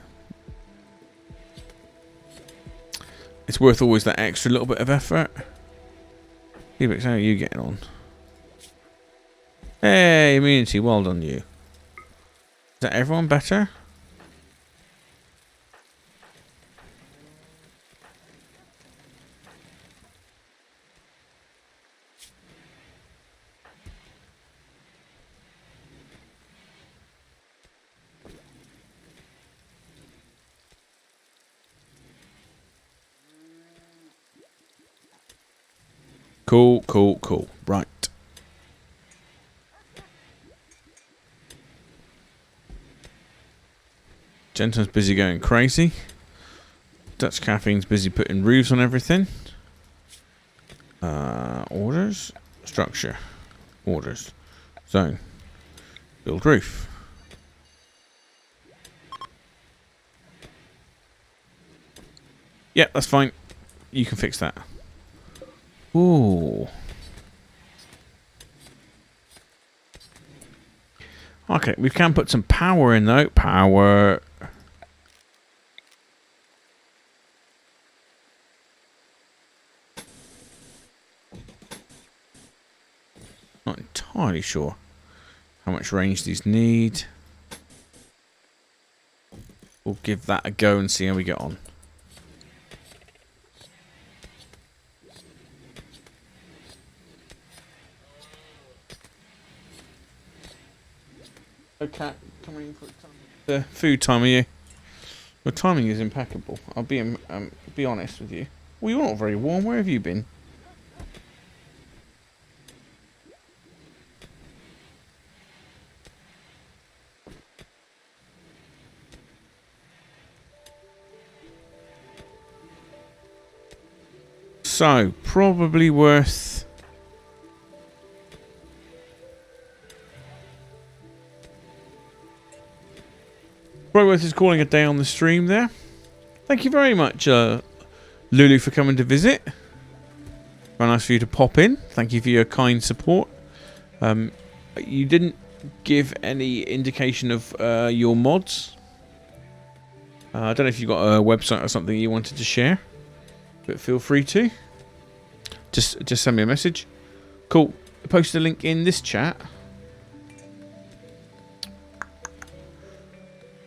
it's worth always that extra little bit of effort. Felix, how are you getting on? Hey, immunity, well done you. Is that everyone better? Cool, cool, cool. Right. Gentleman's busy going crazy. Dutch Caffeine's busy putting roofs on everything. Orders. Structure. Orders. Zone. Build roof. Yeah, that's fine. You can fix that. Ooh. Okay, we can put some power in though. Power. Not entirely sure how much range these need. We'll give that a go and see how we get on. Okay, come on, put the food time, are you? Your timing is impeccable. I'll be honest with you. Well, you're not very warm. Where have you been? So, probably worth... Probably worth is calling a day on the stream there. Thank you very much, Lulu, for coming to visit. Very nice for you to pop in. Thank you for your kind support. You didn't give any indication of your mods. I don't know if you've got a website or something you wanted to share, but feel free to. Just send me a message. Cool. Post a link in this chat.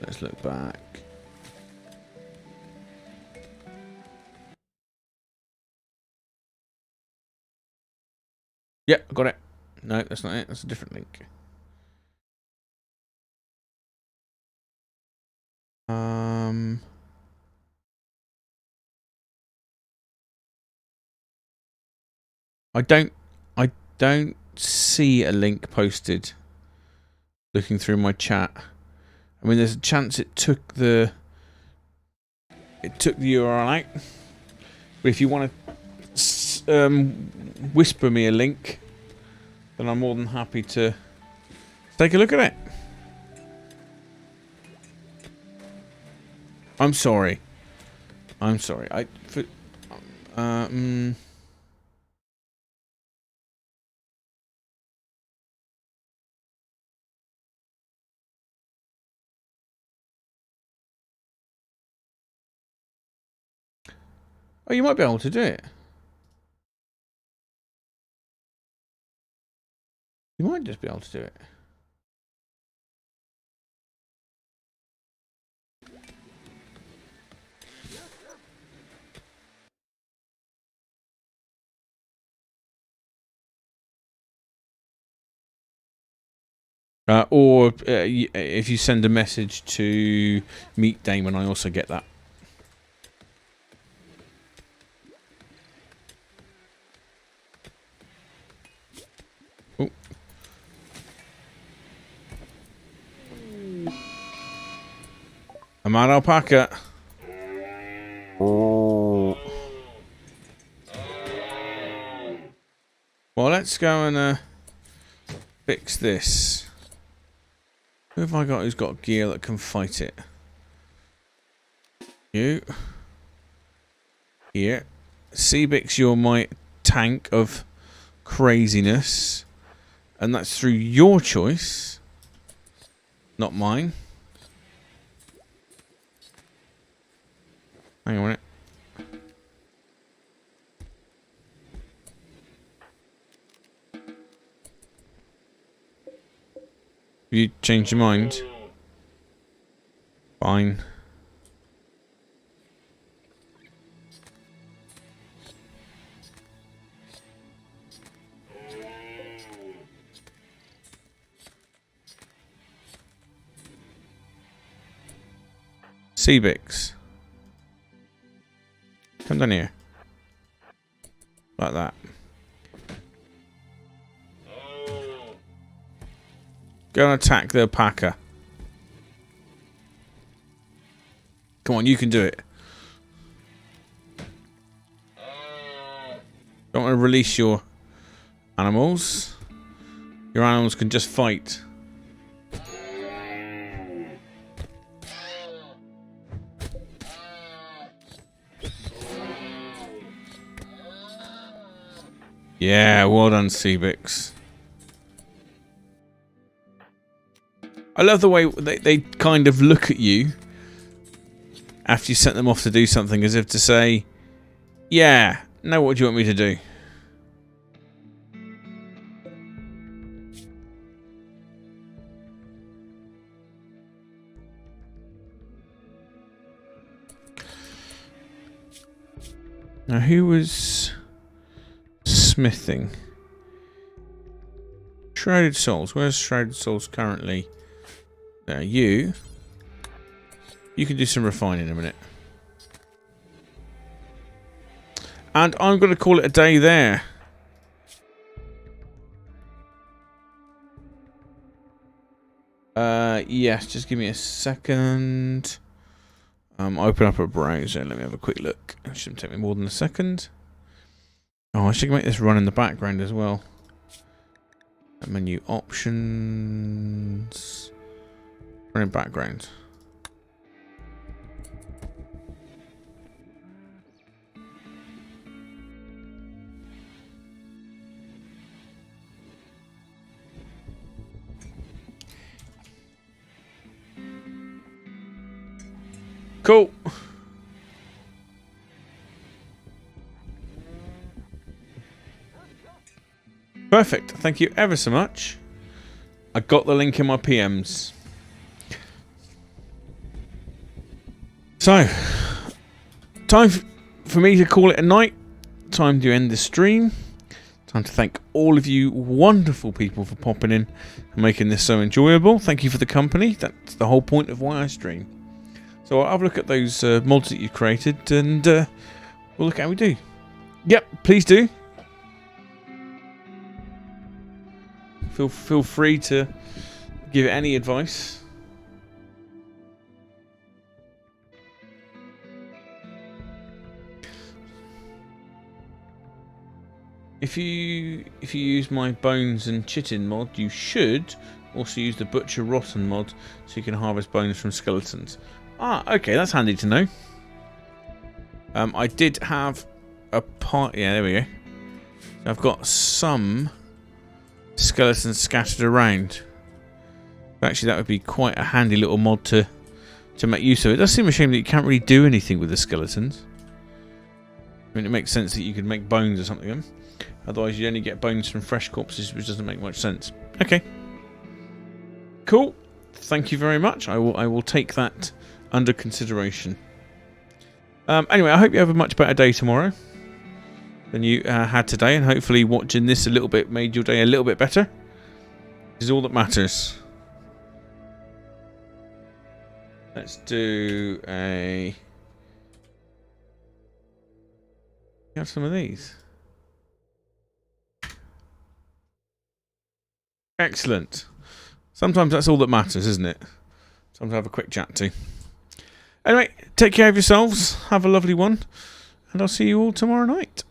Let's look back. Yeah, I got it. No, that's not it. That's a different link. I don't see a link posted. Looking through my chat. I mean, there's a chance it took the URL out. But if you want to whisper me a link, then I'm more than happy to take a look at it. I'm sorry. I'm sorry. Oh, you might be able to do it. You might just be able to do it. Or if you send a message to Meet Damon, I also get that. Oh. A mad alpaca. Oh. Well, let's go and fix this. Who have I got who's got gear that can fight it? You. Here. Seabix, you're my tank of craziness. And that's through your choice. Not mine. Hang on a minute. You changed your mind? Fine. Seabix. Come down here. Like that. Go and attack the alpaca. Come on, you can do it. Don't want to release your animals. Your animals can just fight. Yeah, well done, Seabix. I love the way they kind of look at you after you sent them off to do something, as if to say, yeah, now what do you want me to do? Now, who was smithing? Shrouded Souls. Where's Shrouded Souls currently? There, you. You can do some refining in a minute. And I'm going to call it a day there. Yes, just give me a second. Open up a browser. Let me have a quick look. It shouldn't take me more than a second. Oh, I should make this run in the background as well. Menu options. Run in background. Cool. Perfect. Thank you ever so much. I got the link in my PMs. So, time for me to call it a night. Time to end the stream. Time to thank all of you wonderful people for popping in and making this so enjoyable. Thank you for the company. That's the whole point of why I stream. So I'll have a look at those mods that you created, and we'll look at how we do. Yep, please do. Feel free to give any advice. If you use my bones and chitin mod, you should also use the butcher rotten mod, so you can harvest bones from skeletons. Ah, okay, that's handy to know. I did have a part. Yeah, there we go. I've got some skeletons scattered around. Actually, that would be quite a handy little mod to make use of. It does seem a shame that you can't really do anything with the skeletons. I mean, it makes sense that you could make bones or something. Otherwise, you only get bones from fresh corpses, which doesn't make much sense. Okay. Cool. Thank you very much. I will take that under consideration. Anyway, I hope you have a much better day tomorrow than you had today, and hopefully watching this a little bit made your day a little bit better. This is all that matters. Let's do a... have some of these. Excellent. Sometimes that's all that matters, isn't it? Sometimes have a quick chat too. Anyway, take care of yourselves. Have a lovely one. And I'll see you all tomorrow night.